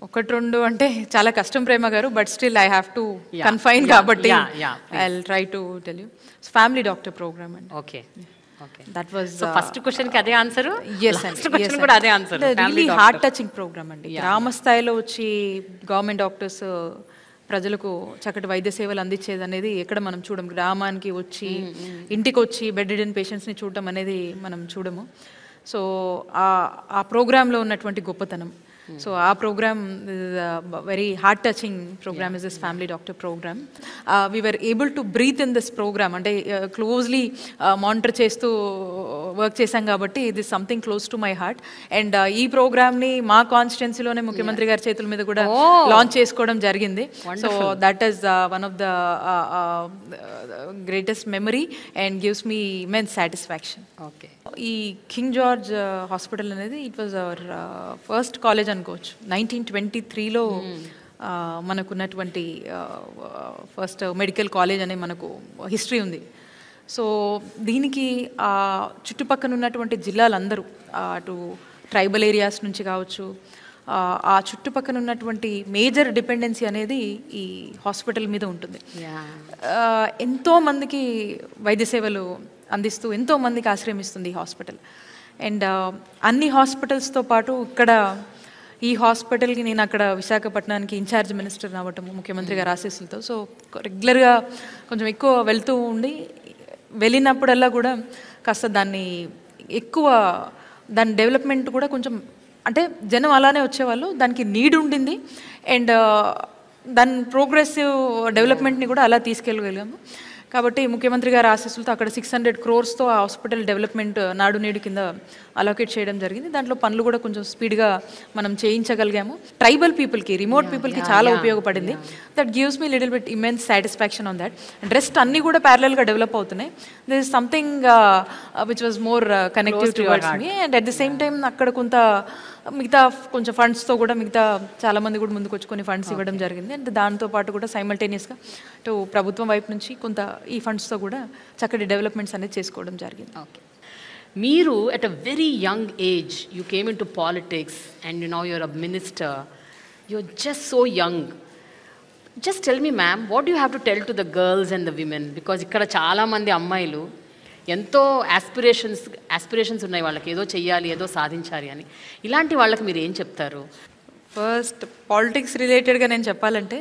1, 2 అంటే చాలా కష్టం ప్రేమ గారు, but still I have to confine కాబట్టి I will try to tell you. Family doctor program అండి. ఓకే, దట్ వాజ్ ఫస్ట్ క్వశ్చన్కి అదే ఆన్సర్. కూడా అదే answer. Really heart touching program అండి. గ్రామ స్థాయిలో వచ్చి గవర్నమెంట్ డాక్టర్స్ ప్రజలకు చక్కటి వైద్య సేవలు అందించేది అనేది ఎక్కడ మనం చూడము. గ్రామానికి వచ్చి ఇంటికి వచ్చి బెడ్ రిడెన్ పేషెంట్స్ని చూడటం అనేది మనం చూడము. సో ఆ ప్రోగ్రాంలో ఉన్నటువంటి గొప్పతనం, సో ఆ program very heart touching program is this family doctor program. We were able to breathe in this program. అంటే క్లోజ్లీ మానిటర్ చేస్తూ వర్క్ చేశాం కాబట్టి ఇది something close to my heart. And ఈ ప్రోగ్రామ్ని మా కాన్స్టిట్యున్సీలోనే ముఖ్యమంత్రి గారి చేతుల మీద కూడా లాంచ్ చేసుకోవడం జరిగింది. So that is one of the greatest memory and gives me immense satisfaction. Okay, ఈ కింగ్ జార్జ్ హాస్పిటల్ అనేది it was our first college అనుకోవచ్చు. 1923లో మనకున్నటువంటి ఫస్ట్ మెడికల్ కాలేజ్ అనే మనకు హిస్టరీ ఉంది. సో దీనికి చుట్టుపక్కల ఉన్నటువంటి జిల్లాలందరూ, అటు ట్రైబల్ ఏరియాస్ నుంచి కావచ్చు, ఆ చుట్టుపక్కల ఉన్నటువంటి మేజర్ డిపెండెన్సీ అనేది ఈ హాస్పిటల్ మీద ఉంటుంది. ఎంతోమందికి వైద్య సేవలు అందిస్తూ ఎంతోమందికి ఆశ్రయమిస్తుంది ఈ హాస్పిటల్. అండ్ అన్ని హాస్పిటల్స్తో పాటు ఇక్కడ ఈ హాస్పిటల్కి నేను అక్కడ విశాఖపట్నానికి ఇన్ఛార్జ్ మినిస్టర్ అవ్వటము ముఖ్యమంత్రి గారి ఆశీస్సులతో, సో రెగ్యులర్గా కొంచెం ఎక్కువ వెళ్తూ ఉండి వెళ్ళినప్పుడల్లా కూడా కాస్త దాన్ని దాని డెవలప్మెంట్ కూడా కొంచెం, అంటే జనం అలానే వచ్చేవాళ్ళు, దానికి నీడ్ ఉండింది. అండ్ దాని ప్రోగ్రెసివ్ డెవలప్మెంట్ని కూడా అలా తీసుకెళ్ళగలిగాము. కాబట్టి ముఖ్యమంత్రి గారి ఆశీస్సులతో అక్కడ 600 crores ఆ హాస్పిటల్ డెవలప్మెంట్ నాడు నేడు కింద అలోకేట్ చేయడం జరిగింది. దాంట్లో పనులు కూడా కొంచెం స్పీడ్గా మనం చేయించగలిగాము. ట్రైబల్ పీపుల్కి, రిమోట్ పీపుల్కి చాలా ఉపయోగపడింది. That gives me little bit immense satisfaction on that. And rest అన్నీ కూడా ప్యారలల్గా డెవలప్ అవుతున్నాయి. This is something which was more connective towards me. And at the same time అక్కడ మిగతా కొంచెం ఫండ్స్తో కూడా మిగతా చాలామంది కూడా ముందుకు వచ్చి కొన్ని ఫండ్స్ ఇవ్వడం జరిగింది. అండ్ దాంతోపాటు కూడా సైమల్టేనియస్గా అటు ప్రభుత్వం వైపు నుంచి కొంత ఈ ఫండ్స్తో కూడా చక్కటి డెవలప్మెంట్స్ అనేది చేసుకోవడం జరిగింది. ఓకే, మీరు at a very young age you came into politics and now you're a minister. You're just so young. Just tell me ma'am, what do you have to tell to the girls and the women? Because ఇక్కడ చాలామంది అమ్మాయిలు ఎంతో aspirations ఉన్నాయి, వాళ్ళకి ఏదో చెయ్యాలి, ఏదో సాధించాలి అని. ఇలాంటి వాళ్ళకి మీరు ఏం చెప్తారు? ఫస్ట్ పాలిటిక్స్ రిలేటెడ్గా నేను చెప్పాలంటే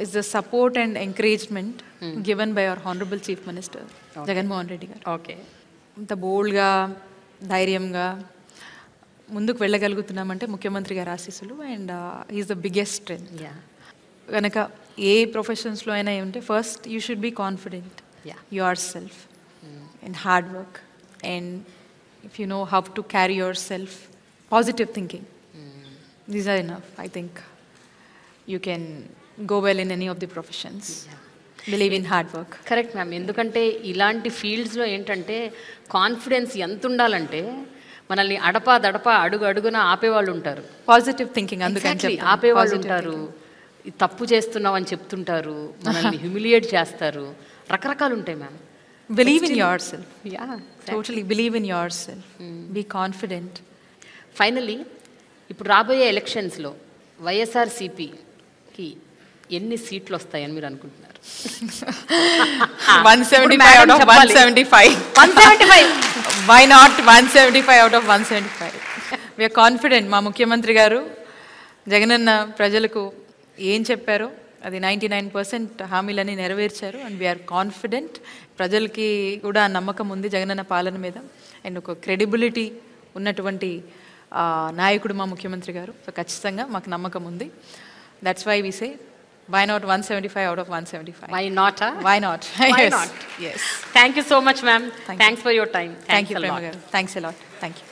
is the support and encouragement given by our honourable chief minister Jaganmohan Reddy గారు. ఓకే, ఇంత బోల్డ్గా ధైర్యంగా ముందుకు వెళ్ళగలుగుతున్నామంటే ముఖ్యమంత్రి గారి ఆశీస్సులు. And is the biggest strength. కనుక ఏ ప్రొఫెషన్స్లో అయినా ఉంటే first you should be confident yourself and hard work and if you know how to carry yourself positive thinking these are enough I think you can go well in any of the professions believe in hard work. Correct ma'am. ఎందుకంటే ఇలాంటి ఫీల్డ్స్లో ఏంటంటే confidence ఎంత ఉండాలంటే మనల్ని దడప అడుగు అడుగున ఆపేవాళ్ళు ఉంటారు. Positive thinking అందుకని ఆపేవాళ్ళు ఉంటారు, తప్పు చేస్తున్నావు అని చెప్తుంటారు, మనల్ని హ్యూమిలియేట్ చేస్తారు, రకరకాలు ఉంటాయి ma'am. Believe in yourself. Totally believe in yourself. Be confident. Finally ఇప్పుడు రాబోయే ఎలక్షన్స్లో వైఎస్ఆర్సీపీకి ఎన్ని సీట్లు వస్తాయని మీరు అనుకుంటున్నారు? 175 out of 175. 175. Why not 175 out of 175? We are confident. మా ముఖ్యమంత్రి గారు జగనన్న ప్రజలకు ఏం చెప్పారో అది 99% హామీలని నెరవేర్చారు. And we're confident. ప్రజలకి కూడా నమ్మకం ఉంది జగనన్న పాలన మీద. అండ్ ఒక క్రెడిబిలిటీ ఉన్నటువంటి నాయకుడు మా ముఖ్యమంత్రి గారు. సో ఖచ్చితంగా మాకు నమ్మకం ఉంది. That's why we say why not 175 out of 175? Why not? Why not? Why Yes. not? Yes. Thank you so much, ma'am. Thanks for your time. Thank you, a lot. Prema garu. Thanks a lot. Thank you.